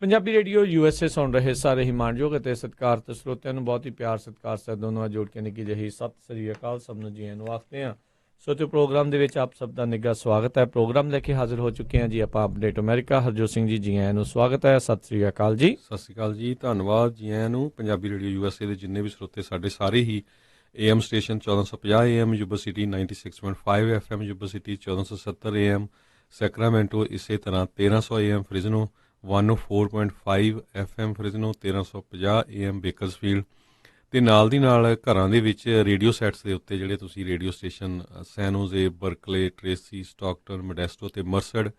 Punjabi radio USA ਸੁਣ ਰਹੇ ਸਾਰੇ ਹੀ ਮਾਣਯੋਗ ਅਤੇ ਸਤਿਕਾਰਤ ਸਰੋਤਿਆਂ ਨੂੰ ਬਹੁਤ ਹੀ ਪਿਆਰ ਸਤਿਕਾਰ ਸਹਿਤ ਦੋਨੋਂ ਜੋੜ ਕੇ ਨਿੱਕੀ ਜਿਹੀ ਸਤਿ ਸ੍ਰੀ ਅਕਾਲ ਸਭ ਨੂੰ ਜੀ ਨੂੰ ਆਖਦੇ ਹਾਂ। ਸੋਚੋ ਪ੍ਰੋਗਰਾਮ ਦੇ ਵਿੱਚ ਆਪ ਸਭ ਦਾ ਨਿੱਘਾ ਸਵਾਗਤ ਹੈ। ਪ੍ਰੋਗਰਾਮ ਲੈ ਕੇ ਹਾਜ਼ਰ ਹੋ ਚੁੱਕੇ ਹਾਂ ਜੀ ਆਪਾਂ ਅਪਡੇਟ ਅਮਰੀਕਾ। ਹਰਜੋਤ ਸਿੰਘ ਜੀ ਆਇਆਂ ਨੂੰ ਸਵਾਗਤ ਹੈ। ਸਤਿ ਸ੍ਰੀ ਅਕਾਲ ਜੀ। ਸਤਿ ਸ਼੍ਰੀ ਅਕਾਲ ਜੀ, ਧੰਨਵਾਦ ਜੀ ਆਇਆਂ ਨੂੰ। ਪੰਜਾਬੀ ਰੇਡੀਓ USA ਦੇ ਜਿੰਨੇ ਵੀ ਸਰੋਤੇ ਸਾਡੇ ਸਾਰੇ ਹੀ AM station 1450 AM Yuba city 96.5 FM Yuba city 1470 AM Sacramento, ਇਸੇ ਤਰ੍ਹਾਂ 1300 AM Fresno 104.5 FM Fresno 1350 AM Bakersfield ਅਤੇ ਨਾਲ ਦੀ ਨਾਲ ਘਰਾਂ ਦੇ ਵਿੱਚ ਰੇਡੀਓ ਸੈਟਸ ਦੇ ਉੱਤੇ ਜਿਹੜੇ ਤੁਸੀਂ radio station San Jose, Berkeley, Tracy, Stockton, Modesto ਅਤੇ ਮਰਸਡ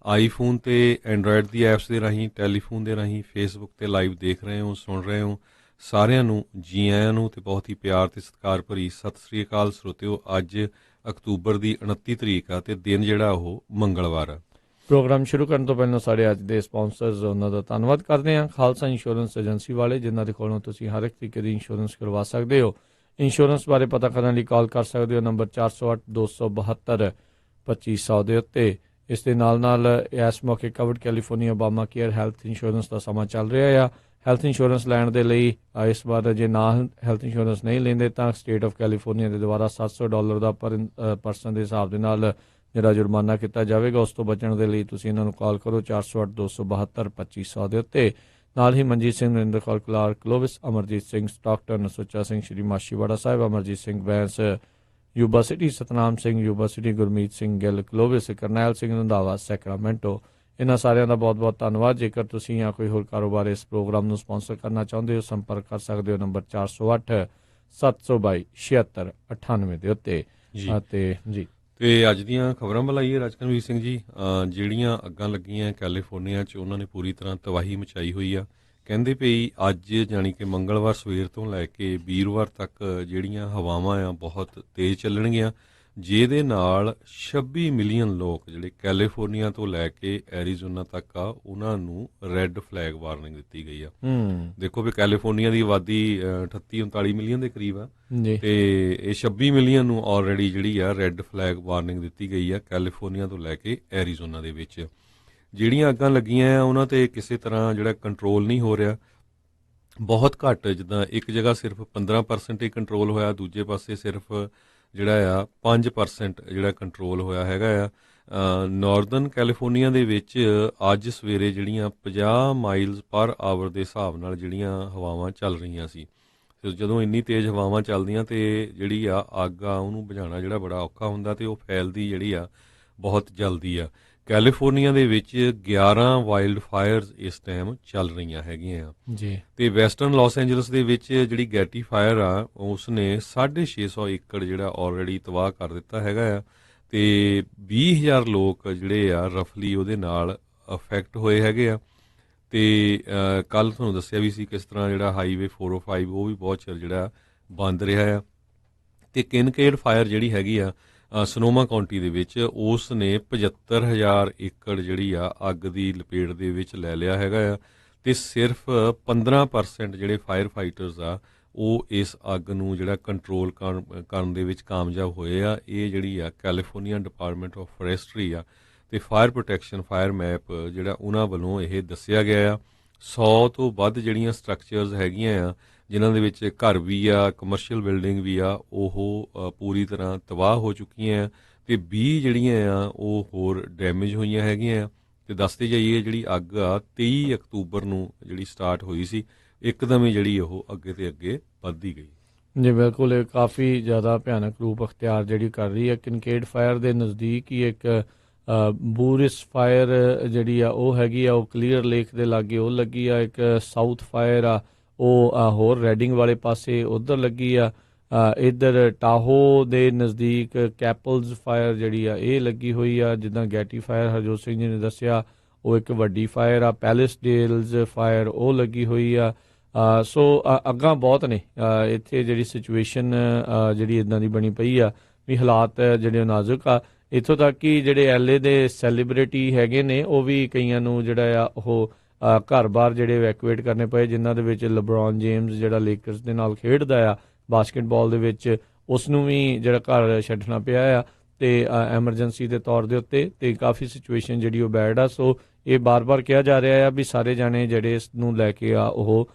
ਆਈਫੋਨ ਅਤੇ ਐਂਡਰਾਇਡ ਦੀ ਐਪਸ ਦੇ ਰਾਹੀਂ, ਟੈਲੀਫੋਨ ਦੇ ਰਾਹੀਂ, ਫੇਸਬੁੱਕ 'ਤੇ ਲਾਈਵ ਦੇਖ ਰਹੇ ਹੋ, ਸੁਣ ਰਹੇ ਹੋ, ਸਾਰਿਆਂ ਨੂੰ ਜੀ ਆਇਆਂ ਨੂੰ ਅਤੇ ਬਹੁਤ ਹੀ ਪਿਆਰ ਅਤੇ ਸਤਿਕਾਰ ਭਰੀ ਸਤਿ ਸ੍ਰੀ ਅਕਾਲ ਸਰੋਤਿਓ। ਅੱਜ ਅਕਤੂਬਰ ਦੀ 29 ਤਰੀਕ ਆ ਅਤੇ ਦਿਨ ਜਿਹੜਾ ਉਹ ਮੰਗਲਵਾਰ ਆ। ਪ੍ਰੋਗਰਾਮ ਸ਼ੁਰੂ ਕਰਨ ਤੋਂ ਪਹਿਲਾਂ ਸਾਡੇ ਅੱਜ ਦੇ ਸਪਾਂਸਰਸ ਉਹਨਾਂ ਦਾ ਧੰਨਵਾਦ ਕਰਦੇ ਹਾਂ। ਖਾਲਸਾ ਇੰਸ਼ੋਰੈਂਸ ਏਜੰਸੀ ਵਾਲੇ, ਜਿਨ੍ਹਾਂ ਦੇ ਕੋਲੋਂ ਤੁਸੀਂ ਹਰ ਇੱਕ ਤਰੀਕੇ ਦੀ ਇੰਸ਼ੋਰੈਂਸ ਕਰਵਾ ਸਕਦੇ ਹੋ। ਇੰਸ਼ੋਰੈਂਸ ਬਾਰੇ ਪਤਾ ਕਰਨ ਲਈ ਕਾਲ ਕਰ ਸਕਦੇ ਹੋ ਨੰਬਰ 408-272-2500 ਦੇ ਉੱਤੇ। ਇਸ ਦੇ ਨਾਲ ਇਸ ਮੌਕੇ Covered California Obamacare health insurance ਦਾ ਸਮਾਂ ਚੱਲ ਰਿਹਾ ਆ। ਹੈਲਥ ਇੰਸ਼ੋਰੈਂਸ ਲੈਣ ਦੇ ਲਈ ਇਸ ਵਾਰ ਜੇ ਨਾ ਹੈਲਥ ਇੰਸ਼ੋਰੈਂਸ ਨਹੀਂ ਲੈਂਦੇ ਤਾਂ ਸਟੇਟ ਆਫ ਕੈਲੀਫੋਰਨੀਆ ਦੇ ਦੁਆਰਾ $700 ਦਾ ਪਰਸਨ ਦੇ ਹਿਸਾਬ ਦੇ ਨਾਲ ਜਿਹੜਾ ਜੁਰਮਾਨਾ ਕੀਤਾ ਜਾਵੇਗਾ। ਉਸ ਤੋਂ ਬਚਣ ਦੇ ਲਈ ਤੁਸੀਂ ਇਹਨਾਂ ਨੂੰ ਕਾਲ ਕਰੋ 408-272-2500 ਦੇ ਉੱਤੇ। ਨਾਲ ਹੀ Manjeet Singh, Narinder Kaur Clark, Clovis, Amarjeet Singh Stockton, Sucha Singh Shri Machhiwara Sahib, Amarjeet Singh Bains Yuba City, Satnam Singh Yuba City, Gurmeet Singh Gill Clovis, Karnail Singh Randhawa Sacramento. ਇਹਨਾਂ ਸਾਰਿਆਂ ਦਾ ਬਹੁਤ ਬਹੁਤ ਧੰਨਵਾਦ। ਜੇਕਰ ਤੁਸੀਂ ਜਾਂ ਕੋਈ ਹੋਰ ਕਾਰੋਬਾਰ ਇਸ ਪ੍ਰੋਗਰਾਮ ਨੂੰ ਸਪਾਂਸਰ ਕਰਨਾ ਚਾਹੁੰਦੇ ਹੋ, ਸੰਪਰਕ ਕਰ ਸਕਦੇ ਹੋ ਨੰਬਰ 408-722-7698 ਦੇ ਉੱਤੇ। ਤੇ ਅੱਜ ਦੀਆਂ ਖਬਰਾਂ ਬੁਲਾਈਏ ਰਾਜਕਨਵੀਰ ਸਿੰਘ ਜੀ। ਜਿਹੜੀਆਂ ਅੱਗਾਂ ਲੱਗੀਆਂ ਕੈਲੀਫੋਰਨੀਆ 'ਚ ਉਹਨਾਂ ਨੇ ਪੂਰੀ ਤਰ੍ਹਾਂ ਤਬਾਹੀ ਮਚਾਈ ਹੋਈ ਆ। ਕਹਿੰਦੇ ਪਈ ਅੱਜ ਜਾਣੀ ਕਿ ਮੰਗਲਵਾਰ ਸਵੇਰ ਤੋਂ ਲੈ ਕੇ ਵੀਰਵਾਰ ਤੱਕ ਜਿਹੜੀਆਂ ਹਵਾਵਾਂ ਆ ਬਹੁਤ ਤੇਜ਼ ਚੱਲਣਗੀਆਂ, ਜਿਹਦੇ ਨਾਲ 26 ਮਿਲੀਅਨ ਲੋਕ ਜਿਹੜੇ ਕੈਲੀਫੋਰਨੀਆ ਤੋਂ ਲੈ ਕੇ ਐਰੀਜ਼ੋਨਾ ਤੱਕ ਆ ਉਹਨਾਂ ਨੂੰ ਰੈੱਡ ਫਲੈਗ ਵਾਰਨਿੰਗ ਦਿੱਤੀ ਗਈ ਆ। ਦੇਖੋ ਵੀ ਕੈਲੀਫੋਰਨੀਆ ਦੀ ਆਬਾਦੀ 38-39 ਮਿਲੀਅਨ ਦੇ ਕਰੀਬ ਆ ਤੇ ਇਹ 26 ਮਿਲੀਅਨ ਨੂੰ ਆਲਰੇਡੀ ਜਿਹੜੀ ਆ ਰੈੱਡ ਫਲੈਗ ਵਾਰਨਿੰਗ ਦਿੱਤੀ ਗਈ ਆ ਕੈਲੀਫੋਰਨੀਆ ਤੋਂ ਲੈ ਕੇ ਐਰੀਜ਼ੋਨਾ ਦੇ ਵਿੱਚ। ਜਿਹੜੀਆਂ ਅੱਗਾਂ ਲੱਗੀਆਂ ਆ ਉਹਨਾਂ 'ਤੇ ਕਿਸੇ ਤਰ੍ਹਾਂ ਜਿਹੜਾ ਕੰਟਰੋਲ ਨਹੀਂ ਹੋ ਰਿਹਾ, ਬਹੁਤ ਘੱਟ, ਜਿੱਦਾਂ ਇੱਕ ਜਗ੍ਹਾ ਸਿਰਫ 15% ਹੀ ਕੰਟਰੋਲ ਹੋਇਆ, ਦੂਜੇ ਪਾਸੇ ਸਿਰਫ ਜਿਹੜਾ ਆ 5% ਜਿਹੜਾ ਕੰਟਰੋਲ ਹੋਇਆ ਹੈਗਾ ਆ। ਨਾਰਦਰਨ ਕੈਲੀਫੋਰਨੀਆ ਦੇ ਵਿੱਚ ਅੱਜ ਸਵੇਰੇ ਜਿਹੜੀਆਂ 50 ਮਾਈਲਜ਼ ਪਰ ਆਵਰ ਦੇ ਹਿਸਾਬ ਨਾਲ ਜਿਹੜੀਆਂ ਹਵਾਵਾਂ ਚੱਲ ਰਹੀਆਂ ਸੀ। ਤੇ ਜਦੋਂ ਇੰਨੀ ਤੇਜ਼ ਹਵਾਵਾਂ ਚੱਲਦੀਆਂ ਤੇ ਜਿਹੜੀ ਆ ਅੱਗ ਆ ਉਹਨੂੰ ਬੁਝਾਉਣਾ ਜਿਹੜਾ ਬੜਾ ਔਖਾ ਹੁੰਦਾ ਤੇ ਉਹ ਫੈਲਦੀ ਜਿਹੜੀ ਆ ਬਹੁਤ ਜਲਦੀ ਆ। ਕੈਲੀਫੋਰਨੀਆ ਦੇ ਵਿੱਚ 11 ਵਾਈਲਡ ਫਾਇਰਸ ਇਸ ਟਾਈਮ ਚੱਲ ਰਹੀਆਂ ਹੈਗੀਆਂ ਜੀ। ਤੇ ਵੈਸਟਰਨ ਲਾਸ ਐਂਜਲਸ ਦੇ ਵਿੱਚ ਜਿਹੜੀ ਗੈਟੀ ਫਾਇਰ ਆ ਉਸ ਨੇ 650 ਏਕੜ ਜਿਹੜਾ ਆਲਰੇਡੀ ਤਬਾਹ ਕਰ ਦਿੱਤਾ ਹੈਗਾ ਆ ਤੇ 20,000 ਲੋਕ ਜਿਹੜੇ ਆ ਰਫਲੀ ਉਹਦੇ ਨਾਲ ਅਫੈਕਟ ਹੋਏ ਹੈਗੇ ਆ। ਤੇ ਕੱਲ ਤੁਹਾਨੂੰ ਦੱਸਿਆ ਵੀ ਸੀ ਕਿਸ ਤਰ੍ਹਾਂ ਜਿਹੜਾ ਹਾਈਵੇ 405 ਉਹ ਵੀ ਬਹੁਤ ਚਿਰ ਜਿਹੜਾ ਬੰਦ ਰਿਹਾ ਆ। ਤੇ ਕਿਨਕੇਡ ਫਾਇਰ ਜਿਹੜੀ ਹੈਗੀ ਆ ਸਨੋਮਾ ਕਾਉਂਟੀ ਦੇ ਵਿੱਚ ਉਸ ਨੇ 75,000 ਏਕੜ ਜਿਹੜੀ ਆ ਅੱਗ ਦੀ ਲਪੇਟ ਦੇ ਵਿੱਚ ਲੈ ਲਿਆ ਹੈਗਾ ਆ ਤੇ ਸਿਰਫ 15% ਜਿਹੜੇ ਫਾਇਰ ਫਾਈਟਰਸ ਆ ਉਹ ਇਸ ਅੱਗ ਨੂੰ ਜਿਹੜਾ ਕੰਟਰੋਲ ਕਰਨ ਦੇ ਵਿੱਚ ਕਾਮਯਾਬ ਹੋਏ ਆ। ਇਹ ਜਿਹੜੀ ਆ ਕੈਲੀਫੋਰਨੀਆ ਡਿਪਾਰਟਮੈਂਟ ਆਫ ਫੋਰੈਸਟਰੀ ਆ ਤੇ ਫਾਇਰ ਪ੍ਰੋਟੈਕਸ਼ਨ ਫਾਇਰ ਮੈਪ ਜਿਹੜਾ ਉਹਨਾਂ ਵੱਲੋਂ ਇਹ ਦੱਸਿਆ ਗਿਆ ਆ। 100 ਤੋਂ ਵੱਧ ਜਿਹੜੀਆਂ ਸਟਰਕਚਰਸ ਹੈਗੀਆਂ ਆ ਜਿਨ੍ਹਾਂ ਦੇ ਵਿੱਚ ਘਰ ਵੀ ਆ, ਕਮਰਸ਼ੀਅਲ ਬਿਲਡਿੰਗ ਵੀ ਆ, ਉਹ ਪੂਰੀ ਤਰ੍ਹਾਂ ਤਬਾਹ ਹੋ ਚੁੱਕੀਆਂ ਆ ਤੇ 20 ਜਿਹੜੀਆਂ ਆ ਉਹ ਹੋਰ ਡੈਮੇਜ ਹੋਈਆਂ ਹੈਗੀਆਂ ਆ। ਤੇ ਦੱਸਦੇ ਜਾਈਏ ਜਿਹੜੀ ਅੱਗ ਆ 23 ਅਕਤੂਬਰ ਨੂੰ ਜਿਹੜੀ ਸਟਾਰਟ ਹੋਈ ਸੀ, ਇੱਕਦਮ ਹੀ ਜਿਹੜੀ ਉਹ ਅੱਗੇ ਤੇ ਅੱਗੇ ਵੱਧਦੀ ਗਈ। ਜੀ ਬਿਲਕੁਲ, ਇਹ ਕਾਫੀ ਜ਼ਿਆਦਾ ਭਿਆਨਕ ਰੂਪ ਅਖਤਿਆਰ ਜਿਹੜੀ ਕਰ ਰਹੀ ਹੈ। ਕਿਨਕੇਡ ਫਾਇਰ ਦੇ ਨਜ਼ਦੀਕ ਹੀ ਇੱਕ ਬੂਰਿਸ ਫਾਇਰ ਜਿਹੜੀ ਆ ਉਹ ਹੈਗੀ ਆ, ਉਹ ਕਲੀਅਰ ਲੇਕ ਦੇ ਲਾਗੇ ਉਹ ਲੱਗੀ ਆ। ਇੱਕ ਸਾਊਥ ਫਾਇਰ ਆ ਉਹ ਹੋਰ ਰੈਡਿੰਗ ਵਾਲੇ ਪਾਸੇ ਉੱਧਰ ਲੱਗੀ ਆ। ਇੱਧਰ ਟਾਹੋ ਦੇ ਨਜ਼ਦੀਕ ਕੈਪਲਜ਼ ਫਾਇਰ ਜਿਹੜੀ ਆ ਇਹ ਲੱਗੀ ਹੋਈ ਆ। ਜਿੱਦਾਂ ਗੈਟੀ ਫਾਇਰ ਹਰਜੋਤ ਸਿੰਘ ਜੀ ਨੇ ਦੱਸਿਆ ਉਹ ਇੱਕ ਵੱਡੀ ਫਾਇਰ ਆ। ਪੈਲਿਸ ਡੇਲਜ਼ ਫਾਇਰ ਉਹ ਲੱਗੀ ਹੋਈ ਆ। ਸੋ ਅੱਗਾਂ ਬਹੁਤ ਨੇ ਇੱਥੇ। ਜਿਹੜੀ ਸਿਚੁਏਸ਼ਨ ਜਿਹੜੀ ਇੱਦਾਂ ਦੀ ਬਣੀ ਪਈ ਆ ਵੀ ਹਾਲਾਤ ਜਿਹੜੇ ਨਾਜ਼ੁਕ ਆ। ਇੱਥੋਂ ਤੱਕ ਕਿ ਜਿਹੜੇ LA ਦੇ ਸੈਲੀਬ੍ਰਿਟੀ ਹੈਗੇ ਨੇ ਉਹ ਵੀ ਕਈਆਂ ਨੂੰ ਜਿਹੜਾ ਆ ਉਹ ਘਰ-ਬਾਰ ਜਿਹੜੇ ਇਵੈਕੂਏਟ ਕਰਨੇ ਪਏ, ਜਿਨ੍ਹਾਂ ਦੇ ਵਿੱਚ ਲਬਰੋਨ ਜੇਮਸ ਜਿਹੜਾ ਲੇਕਰਸ ਦੇ ਨਾਲ ਖੇਡਦਾ ਆ ਬਾਸਕਟਬਾਲ ਦੇ ਵਿੱਚ, ਉਸ ਨੂੰ ਵੀ ਜਿਹੜਾ ਘਰ ਛੱਡਣਾ ਪਿਆ ਆ ਤੇ ਐਮਰਜੈਂਸੀ ਦੇ ਤੌਰ ਦੇ ਉੱਤੇ। ਤੇ ਕਾਫੀ ਸਿਚੁਏਸ਼ਨ ਜਿਹੜੀ ਉਹ ਬੈਡ ਆ। ਸੋ ਇਹ ਬਾਰ-ਬਾਰ ਕਿਹਾ ਜਾ ਰਿਹਾ ਆ ਵੀ ਸਾਰੇ ਜਾਣੇ ਜਿਹੜੇ ਇਸ ਨੂੰ ਲੈ ਕੇ ਆ ਉਹ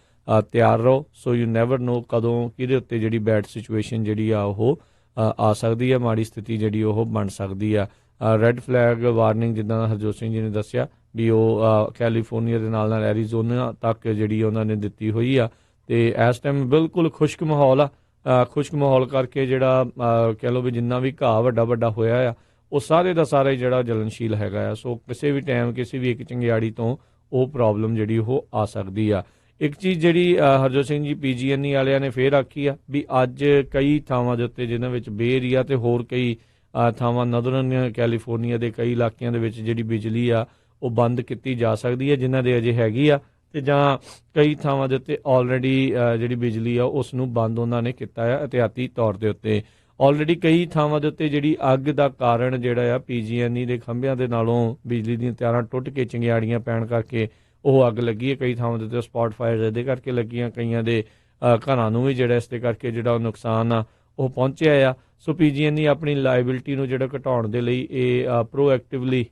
ਤਿਆਰ ਰਹੋ। ਸੋ ਯੂ ਨੈਵਰ ਨੋ ਕਦੋਂ ਕਿਹਦੇ ਉੱਤੇ ਜਿਹੜੀ ਬੈਡ ਸਿਚੁਏਸ਼ਨ ਜਿਹੜੀ ਆ ਉਹ ਆ ਸਕਦੀ ਆ, ਮਾੜੀ ਸਥਿਤੀ ਜਿਹੜੀ ਉਹ ਬਣ ਸਕਦੀ ਆ। ਰੈੱਡ ਫਲੈਗ ਵਾਰਨਿੰਗ ਜਿੱਦਾਂ ਹਰਜੋਤ ਸਿੰਘ ਜੀ ਨੇ ਦੱਸਿਆ ਵੀ ਉਹ ਕੈਲੀਫੋਰਨੀਆ ਦੇ ਨਾਲ ਨਾਲ ਐਰੀਜ਼ੋਨਾ ਤੱਕ ਜਿਹੜੀ ਉਹਨਾਂ ਨੇ ਦਿੱਤੀ ਹੋਈ ਆ। ਤੇ ਇਸ ਟਾਈਮ ਬਿਲਕੁਲ ਖੁਸ਼ਕ ਮਾਹੌਲ ਆ। ਖੁਸ਼ਕ ਮਾਹੌਲ ਕਰਕੇ ਜਿਹੜਾ ਕਹਿ ਲਓ ਵੀ ਜਿੰਨਾ ਵੀ ਘਾਹ ਵੱਡਾ ਵੱਡਾ ਹੋਇਆ ਆ ਉਹ ਸਾਰੇ ਦਾ ਸਾਰਾ ਹੀ ਜਿਹੜਾ ਜਲਨਸ਼ੀਲ ਹੈਗਾ ਆ। ਸੋ ਕਿਸੇ ਵੀ ਟਾਈਮ ਕਿਸੇ ਵੀ ਇੱਕ ਚੰਗਿਆੜੀ ਤੋਂ ਉਹ ਪ੍ਰੋਬਲਮ ਜਿਹੜੀ ਉਹ ਆ ਸਕਦੀ ਆ। ਇੱਕ ਚੀਜ਼ ਜਿਹੜੀ ਹਰਜੋਤ ਸਿੰਘ ਜੀ PG&E ਵਾਲਿਆਂ ਨੇ ਫੇਰ ਆਖੀ ਆ ਵੀ ਅੱਜ ਕਈ ਥਾਵਾਂ ਦੇ ਉੱਤੇ ਜਿਨ੍ਹਾਂ ਵਿੱਚ ਬੇ ਏਰੀਆ ਤੇ ਹੋਰ ਕਈ ਥਾਵਾਂ ਨਦਰਨ ਕੈਲੀਫੋਰਨੀਆ ਦੇ ਕਈ ਇਲਾਕਿਆਂ ਦੇ ਵਿੱਚ ਜਿਹੜੀ ਬਿਜਲੀ ਆ ਉਹ ਬੰਦ ਕੀਤੀ ਜਾ ਸਕਦੀ ਹੈ, ਜਿਨ੍ਹਾਂ ਦੇ ਅਜੇ ਹੈਗੀ ਆ, ਤੇ ਜਾਂ ਕਈ ਥਾਵਾਂ ਦੇ ਉੱਤੇ ਆਲਰੇਡੀ ਜਿਹੜੀ ਬਿਜਲੀ ਆ ਉਸ ਨੂੰ ਬੰਦ ਉਹਨਾਂ ਨੇ ਕੀਤਾ ਆ ਇਹਤਿਆਤੀ ਤੌਰ ਦੇ ਉੱਤੇ। ਆਲਰੇਡੀ ਕਈ ਥਾਵਾਂ ਦੇ ਉੱਤੇ ਜਿਹੜੀ ਅੱਗ ਦਾ ਕਾਰਨ ਜਿਹੜਾ ਆ PG&E ਦੇ ਖੰਭਿਆਂ ਦੇ ਨਾਲੋਂ ਬਿਜਲੀ ਦੀਆਂ ਤਾਰਾਂ ਟੁੱਟ ਕੇ ਚੰਗਿਆੜੀਆਂ ਪੈਣ ਕਰਕੇ ਉਹ ਅੱਗ ਲੱਗੀ ਹੈ। ਕਈ ਥਾਵਾਂ ਦੇ ਉੱਤੇ ਸਪੌਟ ਫਾਇਰ ਇਹਦੇ ਕਰਕੇ ਲੱਗੀਆਂ, ਕਈਆਂ ਦੇ ਘਰਾਂ ਨੂੰ ਵੀ ਜਿਹੜਾ ਇਸ ਦੇ ਕਰਕੇ ਜਿਹੜਾ ਉਹ ਨੁਕਸਾਨ ਆ ਉਹ ਪਹੁੰਚਿਆ ਆ। ਸੋ PG&E ਆਪਣੀ ਲਾਇਬਿਲਿਟੀ ਨੂੰ ਜਿਹੜਾ ਘਟਾਉਣ ਦੇ ਲਈ ਇਹ ਪ੍ਰੋਐਕਟਿਵਲੀ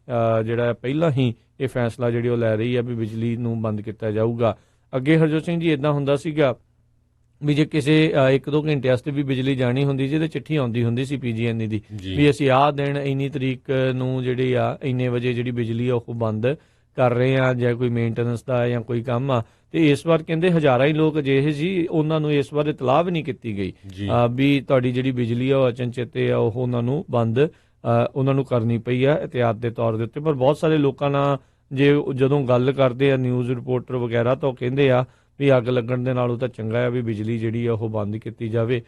ਜਿਹੜਾ ਪਹਿਲਾਂ ਹੀ ਇਹ ਫੈਸਲਾ ਜਿਹੜੀ ਉਹ ਲੈ ਰਹੀ ਆ ਵੀ ਬਿਜਲੀ ਨੂੰ ਬੰਦ ਕੀਤਾ ਜਾਊਗਾ। ਅੱਗੇ ਹਰਜੋਤ ਸਿੰਘ ਜੀ ਇੱਦਾਂ ਹੁੰਦਾ ਸੀਗਾ ਵੀ ਜੇ ਕਿਸੇ 1-2 ਘੰਟੇ ਵਾਸਤੇ ਵੀ ਬਿਜਲੀ ਜਾਣੀ ਹੁੰਦੀ ਜਿਹਦੇ ਚਿੱਠੀ ਆਉਂਦੀ ਹੁੰਦੀ ਸੀ PG&E ਦੀ ਵੀ ਅਸੀਂ ਆਹ ਦਿਨ ਇੰਨੀ ਤਰੀਕ ਨੂੰ ਜਿਹੜੀ ਆ ਇੰਨੇ ਵਜੇ ਜਿਹੜੀ ਬਿਜਲੀ ਆ ਉਹ ਬੰਦ ਕਰ ਰਹੇ ਆ, ਜਾਂ ਕੋਈ ਮੇਨਟੇਨੈਂਸ ਦਾ ਜਾਂ ਕੋਈ ਕੰਮ ਆ। ਤੇ ਇਸ ਵਾਰ ਕਹਿੰਦੇ ਹਜ਼ਾਰਾਂ ਹੀ ਲੋਕ ਅਜਿਹੇ ਸੀ ਉਹਨਾਂ ਨੂੰ ਇਸ ਵਾਰ ਇਤਲਾਹ ਵੀ ਨਹੀਂ ਕੀਤੀ ਗਈ ਵੀ ਤੁਹਾਡੀ ਜਿਹੜੀ ਬਿਜਲੀ ਆ ਉਹ ਅਚਨਚੇਤੇ ਆ ਉਹ ਉਹਨਾਂ ਨੂੰ ਬੰਦ ਉਹਨਾਂ ਨੂੰ ਕਰਨੀ ਪਈ ਆ ਇਹਤਿਆਤ ਦੇ ਤੌਰ ਦੇ ਉੱਤੇ। ਪਰ ਬਹੁਤ ਸਾਰੇ ਲੋਕਾਂ ਨਾਲ ਜਦੋਂ ਗੱਲ ਕਰਦੇ ਆ ਨਿਊਜ਼ ਰਿਪੋਰਟਰ ਵਗੈਰਾ ਤਾਂ ਉਹ ਕਹਿੰਦੇ ਆ ਵੀ ਅੱਗ ਲੱਗਣ ਦੇ ਨਾਲੋਂ ਤਾਂ ਚੰਗਾ ਆ ਵੀ ਬਿਜਲੀ ਜਿਹੜੀ ਆ ਉਹ ਬੰਦ ਕੀਤੀ ਜਾਵੇ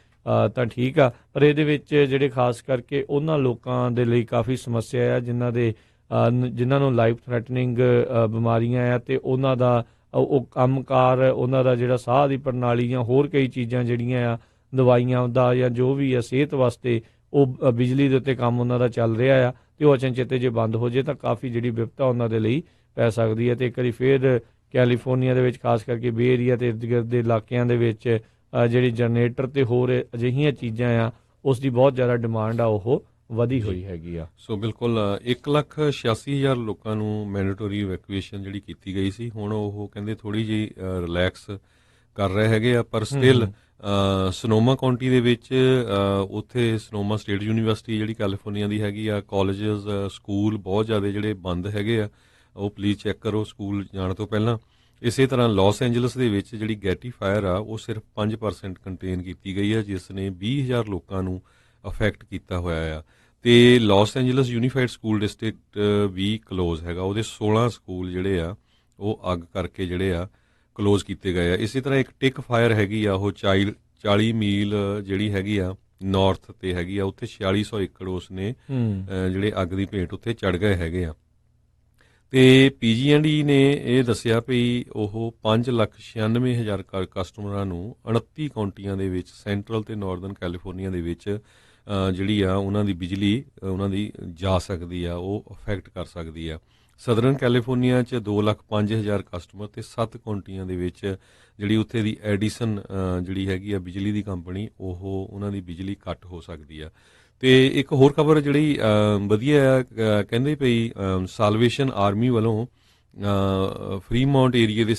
ਤਾਂ ਠੀਕ ਆ। ਪਰ ਇਹਦੇ ਵਿੱਚ ਜਿਹੜੇ ਖਾਸ ਕਰਕੇ ਉਹਨਾਂ ਲੋਕਾਂ ਦੇ ਲਈ ਕਾਫੀ ਸਮੱਸਿਆ ਆ ਜਿਨ੍ਹਾਂ ਨੂੰ ਲਾਈਫ ਥ੍ਰੈਟਨਿੰਗ ਬਿਮਾਰੀਆਂ ਆ ਤੇ ਉਹਨਾਂ ਦਾ ਉਹ ਕੰਮਕਾਰ, ਉਹਨਾਂ ਦਾ ਜਿਹੜਾ ਸਾਹ ਦੀ ਪ੍ਰਣਾਲੀ ਜਾਂ ਹੋਰ ਕਈ ਚੀਜ਼ਾਂ ਜਿਹੜੀਆਂ ਆ ਦਵਾਈਆਂ ਦਾ ਜਾਂ ਜੋ ਵੀ ਆ ਸਿਹਤ ਵਾਸਤੇ ਉਹ ਬਿਜਲੀ ਦੇ ਉੱਤੇ ਕੰਮ ਉਹਨਾਂ ਦਾ ਚੱਲ ਰਿਹਾ ਆ ਤੇ ਉਹ ਅਚਨਚੇਤੇ ਜੇ ਬੰਦ ਹੋ ਜੇ ਤਾਂ ਕਾਫੀ ਜਿਹੜੀ ਵਿਪਤਾ ਉਹਨਾਂ ਦੇ ਲਈ ਪੈ ਸਕਦੀ ਹੈ। ਤੇ ਇੱਕ ਵਾਰੀ ਫੇਰ ਕੈਲੀਫੋਰਨੀਆ ਦੇ ਵਿੱਚ ਖਾਸ ਕਰਕੇ ਬੇ ਏਰੀਆ ਤੇ ਇਰਦ ਗਿਰਦ ਦੇ ਇਲਾਕਿਆਂ ਦੇ ਵਿੱਚ ਜਿਹੜੀ ਜਨਰੇਟਰ ਤੇ ਹੋਰ ਅਜਿਹੀਆਂ ਚੀਜ਼ਾਂ ਆ ਉਸ ਦੀ ਬਹੁਤ ਜ਼ਿਆਦਾ ਡਿਮਾਂਡ ਆ ਉਹ ਵਧੀ ਹੋਈ ਹੈਗੀ ਆ। ਸੋ ਬਿਲਕੁਲ 1,86,000 ਲੋਕਾਂ ਨੂੰ ਮੈਂਡੇਟਰੀ ਇਵੈਕੂਏਸ਼ਨ ਜਿਹੜੀ ਕੀਤੀ ਗਈ ਸੀ, ਹੁਣ ਉਹ ਕਹਿੰਦੇ ਥੋੜੀ ਜਿਹੀ ਰਿਲੈਕਸ ਕਰ ਰਹੇ ਹੈਗੇ ਆ। ਪਰ ਸਟਿਲ ਸਨੋਮਾ ਕਾਉਂਟੀ ਦੇ ਵਿੱਚ ਉੱਥੇ ਸਨੋਮਾ ਸਟੇਟ ਯੂਨੀਵਰਸਿਟੀ ਜਿਹੜੀ ਕੈਲੀਫੋਰਨੀਆ ਦੀ ਹੈਗੀ ਆ, ਕਾਲਜਸ ਸਕੂਲ ਬਹੁਤ ਜ਼ਿਆਦਾ ਜਿਹੜੇ ਬੰਦ ਹੈਗੇ ਆ, ਉਹ ਪਲੀਜ਼ ਚੈੱਕ ਕਰੋ ਸਕੂਲ ਜਾਣ ਤੋਂ ਪਹਿਲਾਂ। ਇਸੇ ਤਰ੍ਹਾਂ ਲਾਸ ਐਂਜਲਸ ਦੇ ਵਿੱਚ ਜਿਹੜੀ ਗੈਟੀ ਫਾਇਰ ਆ ਉਹ ਸਿਰਫ 5% ਕੰਟੇਨ ਕੀਤੀ ਗਈ ਆ, ਜਿਸ ਨੇ 20,000 ਲੋਕਾਂ ਨੂੰ ਅਫੈਕਟ ਕੀਤਾ ਹੋਇਆ ਆ। ਤੇ Los Angeles Unified School District ਵੀ ਕਲੋਜ਼ ਹੈਗਾ, ਉਹਦੇ 16 ਸਕੂਲ ਜਿਹੜੇ ਆ ਉਹ ਅੱਗ ਕਰਕੇ ਜਿਹੜੇ ਆ ਕਲੋਜ਼ ਕੀਤੇ ਗਏ ਆ। ਇਸੇ ਤਰ੍ਹਾਂ ਇੱਕ ਟਿਕ ਫਾਇਰ ਹੈਗੀ ਆ, ਉਹ 40 ਮੀਲ ਜਿਹੜੀ ਹੈਗੀ ਆ ਨਾਰਥ ਤੇ ਹੈਗੀ ਆ, ਉੱਥੇ 4600 ਏਕੜ ਉਸਨੇ ਜਿਹੜੇ ਅੱਗ ਦੀ ਭੇਟ ਉੱਥੇ ਚੜ ਗਏ ਹੈਗੇ ਆ। ਤੇ PG&E ਨੇ ਇਹ ਦੱਸਿਆ ਵੀ ਉਹ 5,96,000 ਕਸਟਮਰਾਂ ਨੂੰ 29 ਕਾਉਂਟੀਆਂ ਦੇ ਵਿੱਚ ਸੈਂਟਰਲ ਤੇ ਨਾਰਦਰਨ ਕੈਲੀਫੋਰਨੀਆ ਦੇ ਵਿੱਚ ਜਿਹੜੀ ਆ ਉਹਨਾਂ ਦੀ ਬਿਜਲੀ ਉਹਨਾਂ ਦੀ ਜਾ ਸਕਦੀ ਆ, ਉਹ ਅਫੈਕਟ ਕਰ ਸਕਦੀ ਆ। ਸਦਰਨ ਕੈਲੀਫੋਰਨੀਆ 'ਚ 2,05,000 ਕਸਟਮਰ ਤੇ 7 ਕਾਉਂਟੀਆਂ ਦੇ ਵਿੱਚ ਜਿਹੜੀ ਉੱਥੇ ਦੀ ਐਡੀਸਨ ਜਿਹੜੀ ਹੈਗੀ ਆ ਬਿਜਲੀ ਦੀ ਕੰਪਨੀ ਉਹ ਉਹਨਾਂ ਦੀ ਬਿਜਲੀ ਕੱਟ ਹੋ ਸਕਦੀ ਆ। ਤੇ ਇੱਕ ਹੋਰ ਖਬਰ ਜਿਹੜੀ ਵਧੀਆ ਆ, ਕਹਿੰਦੇ ਪਈ ਸਾਲਵੇਸ਼ਨ ਆਰਮੀ ਵੱਲੋਂ ਫਰੀਮਾਉਂਟ ਏਰੀਏ ਦੇ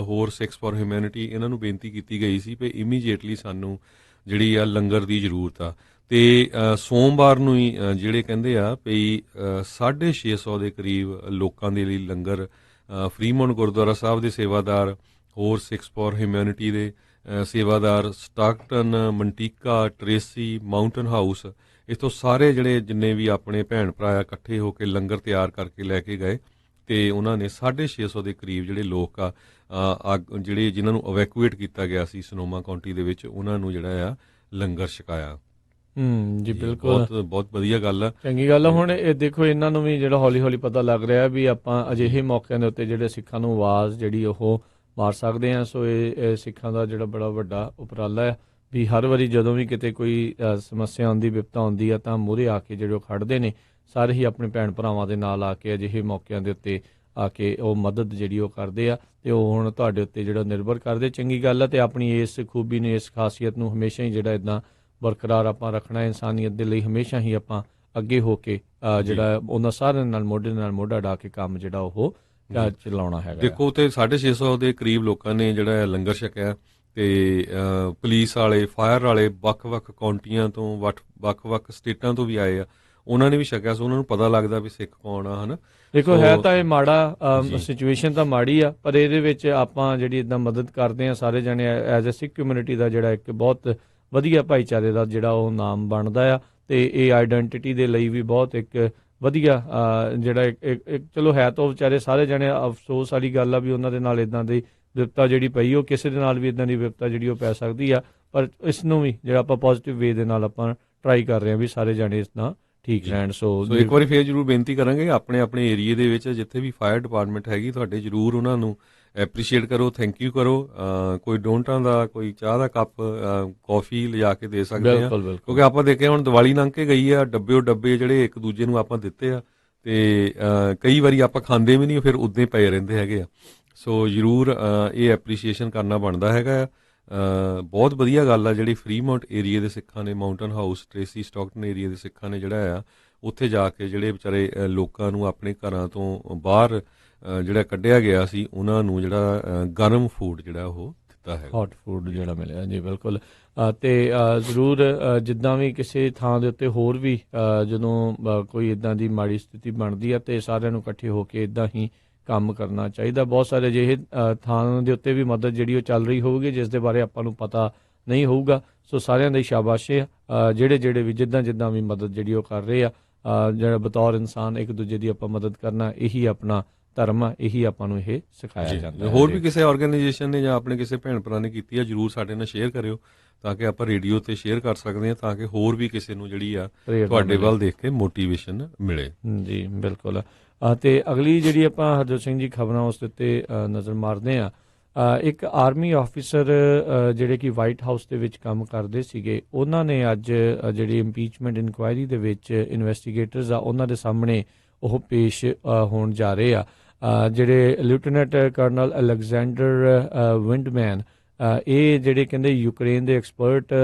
ਹੋਰ ਸਿੱਖਸ ਫਾਰ ਹਿਊਮੈਨਿਟੀ ਇਹਨਾਂ ਨੂੰ ਬੇਨਤੀ ਕੀਤੀ ਗਈ ਸੀ ਵੀ ਇਮੀਡੀਏਟਲੀ ਸਾਨੂੰ ਜਿਹੜੀ ਆ ਲੰਗਰ ਦੀ ਜ਼ਰੂਰਤ ਆ। ਤੇ ਸੋਮਵਾਰ ਨੂੰ ਹੀ ਜਿਹੜੇ ਕਹਿੰਦੇ ਆ ਵੀ 650 ਦੇ ਕਰੀਬ ਲੋਕਾਂ ਦੇ ਲਈ ਲੰਗਰ ਫਰੀਮਾਉਂਟ ਗੁਰਦੁਆਰਾ ਸਾਹਿਬ ਦੇ ਸੇਵਾਦਾਰ, ਹੋਰ ਸਿੱਖਸ ਫਾਰ ਹਿਊਮੈਨਿਟੀ ਦੇ ਸੇਵਾਦਾਰ, ਸਟਾਕਟਨ, ਮੰਟੀਕਾ, ਟਰੇਸੀ, ਮਾਊਂਟਨ ਹਾਊਸ, ਇੱਥੋਂ ਸਾਰੇ ਜਿਹੜੇ ਜਿੰਨੇ ਵੀ ਆਪਣੇ ਭੈਣ ਭਰਾ ਇਕੱਠੇ ਹੋ ਕੇ ਲੰਗਰ ਤਿਆਰ ਕਰਕੇ ਲੈ ਕੇ ਗਏ ਤੇ ਉਹਨਾਂ ਨੇ 650 ਦੇ ਕਰੀਬ ਜਿਹੜੇ ਲੋਕ ਆ ਜਿਹੜੇ ਜਿਨ੍ਹਾਂ ਨੂੰ ਇਵੈਕੂਏਟ ਕੀਤਾ ਗਿਆ ਸੀ ਸਨੋਮਾ ਕਾਉਂਟੀ ਦੇ ਵਿੱਚ, ਉਹਨਾਂ ਨੂੰ ਜਿਹੜਾ ਆ ਲੰਗਰ ਛਕਾਇਆ। ਜੀ ਬਿਲਕੁਲ, ਬਹੁਤ ਵਧੀਆ ਗੱਲ ਆ, ਚੰਗੀ ਗੱਲ ਆ। ਹੁਣ ਇਹ ਦੇਖੋ ਇਹਨਾਂ ਨੂੰ ਵੀ ਜਿਹੜਾ ਹੌਲੀ ਹੌਲੀ ਪਤਾ ਲੱਗ ਰਿਹਾ ਵੀ ਆਪਾਂ ਅਜਿਹੇ ਮੌਕਿਆਂ ਦੇ ਉੱਤੇ ਜਿਹੜੇ ਸਿੱਖਾਂ ਨੂੰ ਆਵਾਜ਼ ਜਿਹੜੀ ਉਹ ਮਾਰ ਸਕਦੇ ਆ। ਸੋ ਇਹ ਸਿੱਖਾਂ ਦਾ ਜਿਹੜਾ ਬੜਾ ਵੱਡਾ ਉਪਰਾਲਾ ਹੈ ਵੀ ਹਰ ਵਾਰੀ ਜਦੋਂ ਵੀ ਕਿਤੇ ਕੋਈ ਸਮੱਸਿਆ ਆਉਂਦੀ, ਵਿਪਤਾ ਆਉਂਦੀ ਆ ਤਾਂ ਮੂਹਰੇ ਆ ਕੇ ਜਿਹੜੇ ਉਹ ਖੜ੍ਹਦੇ ਨੇ, ਸਾਰੇ ਹੀ ਆਪਣੇ ਭੈਣ ਭਰਾਵਾਂ ਦੇ ਨਾਲ ਆ ਕੇ ਅਜਿਹੇ ਮੌਕਿਆਂ ਦੇ ਉੱਤੇ ਆ ਕੇ ਉਹ ਮਦਦ ਜਿਹੜੀ ਉਹ ਕਰਦੇ ਆ ਤੇ ਉਹ ਹੁਣ ਤੁਹਾਡੇ ਉੱਤੇ ਜਿਹੜਾ ਨਿਰਭਰ ਕਰਦੇ। ਚੰਗੀ ਗੱਲ ਆ ਤੇ ਆਪਣੀ ਇਸ ਖੂਬੀ ਨੂੰ, ਇਸ ਖਾਸੀਅਤ ਨੂੰ ਹਮੇਸ਼ਾ ਹੀ ਜਿਹੜਾ ਇੱਦਾਂ ਬਰਕਰਾਰ ਆਪਾਂ ਰੱਖਣਾ, ਇਨਸਾਨੀਅਤ ਦੇ ਲਈ ਹਮੇਸ਼ਾ ਹੀ ਆਪਾਂ ਅੱਗੇ ਹੋ ਕੇ ਜਿਹੜਾ ਉਹਨਾਂ ਸਾਰਿਆਂ ਨਾਲ ਮੋਢੇ ਨਾਲ ਮੋਢਾ ਢਾ ਕੇ ਕੰਮ ਜਿਹੜਾ ਉਹ ਚਲਾਉਣਾ ਹੈਗਾ। ਦੇਖੋ ਤੇ 650 ਦੇ ਕਰੀਬ ਲੋਕਾਂ ਨੇ ਜਿਹੜਾ ਲੰਗਰ ਛਕਿਆ ਤੇ ਪੁਲਿਸ ਵਾਲੇ, ਫਾਇਰ ਵਾਲੇ, ਵੱਖ-ਵੱਖ ਕਾਉਂਟੀਆਂ ਤੋਂ, ਵੱਖ-ਵੱਖ ਸਟੇਟਾਂ ਤੋਂ ਵੀ ਆਏ ਆ, ਉਹਨਾਂ ਨੇ ਵੀ ਛਕਿਆ। ਸੋ ਉਹਨਾਂ ਨੂੰ ਪਤਾ ਲੱਗਦਾ ਵੀ ਸਿੱਖ ਕੌਣ ਆ, ਹਨਾ। ਦੇਖੋ ਹੈ ਤਾਂ ਇਹ ਮਾੜਾ, ਸਿਚੁਏਸ਼ਨ ਤਾਂ ਮਾੜੀ ਆ, ਪਰ ਇਹਦੇ ਵਿੱਚ ਆਪਾਂ ਜਿਹੜੀ ਇਦਾਂ ਮਦਦ ਕਰਦੇ ਆ ਸਾਰੇ ਜਣੇ ਐਜ਼ ਅ ਸਿੱਖ ਕਮਿਊਨਿਟੀ ਦਾ ਜਿਹੜਾ ਇੱਕ ਬਹੁਤ ਵਧੀਆ ਭਾਈਚਾਰੇ ਦਾ ਜਿਹੜਾ ਉਹ ਨਾਮ ਬਣਦਾ ਆ, ਤੇ ਇਹ ਆਈਡੈਂਟੀਟੀ ਦੇ ਲਈ ਵੀ ਬਹੁਤ ਇੱਕ ਵਧੀਆ ਜਿਹੜਾ ਇੱਕ ਚਲੋ ਹੈ ਤਾਂ ਵਿਚਾਰੇ ਸਾਰੇ ਜਣੇ ਅਫਸੋਸ ਵਾਲੀ ਗੱਲ ਆ ਵੀ ਉਹਨਾਂ ਦੇ ਨਾਲ ਇਦਾਂ ਦੀ ਵਿਪਤਾ ਜਿਹੜੀ ਪਈ, ਉਹ ਕਿਸੇ ਦੇ ਨਾਲ ਵੀ ਇਦਾਂ ਦੀ ਵਿਪਤਾ ਜਿਹੜੀ ਉਹ ਪੈ ਸਕਦੀ ਆ, ਪਰ ਇਸ ਨੂੰ ਵੀ ਜਿਹੜਾ ਆਪਾਂ ਪੋਜ਼ਿਟਿਵ ਵੇ ਦੇ ਨਾਲ ਆਪਾਂ ਟਰਾਈ ਕਰ ਰਹੇ ਹਾਂ ਵੀ ਸਾਰੇ ਜਣੇ ਇਸ ਨਾਲ ਠੀਕ ਰਹਿਣ। ਸੋ ਇੱਕ ਵਾਰੀ ਫੇਰ ਜ਼ਰੂਰ ਬੇਨਤੀ ਕਰਾਂਗੇ, ਆਪਣੇ ਏਰੀਏ ਦੇ ਵਿੱਚ ਜਿੱਥੇ ਵੀ ਫਾਇਰ ਡਿਪਾਰਟਮੈਂਟ ਹੈਗੀ ਤੁਹਾਡੇ, ਜ਼ਰੂਰ ਉਹਨਾਂ ਨੂੰ ਐਪਰੀਸ਼ੀਏਟ ਕਰੋ, ਥੈਂਕ ਯੂ ਕਰੋ। ਕੋਈ ਡੋਂਟਾਂ ਦਾ, ਕੋਈ ਚਾਹ ਦਾ ਕੱਪ, ਕੌਫੀ ਲਿਜਾ ਕੇ ਦੇ ਸਕਦੇ ਆ, ਕਿਉਂਕਿ ਆਪਾਂ ਦੇਖਿਆ ਹੁਣ ਦੀਵਾਲੀ ਲੰਘ ਕੇ ਗਈ ਆ, ਡੱਬੇ ਜਿਹੜੇ ਇੱਕ ਦੂਜੇ ਨੂੰ ਆਪਾਂ ਦਿੱਤੇ ਆ, ਤੇ ਕਈ ਵਾਰੀ ਆਪਾਂ ਖਾਂਦੇ ਵੀ ਨਹੀਂ, ਫਿਰ ਉਦਾਂ ਹੀ ਪਏ ਰਹਿੰਦੇ ਹੈਗੇ ਆ। ਸੋ ਜ਼ਰੂਰ ਇਹ ਐਪਰੀਸ਼ੀਏਸ਼ਨ ਕਰਨਾ ਬਣਦਾ ਹੈਗਾ। ਬਹੁਤ ਵਧੀਆ ਗੱਲ ਆ ਜਿਹੜੀ ਫਰੀਮਾਉਂਟ ਏਰੀਏ ਦੇ ਸਿੱਖਾਂ ਨੇ, ਮਾਊਂਟਨ ਹਾਊਸ, ਟ੍ਰੇਸੀ ਸਟਾਕਟਨ ਏਰੀਏ ਦੇ ਸਿੱਖਾਂ ਨੇ ਜਿਹੜਾ ਆ ਉੱਥੇ ਜਾ ਕੇ ਜਿਹੜੇ ਵਿਚਾਰੇ ਲੋਕਾਂ ਨੂੰ ਆਪਣੇ ਘਰਾਂ ਤੋਂ ਬਾਹਰ ਜਿਹੜਾ ਕੱਢਿਆ ਗਿਆ ਸੀ, ਉਹਨਾਂ ਨੂੰ ਜਿਹੜਾ ਗਰਮ ਫੂਡ ਜਿਹੜਾ ਉਹ ਦਿੱਤਾ ਹੈ, ਹੌਟ ਫੂਡ ਜਿਹੜਾ ਮਿਲਿਆ ਜੀ। ਬਿਲਕੁਲ। ਤੇ ਜ਼ਰੂਰ ਜਿੱਦਾਂ ਵੀ ਕਿਸੇ ਥਾਂ ਦੇ ਉੱਤੇ ਹੋਰ ਵੀ ਜਦੋਂ ਕੋਈ ਇਦਾਂ ਦੀ ਮਾੜੀ ਸਥਿਤੀ ਬਣਦੀ ਆ, ਤੇ ਸਾਰਿਆਂ ਨੂੰ ਇਕੱਠੇ ਹੋ ਕੇ ਇਦਾਂ ਹੀ ਕੰਮ ਕਰਨਾ ਚਾਹੀਦਾ। ਬਹੁਤ ਸਾਰੇ ਅਜਿਹੇ ਥਾਂ ਦੇ ਉੱਤੇ ਵੀ ਮਦਦ ਜਿਹੜੀ ਉਹ ਚੱਲ ਰਹੀ ਹੋਊਗੀ ਜਿਸ ਦੇ ਬਾਰੇ ਆਪਾਂ ਨੂੰ ਪਤਾ ਨਹੀਂ ਹੋਊਗਾ। ਸੋ ਸਾਰਿਆਂ ਦੀ ਸ਼ਾਬਾਸ਼ੇ ਆ, ਜਿਹੜੇ ਵੀ ਜਿੱਦਾਂ ਵੀ ਮਦਦ ਜਿਹੜੀ ਉਹ ਕਰ ਰਹੇ ਆ, ਜਿਹੜਾ ਬਤੌਰ ਇਨਸਾਨ ਇੱਕ ਦੂਜੇ ਦੀ ਆਪਾਂ ਮਦਦ ਕਰਨਾ, ਇਹੀ ਆਪਣਾ ਧਰਮ ਆ, ਇਹੀ ਆਪਾਂ ਨੂੰ ਇਹ ਸਿਖਾਇਆ ਜਾਂਦਾ। ਹੋਰ ਵੀ ਕਿਸੇ ਆਰਗੇਨਾਈਜੇਸ਼ਨ ਨੇ ਜਾਂ ਆਪਣੇ ਕਿਸੇ ਭੈਣ ਭਰਾ ਨੇ ਕੀਤੀ ਆ, ਜ਼ਰੂਰ ਸਾਡੇ ਨਾਲ ਸ਼ੇਅਰ ਕਰਿਓ ਤਾਂ ਕਿ ਆਪਾਂ ਰੇਡੀਓ ਤੇ ਸ਼ੇਅਰ ਕਰ ਸਕਦੇ ਹਾਂ, ਤਾਂ ਕਿ ਹੋਰ ਵੀ ਕਿਸੇ ਨੂੰ ਜਿਹੜੀ ਆ ਤੁਹਾਡੇ ਵੱਲ ਦੇਖ ਕੇ ਮੋਟੀਵੇਸ਼ਨ ਮਿਲੇ। ਜੀ ਬਿਲਕੁਲ। ਤੇ ਅਗਲੀ ਜਿਹੜੀ ਆਪਾਂ ਹਰਜੋਤ ਸਿੰਘ ਜੀ ਖਬਰਾਂ ਉਸ ਦੇ ਉੱਤੇ ਨਜ਼ਰ ਮਾਰਦੇ ਆ। ਇੱਕ ਆਰਮੀ ਆਫੀਸਰ ਜਿਹੜੇ ਕਿ ਵਾਈਟ ਹਾਊਸ ਦੇ ਵਿੱਚ ਕੰਮ ਕਰਦੇ ਸੀਗੇ, ਉਹਨਾਂ ਨੇ ਅੱਜ ਜਿਹੜੀ ਇੰਪੀਚਮੈਂਟ ਇਨਕੁਆਇਰੀ ਦੇ ਵਿੱਚ ਇਨਵੈਸਟੀਗੇਟਰਸ ਆ ਉਹਨਾਂ ਦੇ ਸਾਹਮਣੇ ਉਹ ਪੇਸ਼ ਹੋਣ ਜਾ ਰਹੇ ਆ। ਜਿਹੜੇ ਲੈਫਟੀਨੈਂਟ ਕਰਨਲ ਅਲੈਗਜ਼ੈਂਡਰ ਵਿੰਡਮੈਨ, ਇਹ ਜਿਹੜੇ ਕਹਿੰਦੇ ਯੂਕਰੇਨ ਦੇ ਐਕਸਪਰਟ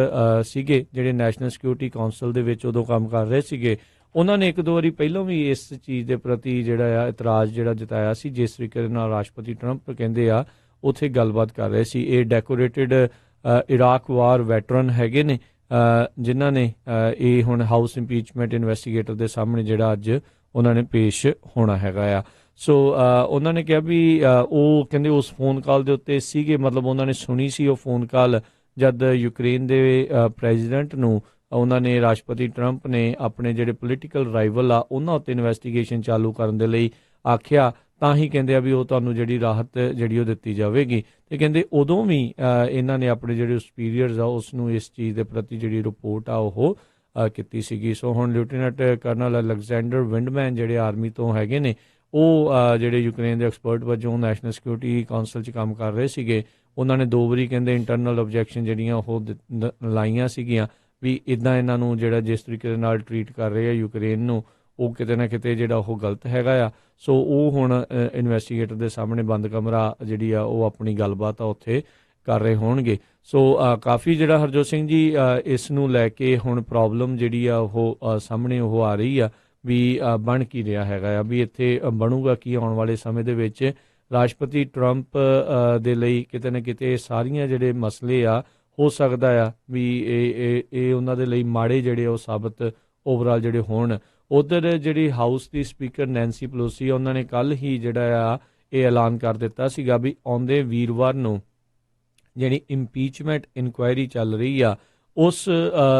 ਸੀਗੇ, ਜਿਹੜੇ ਨੈਸ਼ਨਲ ਸਿਕਿਉਰਿਟੀ ਕਾਉਂਸਲ ਦੇ ਵਿੱਚ ਉਦੋਂ ਕੰਮ ਕਰ ਰਹੇ ਸੀਗੇ, ਉਹਨਾਂ ਨੇ ਇੱਕ ਦੋ ਵਾਰੀ ਪਹਿਲਾਂ ਵੀ ਇਸ ਚੀਜ਼ ਦੇ ਪ੍ਰਤੀ ਜਿਹੜਾ ਆ ਇਤਰਾਜ਼ ਜਿਹੜਾ ਜਤਾਇਆ ਸੀ, ਜਿਸ ਤਰੀਕੇ ਦੇ ਨਾਲ ਰਾਸ਼ਟਰਪਤੀ ਟਰੰਪ ਕਹਿੰਦੇ ਆ ਉੱਥੇ ਗੱਲਬਾਤ ਕਰ ਰਹੇ ਸੀ। ਇਹ ਡੈਕੋਰੇਟਿਡ ਇਰਾਕ ਵਾਰ ਵੈਟਰਨ ਹੈਗੇ ਨੇ, ਜਿਨ੍ਹਾਂ ਨੇ ਇਹ ਹੁਣ ਹਾਊਸ ਇੰਪੀਚਮੈਂਟ ਇਨਵੈਸਟੀਗੇਟਰ ਦੇ ਸਾਹਮਣੇ ਜਿਹੜਾ ਅੱਜ ਉਹਨਾਂ ਨੇ ਪੇਸ਼ ਹੋਣਾ ਹੈਗਾ ਆ। ਸੋ ਉਹਨਾਂ ਨੇ ਕਿਹਾ ਵੀ ਉਹ ਕਹਿੰਦੇ ਉਸ ਫੋਨ ਕਾਲ ਦੇ ਉੱਤੇ ਸੀਗੇ, ਮਤਲਬ ਉਹਨਾਂ ਨੇ ਸੁਣੀ ਸੀ ਉਹ ਫੋਨ ਕਾਲ ਜਦ ਯੂਕਰੇਨ ਦੇ ਪ੍ਰੈਜ਼ੀਡੈਂਟ ਨੂੰ ਉਹਨਾਂ ਨੇ, ਰਾਸ਼ਟਰਪਤੀ ਟਰੰਪ ਨੇ ਆਪਣੇ ਜਿਹੜੇ ਪੋਲੀਟੀਕਲ ਰਾਈਵਲ ਆ ਉਹਨਾਂ ਉੱਤੇ ਇਨਵੈਸਟੀਗੇਸ਼ਨ ਚਾਲੂ ਕਰਨ ਦੇ ਲਈ ਆਖਿਆ, ਤਾਂ ਹੀ ਕਹਿੰਦੇ ਆ ਵੀ ਉਹ ਤੁਹਾਨੂੰ ਜਿਹੜੀ ਰਾਹਤ ਜਿਹੜੀ ਉਹ ਦਿੱਤੀ ਜਾਵੇਗੀ। ਤੇ ਕਹਿੰਦੇ ਉਦੋਂ ਵੀ ਇਹਨਾਂ ਨੇ ਆਪਣੇ ਜਿਹੜੇ ਸੁਪੀਰੀਅਰਸ ਆ ਉਸ ਨੂੰ ਇਸ ਚੀਜ਼ ਦੇ ਪ੍ਰਤੀ ਜਿਹੜੀ ਰਿਪੋਰਟ ਆ ਉਹ ਕੀਤੀ ਸੀਗੀ। ਸੋ ਹੁਣ ਲੈਫਟੀਨੈਂਟ ਕਰਨਲ ਅਲੈਗਜ਼ੈਂਡਰ ਵਿੰਡਮੈਨ ਜਿਹੜੇ ਆਰਮੀ ਤੋਂ ਹੈਗੇ ਨੇ, ਉਹ ਜਿਹੜੇ ਯੂਕਰੇਨ ਦੇ ਐਕਸਪਰਟ ਵਜੋਂ ਨੈਸ਼ਨਲ ਸਿਕਿਉਰਿਟੀ ਕਾਉਂਸਲ 'ਚ ਕੰਮ ਕਰ ਰਹੇ ਸੀਗੇ, ਉਹਨਾਂ ਨੇ 2 ਵਾਰੀ ਕਹਿੰਦੇ ਇੰਟਰਨਲ ਆਬਜੈਕਸ਼ਨ ਜਿਹੜੀਆਂ ਉਹ ਲਾਈਆਂ ਸੀਗੀਆਂ ਵੀ ਇੱਦਾਂ ਇਹਨਾਂ ਨੂੰ ਜਿਹੜਾ ਜਿਸ ਤਰੀਕੇ ਦੇ ਨਾਲ ਟਰੀਟ ਕਰ ਰਹੇ ਆ ਯੂਕਰੇਨ ਨੂੰ, ਉਹ ਕਿਤੇ ਨਾ ਕਿਤੇ ਜਿਹੜਾ ਉਹ ਗਲਤ ਹੈਗਾ ਆ। ਸੋ ਉਹ ਹੁਣ ਇਨਵੈਸਟੀਗੇਟਰ ਦੇ ਸਾਹਮਣੇ ਬੰਦ ਕਮਰਾ ਜਿਹੜੀ ਆ ਉਹ ਆਪਣੀ ਗੱਲਬਾਤ ਆ ਉੱਥੇ ਕਰ ਰਹੇ ਹੋਣਗੇ। ਸੋ ਕਾਫੀ ਜਿਹੜਾ ਹਰਜੋਤ ਸਿੰਘ ਜੀ ਇਸ ਨੂੰ ਲੈ ਕੇ ਹੁਣ ਪ੍ਰੋਬਲਮ ਜਿਹੜੀ ਆ ਉਹ ਸਾਹਮਣੇ ਉਹ ਆ ਰਹੀ ਆ ਵੀ ਬਣ ਕੀ ਰਿਹਾ ਹੈਗਾ ਆ, ਵੀ ਇੱਥੇ ਬਣੂਗਾ ਕੀ ਆਉਣ ਵਾਲੇ ਸਮੇਂ ਦੇ ਵਿੱਚ। ਰਾਸ਼ਟਰਪਤੀ ਟਰੰਪ ਦੇ ਲਈ ਕਿਤੇ ਨਾ ਕਿਤੇ ਸਾਰੀਆਂ ਜਿਹੜੇ ਮਸਲੇ ਆ ਹੋ ਸਕਦਾ ਆ ਵੀ ਇਹ ਉਹਨਾਂ ਦੇ ਲਈ ਮਾੜੇ ਜਿਹੜੇ ਉਹ ਸਾਬਤ ਓਵਰਆਲ ਜਿਹੜੇ ਹੋਣ। ਉੱਧਰ ਜਿਹੜੀ ਹਾਊਸ ਦੀ ਸਪੀਕਰ ਨੈਂਸੀ ਪਲੋਸੀ, ਉਹਨਾਂ ਨੇ ਕੱਲ੍ਹ ਹੀ ਜਿਹੜਾ ਆ ਇਹ ਐਲਾਨ ਕਰ ਦਿੱਤਾ ਸੀਗਾ ਵੀ ਆਉਂਦੇ ਵੀਰਵਾਰ ਨੂੰ ਜਿਹੜੀ ਇੰਪੀਚਮੈਂਟ ਇਨਕੁਆਇਰੀ ਚੱਲ ਰਹੀ ਆ ਉਸ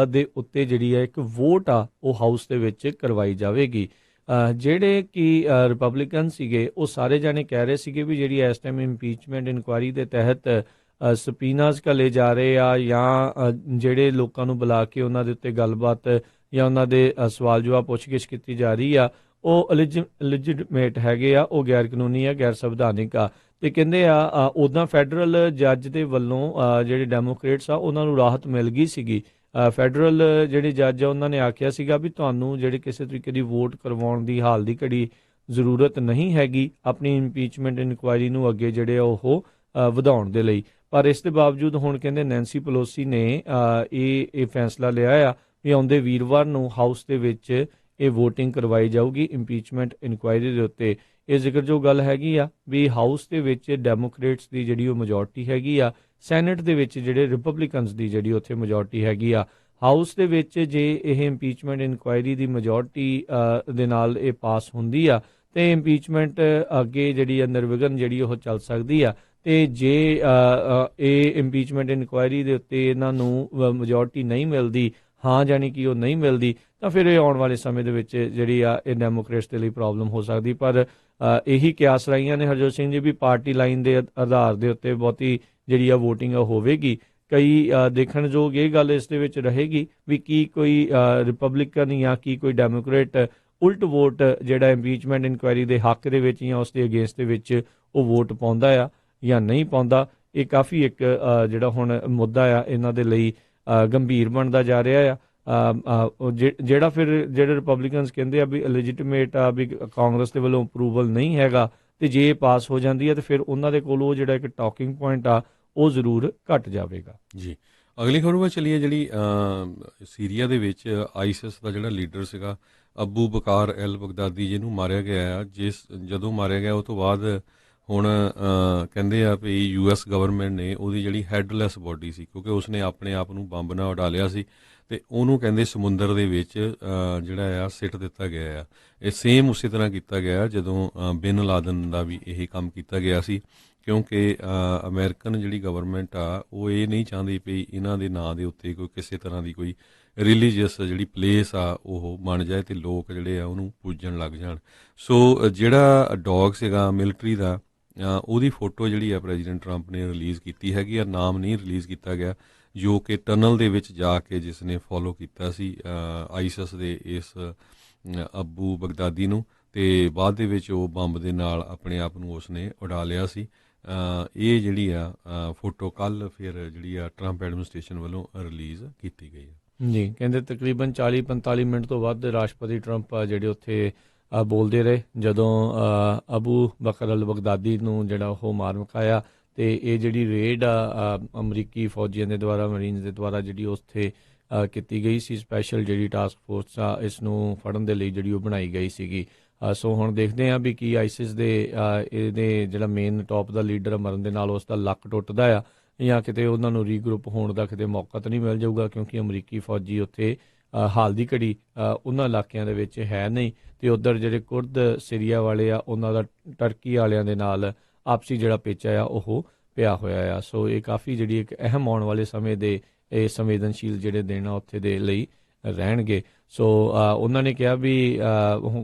ਦੇ ਉੱਤੇ ਜਿਹੜੀ ਆ ਇੱਕ ਵੋਟ ਆ ਉਹ ਹਾਊਸ ਦੇ ਵਿੱਚ ਕਰਵਾਈ ਜਾਵੇਗੀ। ਜਿਹੜੇ ਕਿ ਰਿਪਬਲਿਕਨ ਸੀਗੇ ਉਹ ਸਾਰੇ ਜਾਣੇ ਕਹਿ ਰਹੇ ਸੀਗੇ ਵੀ ਜਿਹੜੀ ਇਸ ਟਾਈਮ ਇੰਪੀਚਮੈਂਟ ਇਨਕੁਆਇਰੀ ਦੇ ਤਹਿਤ ਸਪੀਨਾਸ ਘੱਲੇ ਜਾ ਰਹੇ ਆ ਜਾਂ ਜਿਹੜੇ ਲੋਕਾਂ ਨੂੰ ਬੁਲਾ ਕੇ ਉਹਨਾਂ ਦੇ ਉੱਤੇ ਗੱਲਬਾਤ ਜਾਂ ਉਹਨਾਂ ਦੇ ਸਵਾਲ ਜਵਾਬ ਪੁੱਛਗਿੱਛ ਕੀਤੀ ਜਾ ਰਹੀ ਆ, ਉਹ ਲਿਜਿਟਮੇਟ ਹੈਗੇ ਆ, ਉਹ ਗੈਰ ਕਾਨੂੰਨੀ ਆ, ਗੈਰ ਸੰਵਿਧਾਨਿਕ ਆ। ਤੇ ਕਹਿੰਦੇ ਆ ਉੱਦਾਂ ਫੈਡਰਲ ਜੱਜ ਦੇ ਵੱਲੋਂ ਜਿਹੜੇ ਡੈਮੋਕ੍ਰੇਟਸ ਆ ਉਹਨਾਂ ਨੂੰ ਰਾਹਤ ਮਿਲ ਗਈ ਸੀਗੀ। ਫੈਡਰਲ ਜਿਹੜੇ ਜੱਜ ਆ ਉਹਨਾਂ ਨੇ ਆਖਿਆ ਸੀਗਾ ਵੀ ਤੁਹਾਨੂੰ ਜਿਹੜੇ ਕਿਸੇ ਤਰੀਕੇ ਦੀ ਵੋਟ ਕਰਵਾਉਣ ਦੀ ਹਾਲ ਦੀ ਘੜੀ ਜ਼ਰੂਰਤ ਨਹੀਂ ਹੈਗੀ ਆਪਣੀ ਇੰਪੀਚਮੈਂਟ ਇਨਕੁਆਇਰੀ ਨੂੰ ਅੱਗੇ ਜਿਹੜੇ ਉਹ ਵਧਾਉਣ ਦੇ ਲਈ। ਪਰ ਇਸ ਦੇ ਬਾਵਜੂਦ ਹੁਣ ਕਹਿੰਦੇ ਨੈਂਸੀ ਪਲੋਸੀ ਨੇ ਇਹ ਫੈਸਲਾ ਲਿਆ ਆ ਵੀ ਆਉਂਦੇ ਵੀਰਵਾਰ ਨੂੰ ਹਾਊਸ ਦੇ ਵਿੱਚ ਇਹ ਵੋਟਿੰਗ ਕਰਵਾਈ ਜਾਊਗੀ ਇੰਪੀਚਮੈਂਟ ਇਨਕੁਆਇਰੀ ਦੇ ਉੱਤੇ। ਇਹ ਜ਼ਿਕਰਯੋਗ ਗੱਲ ਹੈਗੀ ਆ ਵੀ ਹਾਊਸ ਦੇ ਵਿੱਚ ਡੈਮੋਕ੍ਰੇਟਸ ਦੀ ਜਿਹੜੀ ਉਹ ਮੈਜੋਰਟੀ ਹੈਗੀ ਆ, ਸੈਨੇਟ ਦੇ ਵਿੱਚ ਜਿਹੜੇ ਰਿਪਬਲਿਕਨਸ ਦੀ ਜਿਹੜੀ ਉੱਥੇ ਮੈਜੋਰਟੀ ਹੈਗੀ ਆ। ਹਾਊਸ ਦੇ ਵਿੱਚ ਜੇ ਇਹ ਇੰਪੀਚਮੈਂਟ ਇਨਕੁਆਇਰੀ ਦੀ ਮੈਜੋਰਟੀ ਦੇ ਨਾਲ ਇਹ ਪਾਸ ਹੁੰਦੀ ਆ ਤੇ ਇੰਪੀਚਮੈਂਟ ਅੱਗੇ ਜਿਹੜੀ ਆ ਨਿਰਵਿਘਨ ਜਿਹੜੀ ਉਹ ਚੱਲ ਸਕਦੀ ਆ। ਤੇ ਜੇ ਇਹ ਇੰਪੀਚਮੈਂਟ ਇਨਕੁਆਇਰੀ ਦੇ ਉੱਤੇ ਇਹਨਾਂ ਨੂੰ ਮੈਜੋਰਟੀ ਨਹੀਂ ਮਿਲਦੀ, ਹਾਂ ਜਾਣੀ ਕਿ ਉਹ ਨਹੀਂ ਮਿਲਦੀ, ਤਾਂ ਫਿਰ ਇਹ ਆਉਣ ਵਾਲੇ ਸਮੇਂ ਦੇ ਵਿੱਚ ਜਿਹੜੀ ਆ ਇਹ ਡੈਮੋਕ੍ਰੇਟਸ ਦੇ ਲਈ ਪ੍ਰੋਬਲਮ ਹੋ ਸਕਦੀ। ਪਰ ਇਹੀ ਕਿਆਸ ਲਾਈਆਂ ਨੇ ਹਰਜੋਤ ਸਿੰਘ ਜੀ ਵੀ ਪਾਰਟੀ ਲਾਈਨ ਦੇ ਆਧਾਰ ਦੇ ਉੱਤੇ ਬਹੁਤੀ ਜਿਹੜੀ ਆ ਵੋਟਿੰਗ ਹੋਵੇਗੀ। ਕਈ ਦੇਖਣਯੋਗ ਇਹ ਗੱਲ ਇਸ ਦੇ ਵਿੱਚ ਰਹੇਗੀ ਵੀ ਕੀ ਕੋਈ ਰਿਪਬਲਿਕਨ ਜਾਂ ਕੀ ਕੋਈ ਡੈਮੋਕ੍ਰੇਟ ਉਲਟ ਵੋਟ ਜਿਹੜਾ ਇੰਪੀਚਮੈਂਟ ਇਨਕੁਆਇਰੀ ਦੇ ਹੱਕ ਦੇ ਵਿੱਚ ਜਾਂ ਉਸ ਦੇ ਅਗੇਂਸਟ ਦੇ ਵਿੱਚ ਉਹ ਵੋਟ ਪਾਉਂਦਾ ਆ ਜਾਂ ਨਹੀਂ ਪਾਉਂਦਾ। ਇਹ ਕਾਫੀ ਇੱਕ ਜਿਹੜਾ ਹੁਣ ਮੁੱਦਾ ਆ ਇਹਨਾਂ ਦੇ ਲਈ ਗੰਭੀਰ ਬਣਦਾ ਜਾ ਰਿਹਾ ਆ। ਜਿਹੜਾ ਫਿਰ ਜਿਹੜੇ ਰਿਪਬਲਿਕਨਸ ਕਹਿੰਦੇ ਆ ਵੀ ਲੈਜੀਟੀਮੇਟ ਆ, ਵੀ ਕਾਂਗਰਸ ਦੇ ਵੱਲੋਂ ਅਪਰੂਵਲ ਨਹੀਂ ਹੈਗਾ, ਤੇ ਜੇ ਪਾਸ ਹੋ ਜਾਂਦੀ ਹੈ ਤੇ ਫਿਰ ਉਹਨਾਂ ਦੇ ਕੋਲ ਉਹ ਜਿਹੜਾ ਇੱਕ ਟਾਕਿੰਗ ਪੁਆਇੰਟ ਆ ਉਹ ਜ਼ਰੂਰ ਘਟ ਜਾਵੇਗਾ। ਜੀ, ਅਗਲੀ ਖਬਰ ਵੱਲ ਚੱਲੀਏ। ਜਿਹੜੀ ਸੀਰੀਆ ਦੇ ਵਿੱਚ ਆਈਸਿਸ ਦਾ ਜਿਹੜਾ ਲੀਡਰ ਸੀਗਾ ਅਬੂ ਬਕਾਰ ਅਲ ਬਗਦਾਦੀ, ਜਿਹਨੂੰ ਮਾਰਿਆ ਗਿਆ ਆ, ਜਦੋਂ ਮਾਰਿਆ ਗਿਆ ਉਹ ਤੋਂ ਬਾਅਦ ਹੁਣ ਕਹਿੰਦੇ ਆ ਵੀ US ਗਵਰਨਮੈਂਟ ਨੇ ਉਹਦੀ ਜਿਹੜੀ ਹੈਡਲੈਸ ਬੋਡੀ ਸੀ, ਕਿਉਂਕਿ ਉਸਨੇ ਆਪਣੇ ਆਪ ਨੂੰ ਬੰਬ ਨਾਲ ਉਡਾ ਲਿਆ ਸੀ, ਤੇ ਉਹਨੂੰ ਕਹਿੰਦੇ ਸਮੁੰਦਰ ਦੇ ਵਿੱਚ ਜਿਹੜਾ ਆ ਸਿੱਟ ਦਿੱਤਾ ਗਿਆ ਆ। ਇਹ ਸੇਮ ਉਸੇ ਤਰ੍ਹਾਂ ਕੀਤਾ ਗਿਆ ਜਦੋਂ ਬਿਨ ਲਾਦਨ ਦਾ ਵੀ ਇਹ ਕੰਮ ਕੀਤਾ ਗਿਆ ਸੀ, ਕਿਉਂਕਿ ਅਮਰੀਕਨ ਜਿਹੜੀ ਗਵਰਨਮੈਂਟ ਆ ਉਹ ਇਹ ਨਹੀਂ ਚਾਹੁੰਦੀ ਵੀ ਇਹਨਾਂ ਦੇ ਨਾਂ ਦੇ ਉੱਤੇ ਕੋਈ ਕਿਸੇ ਤਰ੍ਹਾਂ ਦੀ ਕੋਈ ਰਿਲੀਜੀਅਸ ਜਿਹੜੀ ਪਲੇਸ ਆ ਉਹ ਬਣ ਜਾਏ ਤੇ ਲੋਕ ਜਿਹੜੇ ਆ ਉਹਨੂੰ ਪੂਜਣ ਲੱਗ ਜਾਣ। ਸੋ ਜਿਹੜਾ ਡੌਗ ਸੀਗਾ ਮਿਲਟਰੀ ਦਾ, ਉਹਦੀ ਫੋਟੋ ਜਿਹੜੀ ਆ ਪ੍ਰੈਜ਼ੀਡੈਂਟ ਟਰੰਪ ਨੇ ਰਿਲੀਜ਼ ਕੀਤੀ ਹੈਗੀ ਆ। ਨਾਮ ਨਹੀਂ ਰਿਲੀਜ਼ ਕੀਤਾ ਗਿਆ, ਜੋ ਕਿ ਟਨਲ ਦੇ ਵਿੱਚ ਜਾ ਕੇ ਜਿਸ ਨੇ ਫੋਲੋ ਕੀਤਾ ਸੀ ਆਈਸਿਸ ਦੇ ਇਸ ਅਬੂ ਬਗਦਾਦੀ ਨੂੰ, ਤੇ ਬਾਅਦ ਦੇ ਵਿੱਚ ਉਹ ਬੰਬ ਦੇ ਨਾਲ ਆਪਣੇ ਆਪ ਨੂੰ ਉਸਨੇ ਉਡਾ ਲਿਆ ਸੀ। ਇਹ ਜਿਹੜੀ ਆ ਫੋਟੋ ਕੱਲ ਫਿਰ ਜਿਹੜੀ ਆ ਟਰੰਪ ਐਡਮਿਨਿਸਟ੍ਰੇਸ਼ਨ ਵੱਲੋਂ ਰਿਲੀਜ਼ ਕੀਤੀ ਗਈ ਹੈ। ਜੀ, ਕਹਿੰਦੇ ਤਕਰੀਬਨ 40-45 ਮਿੰਟ ਤੋਂ ਬਾਅਦ ਰਾਸ਼ਟਰਪਤੀ ਟਰੰਪ ਜਿਹੜੇ ਉੱਥੇ ਬੋਲਦੇ ਰਹੇ ਜਦੋਂ ਅਬੂ ਬਕਰ ਅਲ ਬਗਦਾਦੀ ਨੂੰ ਜਿਹੜਾ ਉਹ ਮਾਰ ਮੁਕਾਇਆ। ਤੇ ਇਹ ਜਿਹੜੀ ਰੇਡ ਆ ਅਮਰੀਕੀ ਫੌਜੀਆਂ ਦੇ ਦੁਆਰਾ, ਮਰੀਨਸ ਦੇ ਦੁਆਰਾ ਜਿਹੜੀ ਉੱਥੇ ਕੀਤੀ ਗਈ ਸੀ, ਸਪੈਸ਼ਲ ਜਿਹੜੀ ਟਾਸਕ ਫੋਰਸ ਆ ਇਸ ਨੂੰ ਫੜਨ ਦੇ ਲਈ ਜਿਹੜੀ ਉਹ ਬਣਾਈ ਗਈ ਸੀਗੀ। ਸੋ ਹੁਣ ਦੇਖਦੇ ਹਾਂ ਵੀ ਕੀ ਆਈਸਿਸ ਦੇ ਇਹਦੇ ਜਿਹੜਾ ਮੇਨ ਟੌਪ ਦਾ ਲੀਡਰ ਮਰਨ ਦੇ ਨਾਲ ਉਸ ਦਾ ਲੱਕ ਟੁੱਟਦਾ ਆ ਜਾਂ ਕਿਤੇ ਉਹਨਾਂ ਨੂੰ ਰੀਗਰੁੱਪ ਹੋਣ ਦਾ ਕਿਤੇ ਮੌਕਾ ਤਾਂ ਨਹੀਂ ਮਿਲ ਜਾਊਗਾ, ਕਿਉਂਕਿ ਅਮਰੀਕੀ ਫੌਜੀ ਉੱਥੇ ਹਾਲ ਦੀ ਘੜੀ ਉਹਨਾਂ ਇਲਾਕਿਆਂ ਦੇ ਵਿੱਚ ਹੈ ਨਹੀਂ। ਤੇ ਉੱਧਰ ਜਿਹੜੇ ਕੁਰਦ ਸੀਰੀਆ ਵਾਲੇ ਆ ਉਹਨਾਂ ਦਾ ਟਰਕੀ ਵਾਲਿਆਂ ਦੇ ਨਾਲ ਆਪਸੀ ਜਿਹੜਾ ਪੇਚਾ ਆ ਉਹ ਪਿਆ ਹੋਇਆ ਆ। ਸੋ ਇਹ ਕਾਫੀ ਜਿਹੜੀ ਇੱਕ ਅਹਿਮ ਆਉਣ ਵਾਲੇ ਸਮੇਂ ਦੇ ਇਹ ਸੰਵੇਦਨਸ਼ੀਲ ਜਿਹੜੇ ਦਿਨ ਆ ਉੱਥੇ ਦੇ ਲਈ ਰਹਿਣਗੇ। ਸੋ ਉਹਨਾਂ ਨੇ ਕਿਹਾ ਵੀ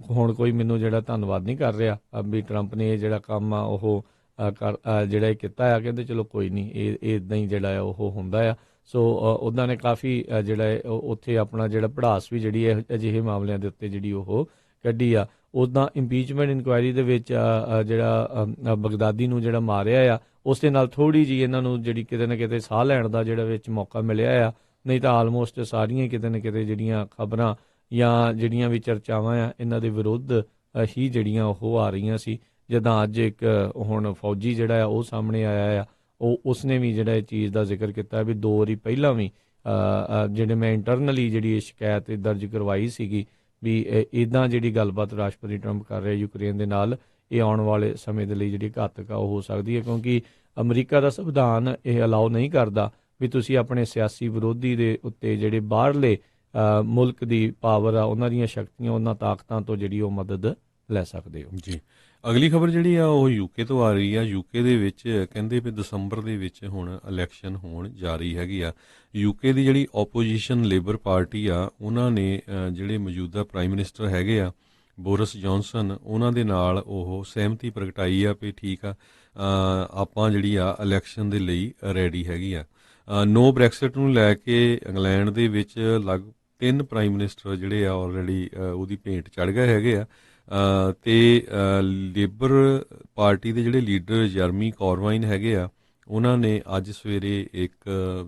ਹੁਣ ਕੋਈ ਮੈਨੂੰ ਜਿਹੜਾ ਧੰਨਵਾਦ ਨਹੀਂ ਕਰ ਰਿਹਾ ਵੀ ਟਰੰਪ ਨੇ ਇਹ ਜਿਹੜਾ ਕੰਮ ਆ ਉਹ ਜਿਹੜਾ ਇਹ ਕੀਤਾ ਆ। ਕਹਿੰਦੇ ਚਲੋ ਕੋਈ ਨਹੀਂ, ਇਹ ਇੱਦਾਂ ਹੀ ਜਿਹੜਾ ਆ ਉਹ ਹੁੰਦਾ ਆ। ਸੋ ਉਹਨਾਂ ਨੇ ਕਾਫੀ ਜਿਹੜਾ ਉੱਥੇ ਆਪਣਾ ਜਿਹੜਾ ਪੜਾਸ ਵੀ ਜਿਹੜੀ ਹੈ ਅਜਿਹੇ ਮਾਮਲਿਆਂ ਦੇ ਉੱਤੇ ਜਿਹੜੀ ਉਹ ਕੱਢੀ ਆ। ਉੱਦਾਂ ਇੰਪੀਚਮੈਂਟ ਇਨਕੁਆਇਰੀ ਦੇ ਵਿੱਚ ਜਿਹੜਾ ਬਗਦਾਦੀ ਨੂੰ ਜਿਹੜਾ ਮਾਰਿਆ ਆ ਉਸ ਦੇ ਨਾਲ ਥੋੜ੍ਹੀ ਜਿਹੀ ਇਹਨਾਂ ਨੂੰ ਜਿਹੜੀ ਕਿਤੇ ਨਾ ਕਿਤੇ ਸਾਹ ਲੈਣ ਦਾ ਜਿਹੜਾ ਵਿੱਚ ਮੌਕਾ ਮਿਲਿਆ ਆ, ਨਹੀਂ ਤਾਂ ਆਲਮੋਸਟ ਸਾਰੀਆਂ ਕਿਤੇ ਨਾ ਕਿਤੇ ਜਿਹੜੀਆਂ ਖਬਰਾਂ ਜਾਂ ਜਿਹੜੀਆਂ ਵੀ ਚਰਚਾਵਾਂ ਆ ਇਹਨਾਂ ਦੇ ਵਿਰੁੱਧ ਹੀ ਜਿਹੜੀਆਂ ਉਹ ਆ ਰਹੀਆਂ ਸੀ। ਜਿੱਦਾਂ ਅੱਜ ਇੱਕ ਹੁਣ ਫੌਜੀ ਜਿਹੜਾ ਆ ਉਹ ਸਾਹਮਣੇ ਆਇਆ ਆ, ਉਸਨੇ ਵੀ ਜਿਹੜਾ ਇਹ ਚੀਜ਼ ਦਾ ਜ਼ਿਕਰ ਕੀਤਾ ਵੀ 2 ਵਾਰੀ ਪਹਿਲਾਂ ਵੀ ਜਿਹੜੇ ਮੈਂ ਇੰਟਰਨਲੀ ਜਿਹੜੀ ਇਹ ਸ਼ਿਕਾਇਤ ਦਰਜ ਕਰਵਾਈ ਸੀਗੀ ਵੀ ਇੱਦਾਂ ਜਿਹੜੀ ਗੱਲਬਾਤ ਰਾਸ਼ਟਰਪਤੀ ਟਰੰਪ ਕਰ ਰਿਹਾ ਯੂਕਰੇਨ ਦੇ ਨਾਲ, ਇਹ ਆਉਣ ਵਾਲੇ ਸਮੇਂ ਦੇ ਲਈ ਜਿਹੜੀ ਘਾਤਕ ਆ ਉਹ ਹੋ ਸਕਦੀ ਹੈ, ਕਿਉਂਕਿ ਅਮਰੀਕਾ ਦਾ ਸੰਵਿਧਾਨ ਇਹ ਅਲਾਉ ਨਹੀਂ ਕਰਦਾ ਵੀ ਤੁਸੀਂ ਆਪਣੇ ਸਿਆਸੀ ਵਿਰੋਧੀ ਦੇ ਉੱਤੇ ਜਿਹੜੇ ਬਾਹਰਲੇ ਮੁਲਕ ਦੀ ਪਾਵਰ ਆ, ਉਹਨਾਂ ਦੀਆਂ ਸ਼ਕਤੀਆਂ, ਉਹਨਾਂ ਤਾਕਤਾਂ ਤੋਂ ਜਿਹੜੀ ਉਹ ਮਦਦ ਲੈ ਸਕਦੇ ਹੋ। ਜੀ, ਅਗਲੀ ਖਬਰ ਜਿਹੜੀ ਆ ਉਹ ਯੂਕੇ ਤੋਂ ਆ ਰਹੀ ਆ। ਯੂਕੇ ਦੇ ਵਿੱਚ ਕਹਿੰਦੇ ਵੀ ਦਸੰਬਰ ਦੇ ਵਿੱਚ ਹੁਣ ਇਲੈਕਸ਼ਨ ਹੋਣ ਜਾ ਰਹੀ ਹੈਗੀ ਆ। ਯੂਕੇ ਦੀ ਜਿਹੜੀ ਓਪੋਜੀਸ਼ਨ ਲੇਬਰ ਪਾਰਟੀ ਆ, ਉਹਨਾਂ ਨੇ ਜਿਹੜੇ ਮੌਜੂਦਾ ਪ੍ਰਾਈਮ ਮਿਨਿਸਟਰ ਹੈਗੇ ਆ ਬੋਰਿਸ ਜੌਨਸਨ, ਉਹਨਾਂ ਦੇ ਨਾਲ ਉਹ ਸਹਿਮਤੀ ਪ੍ਰਗਟਾਈ ਆ ਵੀ ਠੀਕ ਆ, ਆਪਾਂ ਜਿਹੜੀ ਆ ਇਲੈਕਸ਼ਨ ਦੇ ਲਈ ਰੈਡੀ ਹੈਗੀ ਆ। ਨੋ ਬ੍ਰੈਕਸਿਟ ਨੂੰ ਲੈ ਕੇ ਇੰਗਲੈਂਡ ਦੇ ਵਿੱਚ ਲਗਭਗ 3 ਪ੍ਰਾਈਮ ਮਿਨਿਸਟਰ ਜਿਹੜੇ ਆ ਆਲਰੇਡੀ ਉਹਦੀ ਭੇਂਟ ਚੜ ਗਏ ਹੈਗੇ ਆ। ਤੇ ਲੇਬਰ ਪਾਰਟੀ ਦੇ ਜਿਹੜੇ ਲੀਡਰ ਜਰਮੀ ਕੋਰਵਾਈਨ ਹੈਗੇ ਆ, ਉਹਨਾਂ ਨੇ ਅੱਜ ਸਵੇਰੇ ਇੱਕ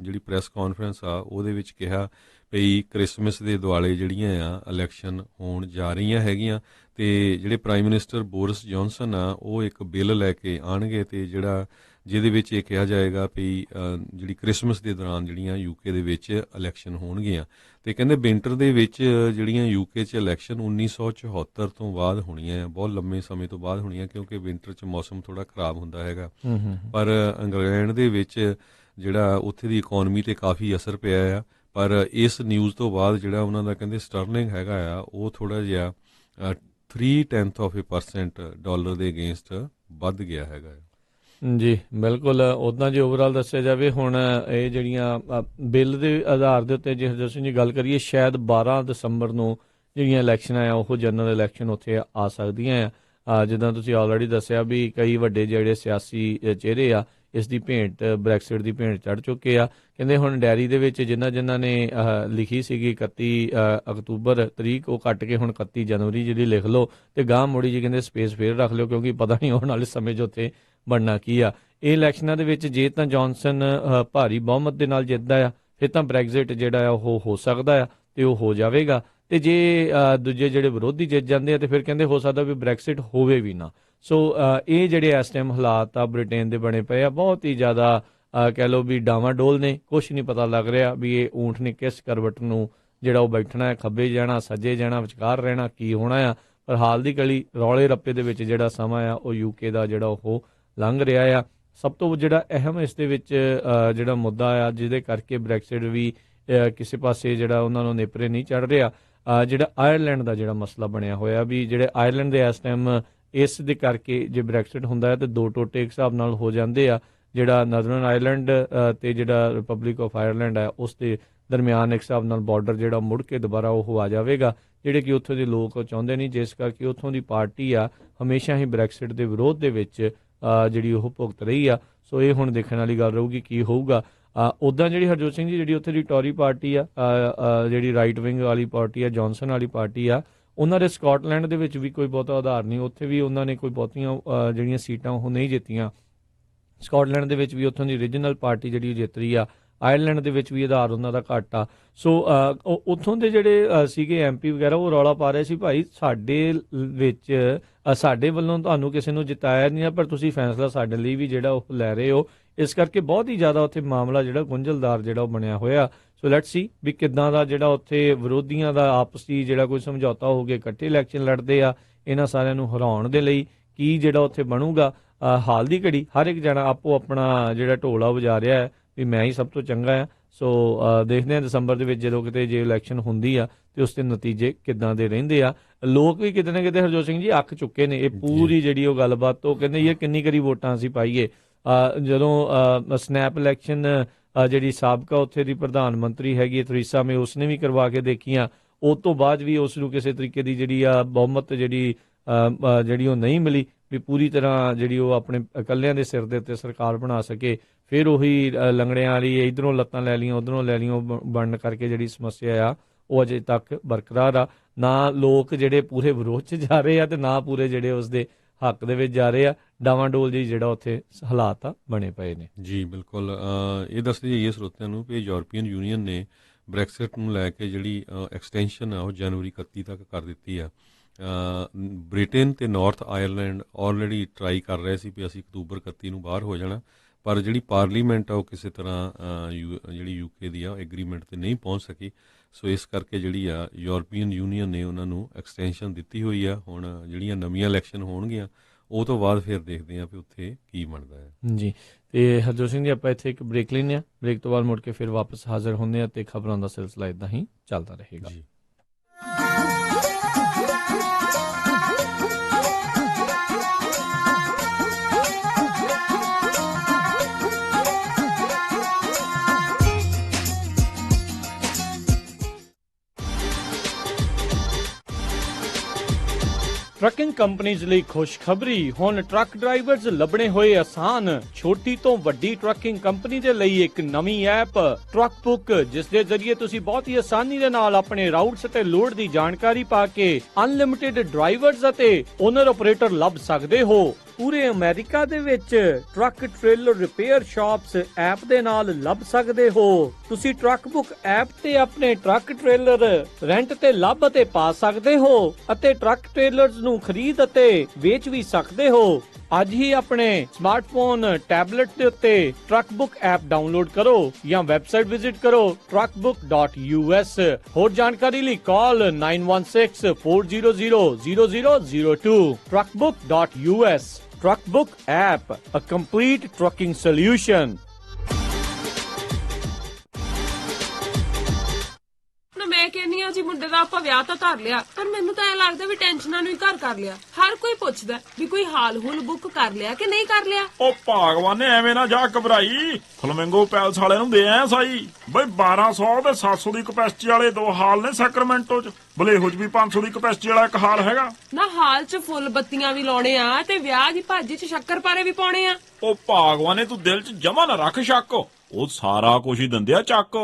ਜਿਹੜੀ ਪ੍ਰੈਸ ਕਾਨਫਰੰਸ ਆ ਉਹਦੇ ਵਿੱਚ ਕਿਹਾ ਵੀ ਕ੍ਰਿਸਮਸ ਦੇ ਦੁਆਲੇ ਜਿਹੜੀਆਂ ਆ ਇਲੈਕਸ਼ਨ ਹੋਣ ਜਾ ਰਹੀਆਂ ਹੈਗੀਆਂ, ਤੇ ਜਿਹੜੇ ਪ੍ਰਾਈਮ ਮਿਨਿਸਟਰ ਬੋਰਿਸ ਜੌਨਸਨ ਆ ਉਹ ਇੱਕ ਬਿੱਲ ਲੈ ਕੇ ਆਉਣਗੇ, ਤੇ ਜਿਹੜਾ ਜਿਹਦੇ ਵਿੱਚ ਇਹ ਕਿਹਾ ਜਾਏਗਾ ਵੀ ਜਿਹੜੀ ਕ੍ਰਿਸਮਸ ਦੇ ਦੌਰਾਨ ਜਿਹੜੀਆਂ ਯੂਕੇ ਦੇ ਵਿੱਚ ਇਲੈਕਸ਼ਨ ਹੋਣਗੀਆਂ। ਤੇ ਕਹਿੰਦੇ ਵਿੰਟਰ ਦੇ ਵਿੱਚ ਜਿਹੜੀਆਂ ਯੂਕੇ 'ਚ ਇਲੈਕਸ਼ਨ 1974 ਤੋਂ ਬਾਅਦ ਹੋਣੀਆਂ, ਬਹੁਤ ਲੰਮੇ ਸਮੇਂ ਤੋਂ ਬਾਅਦ ਹੋਣੀਆਂ, ਕਿਉਂਕਿ ਵਿੰਟਰ 'ਚ ਮੌਸਮ ਥੋੜਾ ਖਰਾਬ ਹੁੰਦਾ ਹੈਗਾ। ਪਰ ਇੰਗਲੈਂਡ ਦੇ ਵਿੱਚ ਜਿਹੜਾ ਉੱਥੇ ਦੀ ਇਕਨੋਮੀ ਤੇ ਕਾਫੀ ਅਸਰ ਪਿਆ ਆ। ਪਰ ਇਸ ਨਿਊਜ਼ ਤੋਂ ਬਾਅਦ ਜਿਹੜਾ ਉਹਨਾਂ ਦਾ ਕਹਿੰਦੇ ਸਟਰਲਿੰਗ ਹੈਗਾ ਆ, ਉਹ ਥੋੜਾ ਜਿਹਾ 0.3% ਡਾਲਰ ਦੇ ਅਗੇਂਸਟ ਵੱਧ ਗਿਆ ਹੈਗਾ। ਜੀ ਬਿਲਕੁਲ। ਉੱਦਾਂ ਜੇ ਓਵਰਆਲ ਦੱਸਿਆ ਜਾਵੇ, ਹੁਣ ਇਹ ਜਿਹੜੀਆਂ ਬਿੱਲ ਦੇ ਆਧਾਰ ਦੇ ਉੱਤੇ ਜੇ ਅਸੀਂ ਗੱਲ ਕਰੀਏ, ਸ਼ਾਇਦ 12 ਦਸੰਬਰ ਨੂੰ ਜਿਹੜੀਆਂ ਇਲੈਕਸ਼ਨਾਂ ਆ ਉਹ ਜਨਰਲ ਇਲੈਕਸ਼ਨ ਉੱਥੇ ਆ ਸਕਦੀਆਂ ਆ। ਜਿੱਦਾਂ ਤੁਸੀਂ ਆਲਰੇਡੀ ਦੱਸਿਆ ਵੀ ਕਈ ਵੱਡੇ ਜਿਹੜੇ ਸਿਆਸੀ ਚਿਹਰੇ ਆ ਇਸ ਦੀ ਭੇਂਟ, ਬ੍ਰੈਕਸਿਟ ਦੀ ਭੇਂਟ ਚੜ੍ਹ ਚੁੱਕੇ ਆ। ਕਹਿੰਦੇ ਹੁਣ ਡਾਇਰੀ ਦੇ ਵਿੱਚ ਜਿਨ੍ਹਾਂ ਨੇ ਲਿਖੀ ਸੀਗੀ 31 ਅਕਤੂਬਰ ਤਰੀਕ, ਉਹ ਕੱਟ ਕੇ ਹੁਣ 31 ਜਨਵਰੀ ਜਿਹੜੀ ਲਿਖ ਲਓ ਤੇ ਗਾਂਹ ਮੋੜੀ ਜੀ ਕਹਿੰਦੇ ਸਪੇਸ ਫੇਰ ਰੱਖ ਲਿਓ, ਕਿਉਂਕਿ ਪਤਾ ਨਹੀਂ ਆਉਣ ਵਾਲੇ ਸਮੇਂ 'ਚ ਉੱਥੇ ਬਣਨਾ ਕੀ ਆ। ਇਹ ਇਲੈਕਸ਼ਨਾਂ ਦੇ ਵਿੱਚ ਜੇ ਤਾਂ ਜੌਨਸਨ ਭਾਰੀ ਬਹੁਮਤ ਦੇ ਨਾਲ ਜਿੱਤਦਾ ਆ, ਫਿਰ ਤਾਂ ਬ੍ਰੈਕਜ਼ਿਟ ਜਿਹੜਾ ਆ ਉਹ ਹੋ ਸਕਦਾ ਆ ਤੇ ਉਹ ਹੋ ਜਾਵੇਗਾ। ਤੇ ਜੇ ਦੂਜੇ ਜਿਹੜੇ ਵਿਰੋਧੀ ਜਿੱਤ ਜਾਂਦੇ ਆ ਤੇ ਫਿਰ ਕਹਿੰਦੇ ਹੋ ਸਕਦਾ ਵੀ ਬ੍ਰੈਕਸਿਟ ਹੋਵੇ ਵੀ ਨਾ। ਸੋ ਇਹ ਜਿਹੜੇ ਇਸ ਟਾਈਮ ਹਾਲਾਤ ਆ ਬ੍ਰਿਟੇਨ ਦੇ ਬਣੇ ਪਏ ਆ, ਬਹੁਤ ਹੀ ਜ਼ਿਆਦਾ ਕਹਿ ਲਓ ਵੀ ਡਾਵਾਂਡੋਲ ਨੇ। ਕੁਛ ਨਹੀਂ ਪਤਾ ਲੱਗ ਰਿਹਾ ਵੀ ਇਹ ਊਂਠ ਨੇ ਕਿਸ ਕਰਵਟ ਨੂੰ ਜਿਹੜਾ ਉਹ ਬੈਠਣਾ ਹੈ, ਖੱਬੇ ਜਾਣਾ, ਸੱਜੇ ਜਾਣਾ, ਵਿਚਕਾਰ ਰਹਿਣਾ, ਕੀ ਹੋਣਾ ਆ। ਪਰ ਹਾਲ ਦੀ ਘੜੀ ਰੌਲੇ ਰੱਪੇ ਦੇ ਵਿੱਚ ਜਿਹੜਾ ਸਮਾਂ ਆ ਉਹ ਯੂਕੇ ਦਾ ਜਿਹੜਾ ਉਹ ਲੰਘ ਰਿਹਾ ਆ। ਸਭ ਤੋਂ ਜਿਹੜਾ ਅਹਿਮ ਇਸ ਦੇ ਵਿੱਚ ਜਿਹੜਾ ਮੁੱਦਾ ਆ ਜਿਹਦੇ ਕਰਕੇ ਬ੍ਰੈਕਸਿਟ ਵੀ ਕਿਸੇ ਪਾਸੇ ਜਿਹੜਾ ਉਹਨਾਂ ਨੂੰ ਨੇਪਰੇ ਨਹੀਂ ਚੜ੍ਹ ਰਿਹਾ, ਜਿਹੜਾ ਆਇਰਲੈਂਡ ਦਾ ਜਿਹੜਾ ਮਸਲਾ ਬਣਿਆ ਹੋਇਆ ਵੀ ਜਿਹੜੇ ਆਇਰਲੈਂਡ ਦੇ ਇਸ ਟਾਈਮ ਇਸ ਦੇ ਕਰਕੇ ਜੇ ਬ੍ਰੈਕਸਿਟ ਹੁੰਦਾ ਹੈ ਤੇ ਦੋ ਟੋਟੇ ਇੱਕ ਹਿਸਾਬ ਨਾਲ ਹੋ ਜਾਂਦੇ ਆ। ਜਿਹੜਾ ਨਰਦਰਨ ਆਇਰਲੈਂਡ ਤੇ ਜਿਹੜਾ ਰਿਪਬਲਿਕ ਆਫ ਆਇਰਲੈਂਡ ਹੈ ਉਸ ਦੇ ਦਰਮਿਆਨ ਇੱਕ ਹਿਸਾਬ ਨਾਲ ਬਾਰਡਰ ਜਿਹੜਾ ਮੁੜ ਕੇ ਦੁਬਾਰਾ ਉਹ ਆ ਜਾਵੇਗਾ, ਜਿਹੜੇ ਕਿ ਉੱਥੋਂ ਦੇ ਲੋਕ ਚਾਹੁੰਦੇ ਨਹੀਂ, ਜਿਸ ਕਰਕੇ ਉੱਥੋਂ ਦੀ ਪਾਰਟੀ ਆ ਹਮੇਸ਼ਾ ਹੀ ਬ੍ਰੈਕਸਿਟ ਦੇ ਵਿਰੋਧ ਦੇ ਵਿੱਚ ਜਿਹੜੀ ਉਹ ਭੁਗਤ ਰਹੀ ਆ। ਸੋ ਇਹ ਹੁਣ ਦੇਖਣ ਵਾਲੀ ਗੱਲ ਰਹੂਗੀ ਕੀ ਹੋਊਗਾ। ਉੱਦਾਂ ਜਿਹੜੀ ਹਰਜੋਤ ਸਿੰਘ ਜੀ ਜਿਹੜੀ ਉੱਥੇ ਦੀ ਟੋਰੀ ਪਾਰਟੀ ਆ, ਜਿਹੜੀ ਰਾਈਟ ਵਿੰਗ ਵਾਲੀ ਪਾਰਟੀ ਆ, ਜੌਨਸਨ ਵਾਲੀ ਪਾਰਟੀ ਆ, ਉਹਨਾਂ ਦੇ ਸਕਾਟਲੈਂਡ ਦੇ ਵਿੱਚ ਵੀ ਕੋਈ ਬਹੁਤਾ ਆਧਾਰ ਨਹੀਂ। ਉੱਥੇ ਵੀ ਉਹਨਾਂ ਨੇ ਕੋਈ ਬਹੁਤੀਆਂ ਜਿਹੜੀਆਂ ਸੀਟਾਂ ਉਹ ਨਹੀਂ ਜਿੱਤੀਆਂ। ਸਕਾਟਲੈਂਡ ਦੇ ਵਿੱਚ ਵੀ ਉੱਥੋਂ ਦੀ ਰੀਜਨਲ ਪਾਰਟੀ ਜਿਹੜੀ ਉਹ ਜਿੱਤ ਰਹੀ ਆ। ਆਇਰਲੈਂਡ ਦੇ ਵਿੱਚ ਵੀ ਆਧਾਰ ਉਹਨਾਂ ਦਾ ਘੱਟ ਆ। ਸੋ ਉੱਥੋਂ ਦੇ ਜਿਹੜੇ ਸੀਗੇ ਐਮਪੀ ਵਗੈਰਾ ਉਹ ਰੌਲਾ ਪਾ ਰਹੇ ਸੀ, ਭਾਈ ਸਾਡੇ ਵਿੱਚ ਸਾਡੇ ਵੱਲੋਂ ਤੁਹਾਨੂੰ ਕਿਸੇ ਨੂੰ ਜਿਤਾਇਆ ਨਹੀਂ ਆ, ਪਰ ਤੁਸੀਂ ਫੈਸਲਾ ਸਾਡੇ ਲਈ ਵੀ ਜਿਹੜਾ ਉਹ ਲੈ ਰਹੇ ਹੋ। ਇਸ ਕਰਕੇ ਬਹੁਤ ਹੀ ਜ਼ਿਆਦਾ ਉੱਥੇ ਮਾਮਲਾ ਜਿਹੜਾ ਗੁੰਝਲਦਾਰ ਜਿਹੜਾ ਉਹ ਬਣਿਆ ਹੋਇਆ। ਸੋ ਲੈਟਸ ਸੀ ਵੀ ਕਿੱਦਾਂ ਦਾ ਜਿਹੜਾ ਉੱਥੇ ਵਿਰੋਧੀਆਂ ਦਾ ਆਪਸੀ ਜਿਹੜਾ ਕੋਈ ਸਮਝੌਤਾ ਹੋ ਗਿਆ, ਇਕੱਠੇ ਇਲੈਕਸ਼ਨ ਲੜਦੇ ਆ ਇਹਨਾਂ ਸਾਰਿਆਂ ਨੂੰ ਹਰਾਉਣ ਦੇ ਲਈ, ਕੀ ਜਿਹੜਾ ਉੱਥੇ ਬਣੂਗਾ। ਹਾਲ ਦੀ ਘੜੀ ਹਰ ਇੱਕ ਜਣਾ ਆਪੋ ਆਪਣਾ ਜਿਹੜਾ ਢੋਲਾ ਵਜਾ ਰਿਹਾ ਹੈ ਵੀ ਮੈਂ ਹੀ ਸਭ ਤੋਂ ਚੰਗਾ ਆ। ਸੋ ਦੇਖਦੇ ਹਾਂ ਦਸੰਬਰ ਦੇ ਵਿੱਚ ਜਦੋਂ ਕਿਤੇ ਜੇ ਇਲੈਕਸ਼ਨ ਹੁੰਦੀ ਆ ਤੇ ਉਸ ਦੇ ਨਤੀਜੇ ਕਿੱਦਾਂ ਦੇ ਰਹਿੰਦੇ ਆ। ਲੋਕ ਵੀ ਕਿਤੇ ਨਾ ਕਿਤੇ ਹਰਜੋਤ ਸਿੰਘ ਜੀ ਅੱਕ ਚੁੱਕੇ ਨੇ ਇਹ ਪੂਰੀ ਜਿਹੜੀ ਉਹ ਗੱਲਬਾਤ ਤੋਂ। ਕਹਿੰਦੇ ਯਾਰ ਕਿੰਨੀ ਕਰੀ ਵੋਟਾਂ ਅਸੀਂ ਪਾਈਏ। ਜਦੋਂ ਸਨੈਪ ਇਲੈਕਸ਼ਨ ਜਿਹੜੀ ਸਾਬਕਾ ਉੱਥੇ ਦੀ ਪ੍ਰਧਾਨ ਮੰਤਰੀ ਹੈਗੀ ਥਰੀਸਾ ਮੇ, ਉਸਨੇ ਵੀ ਕਰਵਾ ਕੇ ਦੇਖੀਆਂ, ਉਸ ਤੋਂ ਬਾਅਦ ਵੀ ਉਸ ਨੂੰ ਕਿਸੇ ਤਰੀਕੇ ਦੀ ਜਿਹੜੀ ਆ ਬਹੁਮਤ ਜਿਹੜੀ ਉਹ ਨਹੀਂ ਮਿਲੀ ਵੀ ਪੂਰੀ ਤਰ੍ਹਾਂ ਜਿਹੜੀ ਉਹ ਆਪਣੇ ਇਕੱਲਿਆਂ ਦੇ ਸਿਰ ਦੇ ਉੱਤੇ ਸਰਕਾਰ ਬਣਾ ਸਕੇ। ਫਿਰ ਉਹੀ ਲੰਗੜਿਆਂ ਵਾਲੀ ਇੱਧਰੋਂ ਲੱਤਾਂ ਲੈ ਲਈਆਂ ਉੱਧਰੋਂ ਲੈ ਲਈਆਂ ਬਣਨ ਕਰਕੇ ਜਿਹੜੀ ਸਮੱਸਿਆ ਆ ਉਹ ਅਜੇ ਤੱਕ ਬਰਕਰਾਰ ਆ। ਨਾ ਲੋਕ ਜਿਹੜੇ ਪੂਰੇ ਵਿਰੋਧ 'ਚ ਜਾ ਰਹੇ ਆ ਤੇ ਨਾ ਪੂਰੇ ਜਿਹੜੇ ਉਸਦੇ ਹੱਕ ਦੇ ਵਿੱਚ ਜਾ ਰਹੇ ਆ। ਡਾਵਾਂਡੋਲ ਜੀ ਜਿਹੜਾ ਉੱਥੇ ਹਾਲਾਤ ਆ ਬਣੇ ਪਏ ਨੇ। ਜੀ ਬਿਲਕੁਲ। ਇਹ ਦੱਸਦੇ ਜਾਈਏ ਸਰੋਤਿਆਂ ਨੂੰ ਕਿ ਯੂਰਪੀਅਨ ਯੂਨੀਅਨ ਨੇ ਬ੍ਰੈਕਸਿਟ ਨੂੰ ਲੈ ਕੇ ਜਿਹੜੀ ਐਕਸਟੈਂਸ਼ਨ ਆ ਉਹ ਜਨਵਰੀ 31 ਤੱਕ ਕਰ ਦਿੱਤੀ ਆ। ਬ੍ਰਿਟੇਨ ਤੇ ਨਾਰਥ ਆਇਰਲੈਂਡ ਆਲਰੇਡੀ ਟਰਾਈ ਕਰ ਰਹੇ ਸੀ ਵੀ ਅਸੀਂ ਅਕਤੂਬਰ 31 ਨੂੰ ਬਾਹਰ ਹੋ ਜਾਣਾ, ਪਰ ਜਿਹੜੀ ਪਾਰਲੀਮੈਂਟ ਆ ਉਹ ਕਿਸੇ ਤਰ੍ਹਾਂ ਜਿਹੜੀ ਯੂਕੇ ਦੀ ਆ ਐਗਰੀਮੈਂਟ ਤੇ ਨਹੀਂ ਪਹੁੰਚ ਸਕੀ। ਸੋ ਇਸ ਕਰਕੇ ਜਿਹੜੀ ਆ ਯੂਰਪੀਅਨ ਯੂਨੀਅਨ ਨੇ ਉਹਨਾਂ ਨੂੰ ਐਕਸਟੈਂਸ਼ਨ ਦਿੱਤੀ ਹੋਈ ਆ। ਹੁਣ ਜਿਹੜੀਆਂ ਨਵੀਆਂ ਇਲੈਕਸ਼ਨ ਹੋਣਗੀਆਂ ਉਹ ਤੋਂ ਬਾਅਦ ਫਿਰ ਦੇਖਦੇ ਆ ਵੀ ਉੱਥੇ ਕੀ ਬਣਦਾ ਹੈ। ਜੀ ਤੇ ਹਰਜੋਤ ਸਿੰਘ ਜੀ ਆਪਾਂ ਇੱਥੇ ਇੱਕ ਬ੍ਰੇਕ ਲੈਂਦੇ ਆ, ਬ੍ਰੇਕ ਤੋਂ ਬਾਅਦ ਮੁੜ ਕੇ ਫਿਰ ਵਾਪਸ ਹਾਜ਼ਰ ਹੁੰਦੇ ਆ ਤੇ ਖਬਰਾਂ ਦਾ ਸਿਲਸਿਲਾ ਇਦਾਂ ਹੀ ਚੱਲਦਾ ਰਹੇਗਾ। ਜੀ ਟਰੱਕਿੰਗ ਕੰਪਨੀਜ਼ ਲਈ ਖੁਸ਼ਖਬਰੀ, ਹੁਣ ਟਰੱਕ ਡਰਾਈਵਰਜ਼ ਲੱਭਣੇ ਹੋਏ ਆਸਾਨ। ਛੋਟੀ ਤੋਂ ਵੱਡੀ ਟਰੱਕਿੰਗ ਕੰਪਨੀ ਦੇ ਲਈ ਇੱਕ ਨਵੀਂ ਐਪ ਟਰੱਕ ਬੁੱਕ, ਜਿਸ ਦੇ ਜ਼ਰੀਏ ਤੁਸੀਂ ਬਹੁਤ ਹੀ ਆਸਾਨੀ ਦੇ ਨਾਲ ਆਪਣੇ ਰਾਊਟਸ ਅਤੇ ਲੋਡ ਦੀ ਜਾਣਕਾਰੀ ਪਾ ਕੇ ਅਨਲਿਮਿਟਿਡ ਡਰਾਈਵਰਜ਼ ਅਤੇ ਓਨਰ ਆਪਰੇਟਰ ਲੱਭ ਸਕਦੇ ਹੋ। ਪੂਰੇ ਅਮਰੀਕਾ ਦੇ ਵਿੱਚ truck trailer repair shops app ਦੇ ਨਾਲ ਲੱਭ ਸਕਦੇ ਹੋ। ਤੁਸੀਂ ਟਰੱਕ ਬੁੱਕ ਐਪ ਤੇ ਆਪਣੇ ਟਰੱਕ ਟ੍ਰੇਲਰ ਰੈਂਟ ਤੇ ਲੱਭ ਅਤੇ ਪਾ ਸਕਦੇ ਹੋ ਅਤੇ ਟਰੱਕ ਟ੍ਰੇਲਰਸ ਨੂੰ ਖਰੀਦ ਅਤੇ ਵੇਚ ਵੀ ਸਕਦੇ ਹੋ। ਅੱਜ ਹੀ ਆਪਣੇ ਸਮਾਰਟਫੋਨ ਟੈਬਲੇਟ ਦੇ ਉੱਤੇ ਟਰੱਕਬੁੱਕ ਐਪ ਡਾਊਨਲੋਡ ਕਰੋ ਜਾਂ ਵੈਬਸਾਈਟ ਵਿਜ਼ਿਟ ਕਰੋ truckbook.us। ਹੋਰ ਜਾਣਕਾਰੀ ਲਈ ਕਾਲ 9164000002 truckbook.us। Truckbook app, a complete trucking solution। ਮੈਂ ਕਹਿੰਨੀ ਆ ਜੀ ਮੁੰਡੇ ਦਾ ਆਪਾਂ ਵਿਆਹ ਤਾਂ ਧਰ ਲਿਆ, ਪਰ ਮੈਨੂੰ ਤਾਂ ਐ ਲੱਗਦਾ ਵੀ ਟੈਨਸ਼ਨਾਂ ਨੂੰ ਹੀ ਘਰ ਕਰ ਲਿਆ। ਹਰ ਕੋਈ ਪੁੱਛਦਾ ਵੀ ਕੋਈ ਹਾਲ ਹੁਲ ਬੁੱਕ ਕਰ ਲਿਆ ਕਿ ਨਹੀਂ ਕਰ ਲਿਆ। ਉਹ ਭਗਵਾਨ ਨੇ ਐਵੇਂ ਨਾ ਜਾ ਘਬਰਾਈ, ਫਲਮਿੰਗੋ ਪੈਲਸ ਵਾਲਿਆਂ ਨੂੰ ਦੇ ਆਇਆ ਸਾਈ ਬਈ 1200 ਤੇ 700 ਦੀ ਕਪੈਸਿਟੀ ਵਾਲੇ 2 ਹਾਲ ਨੇ ਸੈਕਰਾਮੈਂਟੋ ਚ, ਬਲੇਹੋ ਚ ਵੀ 500 ਦੀ ਕਪੈਸਿਟੀ ਵਾਲਾ 1 ਹਾਲ ਹੈਗਾ ਨਾ। ਹਾਲ ਚ ਫੁੱਲ ਬੱਤੀਆਂ ਵੀ ਲਾਉਣੇ ਆ ਤੇ ਵਿਆਹ ਦੀ ਭਾਜੀ ਚ ਸ਼ੱਕਰਪਾਰੇ ਵੀ ਪਾਉਣੇ ਆ। ਉਹ ਭਗਵਾਨ ਨੇ ਤੂੰ ਦਿਲ ਚ ਜਮਾ ਨਾ ਰੱਖ ਸ਼ੱਕ, ਉਹ ਸਾਰਾ ਕੁਝ ਹੀ ਦਿੰਦੇ ਆ ਚੱਕ।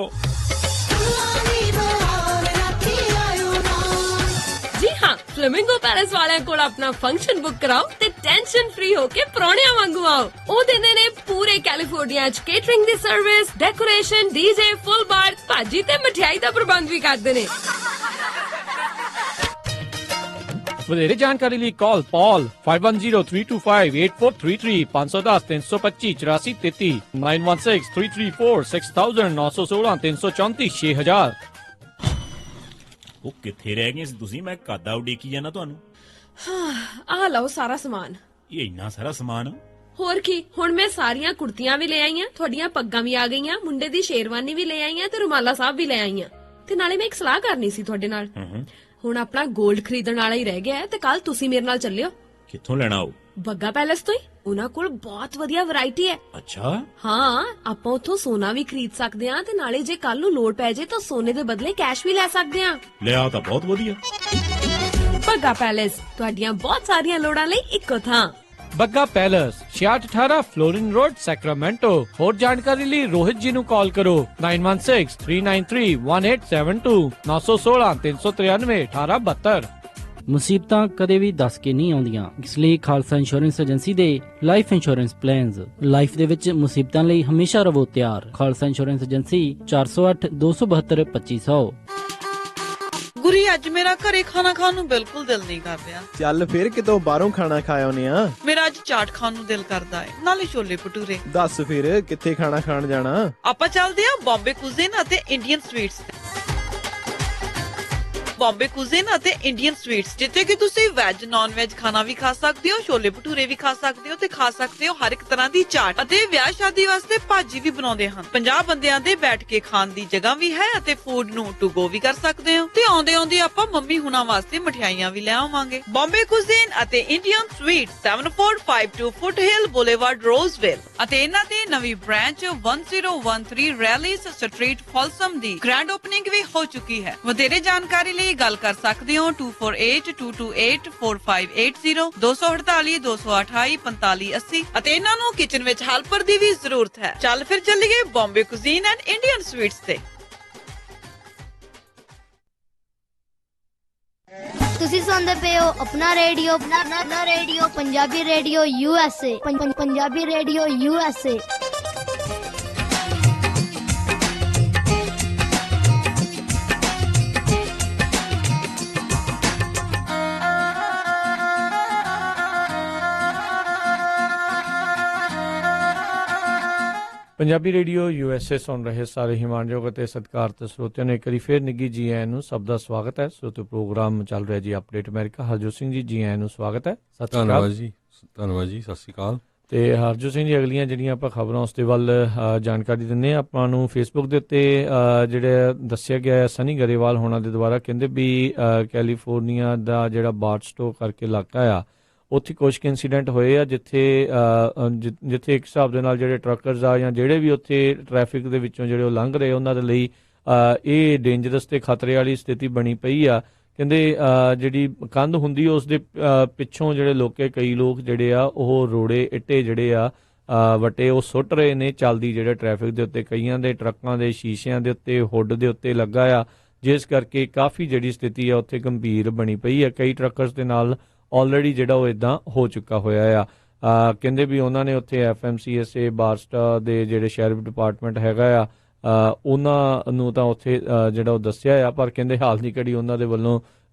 ਜੀ ਹਾਂ, ਫਲੇਮਿੰਗੋ ਪੈਲੇਸ ਵਾਲਿਆਂ ਕੋਲ ਆਪਣਾ ਫੰਕਸ਼ਨ ਬੁੱਕ ਕਰਾਓ ਤੇ ਟੈਨਸ਼ਨ ਫ੍ਰੀ ਹੋ ਕੇ ਪਰੌਣਿਆਂ ਵਾਂਗੂ ਆਓ। ਉਹ ਦਿੰਦੇ ਨੇ ਪੂਰੇ ਕੈਲੀਫੋਰਨੀਆ ਚ ਕੇਟਰਿੰਗ ਦੀ ਸਰਵਿਸ, ਡੈਕੋਰੇਸ਼ਨ, ਡੀਜੇ, ਫੁੱਲ ਬਾਰ, ਭਾਜੀ ਤੇ ਮਠਿਆਈ ਦਾ ਪ੍ਰਬੰਧ ਵੀ ਕਰਦੇ ਨੇ। ਵਧੇਰੇ ਜਾਣਕਾਰੀ ਲਈ ਕਾਲ Paul 5103258433 510-325-8433 9163346000 916-334-6000। ਉਹ ਕਿੱਥੇ ਰਹਿ ਗਏ ਸੀ ਤੁਸੀਂ? ਮੈਂ ਕਾਦਾ ਉਡੀਕੀ ਜਾਣਾ ਤੁਹਾਨੂੰ। ਆ ਲਓ ਸਾਰਾ ਸਮਾਨ। ਇਹ ਇੰਨਾ ਸਾਰਾ ਸਮਾਨ? ਹੋਰ ਕੀ, ਹੁਣ ਮੈਂ ਸਾਰੀਆਂ ਕੁੜਤੀਆਂ ਵੀ ਲੈ ਆਈਆਂ, ਤੁਹਾਡੀਆਂ ਪੱਗਾਂ ਵੀ ਆ ਗਈਆਂ, ਮੁੰਡੇ ਦੀ ਸ਼ੇਰਵਾਨੀ ਵੀ ਲੈ ਆਈਆਂ ਤੇ ਰੁਮਾਲਾ ਸਾਹਿਬ ਵੀ ਲੈ ਆਈਆਂ। ਤੇ ਨਾਲੇ ਮੈਂ ਇੱਕ ਸਲਾਹ ਕਰਨੀ ਸੀ ਤੁਹਾਡੇ ਨਾਲ। ਹੁਣ ਆਪਣਾ 골ਡ ਖਰੀਦਣ ਵਾਲਾ ਹੀ ਰਹਿ ਗਿਆ ਤੇ ਕੱਲ ਤੁਸੀਂ ਮੇਰੇ ਨਾਲ ਚੱਲਿਓ। ਕਿੱਥੋਂ ਲੈਣਾ ਉਹ? ਬੱਗਾ ਪੈਲੇਸ ਤੋਂ ਹੀ। ਉਹਨਾਂ ਕੋਲ ਬਹੁਤ ਵਧੀਆ ਵੈਰਾਈਟੀ ਹੈ। ਅੱਛਾ। ਹਾਂ, ਆਪਾਂ ਉੱਥੋਂ ਸੋਨਾ ਵੀ ਖਰੀਦ ਸਕਦੇ ਹਾਂ ਤੇ ਨਾਲੇ ਜੇ ਕੱਲ ਨੂੰ ਲੋੜ ਪੈ ਜੇ ਤਾਂ ਸੋਨੇ ਦੇ ਬਦਲੇ ਕੈਸ਼ ਵੀ ਲੈ ਸਕਦੇ ਹਾਂ। ਲਿਆ ਤਾਂ ਬਹੁਤ ਵਧੀਆ। ਬੱਗਾ ਪੈਲੇਸ, ਤੁਹਾਡੀਆਂ ਬਹੁਤ ਸਾਰੀਆਂ ਲੋੜਾਂ ਲਈ ਇੱਕੋ ਥਾਂ। Bagga palace 6618 Florin Road, Sacramento. ਹੋਰ ਜਾਣਕਾਰੀ ਲਈ ਰੋਹਿਤ ਜੀ ਨੂੰ ਕਾਲ ਕਰੋ 9163931872 916-393-1872। ਮੁਸੀਬਤਾਂ ਕਦੇ ਵੀ ਦੱਸ ਕੇ ਨਹੀਂ ਆਉਂਦੀਆਂ, ਇਸ ਲਈ ਖਾਲਸਾ ਇੰਸ਼ੋਰੈਂਸ ਏਜੰਸੀ ਦੇ ਲਾਈਫ ਇੰਸ਼ੋਰੈਂਸ ਪਲਾਨਸ ਲਾਈਫ ਦੇ ਵਿੱਚ ਮੁਸੀਬਤਾਂ ਲਈ ਹਮੇਸ਼ਾ ਰਹੋ ਤਿਆਰ। Khalsa insurance agency 408-272-2500। ਗੁਰੀ, ਅੱਜ ਮੇਰਾ ਘਰੇ ਖਾਣਾ ਖਾਣ ਨੂੰ ਬਿਲਕੁਲ ਦਿਲ ਨਹੀਂ ਕਰ ਰਿਹਾ। ਚੱਲ ਫਿਰ ਕਿਤੋਂ ਬਾਹਰੋਂ ਖਾਣਾ ਖਾ ਆਉਨੇ ਆ। ਮੇਰਾ ਅੱਜ ਚਾਟ ਖਾਣ ਨੂੰ ਦਿਲ ਕਰਦਾ ਹੈ, ਨਾਲੇ ਛੋਲੇ ਭਟੂਰੇ। ਦੱਸ ਫਿਰ ਕਿੱਥੇ ਖਾਣਾ ਖਾਣ ਜਾਣਾ? ਆਪਾਂ ਚੱਲਦੇ ਆ ਬੰਬੇ ਕੁਜ਼ੀਨ ਅਤੇ ਇੰਡੀਅਨ ਸਵੀਟਸ ਤੇ। ਬੰਬੇ ਕੁਜ਼ੀਨ ਅਤੇ ਇੰਡੀਅਨ ਸਵੀਟਸ, ਜਿੱਥੇ ਕਿ ਤੁਸੀਂ ਵੈਜ ਨਾਨ ਵੈਜ ਖਾਣਾ ਵੀ ਖਾ ਸਕਦੇ ਹੋ, ਛੋਲੇ ਭਟੂਰੇ ਵੀ ਖਾ ਸਕਦੇ ਹੋ ਤੇ ਖਾ ਸਕਦੇ ਹੋ ਹਰ ਇੱਕ ਤਰ੍ਹਾਂ ਦੀ ਚਾਟ। ਅਤੇ ਵਿਆਹ ਸ਼ਾਦੀ ਵਾਸਤੇ ਭਾਜੀ ਵੀ ਬਣਾਉਂਦੇ ਹਨ। 50 ਬੰਦਿਆਂ ਦੇ ਬੈਠ ਕੇ ਖਾਣ ਦੀ ਜਗ੍ਹਾ ਵੀ ਹੈ ਅਤੇ ਫੂਡ ਨੂੰ ਟੂ ਗੋ ਵੀ ਕਰ ਸਕਦੇ ਹੋ। ਤੇ ਆਉਂਦੇ ਆਉਂਦੇ ਆਪਾਂ ਮੰਮੀ ਹੁਣਾਂ ਵਾਸਤੇ ਮਠਿਆਈਆਂ ਵੀ ਲੈ ਆਵਾਂਗੇ। ਬੰਬੇ ਕੁਜ਼ੀਨ ਅਤੇ ਇੰਡੀਅਨ ਸਵੀਟਸ 7452 ਫੁੱਟਹਿਲ ਬੁਲੇਵਾਰਡ, ਰੋਜ਼ਵਿਲ। ਅਤੇ ਇਹਨਾਂ ਦੀ ਨਵੀਂ ਬ੍ਰਾਂਚ 1013 ਰੈਲੀਸ ਸਟਰੀਟ, ਫੋਲਸਮ ਦੀ ਗ੍ਰੈਂਡ ਓਪਨਿੰਗ ਵੀ ਹੋ ਚੁੱਕੀ ਹੈ। ਵਧੇਰੇ ਜਾਣਕਾਰੀ ਲਈ ਗੱਲ ਕਰ ਸਕਦੇ ਹੋ 2482284580 248-228-4580। ਅਤੇ ਇਹਨਾਂ ਨੂੰ ਕਿਚਨ ਵਿੱਚ ਹੈਲਪਰ ਦੀ ਵੀ ਜ਼ਰੂਰਤ ਹੈ। ਚੱਲ ਫਿਰ ਚੱਲੀਏ Bombay cuisine and Indian sweets ਤੇ। ਤੁਸੀਂ ਸੁਣਦੇ ਪਏ ਹੋ ਆਪਣਾ radio Punjabi radio USA। Punjabi radio USA। Punjabi radio USA ਸੁਣ ਰਹੇ ਸਾਰੇ ਹਿਮਾਨਯੋਗ ਅਤੇ ਸਤਿਕਾਰਤ ਸਰੋਤਿਆਂ ਨੂੰ ਇੱਕ ਵਾਰੀ ਫੇਰ ਨਿੱਘੀ ਜੀ ਆਇਆਂ ਨੂੰ ਸਭ ਦਾ ਸਵਾਗਤ ਹੈ। ਸਰੋਤਿਓ, ਪ੍ਰੋਗਰਾਮ ਚੱਲ ਰਿਹਾ ਜੀ ਅਪਡੇਟ ਅਮਰੀਕਾ। ਹਰਜੋਤ ਸਿੰਘ ਜੀ ਆਇਆਂ ਨੂੰ ਸਵਾਗਤ ਹੈ। ਧੰਨਵਾਦ ਜੀ, ਧੰਨਵਾਦ ਜੀ, ਸਤਿ ਸ਼੍ਰੀ ਅਕਾਲ। ਤੇ ਹਰਜੋਤ ਸਿੰਘ ਜੀ, ਅਗਲੀਆਂ ਜਿਹੜੀਆਂ ਆਪਾਂ ਖਬਰਾਂ ਉਸ ਦੇ ਵੱਲ ਜਾਣਕਾਰੀ ਦਿੰਦੇ ਹਾਂ। ਆਪਾਂ ਨੂੰ ਫੇਸਬੁੱਕ ਦੇ ਉੱਤੇ ਜਿਹੜਾ ਦੱਸਿਆ ਗਿਆ ਸਨੀ ਗਰੇਵਾਲ ਹੋਣਾ ਦੇ ਦੁਆਰਾ, ਕਹਿੰਦੇ ਵੀ ਕੈਲੀਫੋਰਨੀਆ ਦਾ ਜਿਹੜਾ ਬਾਰਟਸਟੋ ਕਰਕੇ ਇਲਾਕਾ ਆ, ਉੱਥੇ ਕੁਝ ਇੰਸੀਡੈਂਟ ਹੋਏ ਆ ਜਿੱਥੇ ਇੱਕ ਹਿਸਾਬ ਦੇ ਨਾਲ ਜਿਹੜੇ ਟਰੱਕਰਸ ਆ ਜਾਂ ਜਿਹੜੇ ਵੀ ਉੱਥੇ ਟ੍ਰੈਫਿਕ ਦੇ ਵਿੱਚੋਂ ਜਿਹੜੇ ਉਹ ਲੰਘ ਰਹੇ, ਉਹਨਾਂ ਦੇ ਲਈ ਇਹ ਡੇਂਜਰਸ ਤੇ ਖਤਰੇ ਵਾਲੀ ਸਥਿਤੀ ਬਣੀ ਪਈ ਆ। ਕਹਿੰਦੇ ਜਿਹੜੀ ਕੰਧ ਹੁੰਦੀ ਉਸ ਦੇ ਪਿੱਛੋਂ ਜਿਹੜੇ ਕਈ ਲੋਕ ਜਿਹੜੇ ਆ ਉਹ ਰੋੜੇ ਇੱਟੇ ਜਿਹੜੇ ਆ ਵੱਟੇ ਉਹ ਸੁੱਟ ਰਹੇ ਨੇ ਚੱਲਦੀ ਜਿਹੜੇ ਟ੍ਰੈਫਿਕ ਦੇ ਉੱਤੇ। ਕਈਆਂ ਦੇ ਟਰੱਕਾਂ ਦੇ ਸ਼ੀਸ਼ਿਆਂ ਦੇ ਉੱਤੇ, ਹੁੱਡ ਦੇ ਉੱਤੇ ਲੱਗਾ ਆ, ਜਿਸ ਕਰਕੇ ਕਾਫੀ ਜਿਹੜੀ ਸਥਿਤੀ ਆ ਉੱਥੇ ਗੰਭੀਰ ਬਣੀ ਪਈ ਆ। ਕਈ ਟਰੱਕਰਸ ਦੇ ਨਾਲ ਆਲਰੇਡੀ ਜਿਹੜਾ ਉਹ ਇਦਾਂ ਹੋ ਚੁੱਕਾ ਹੋਇਆ ਆ। ਕਹਿੰਦੇ ਵੀ ਉਹਨਾਂ ਨੇ ਉੱਥੇ FMCSA ਬਾਰਸਟਾ ਦੇ ਜਿਹੜੇ ਸ਼ੈਰਿਫ ਡਿਪਾਰਟਮੈਂਟ ਹੈਗਾ ਆ, ਉਹਨਾਂ ਨੂੰ ਤਾਂ ਉੱਥੇ ਜਿਹੜਾ ਉਹ ਦੱਸਿਆ ਆ, ਪਰ ਕਹਿੰਦੇ ਹਾਲ ਦੀ ਘੜੀ ਉਹਨਾਂ ਦੇ ਵੱਲੋਂ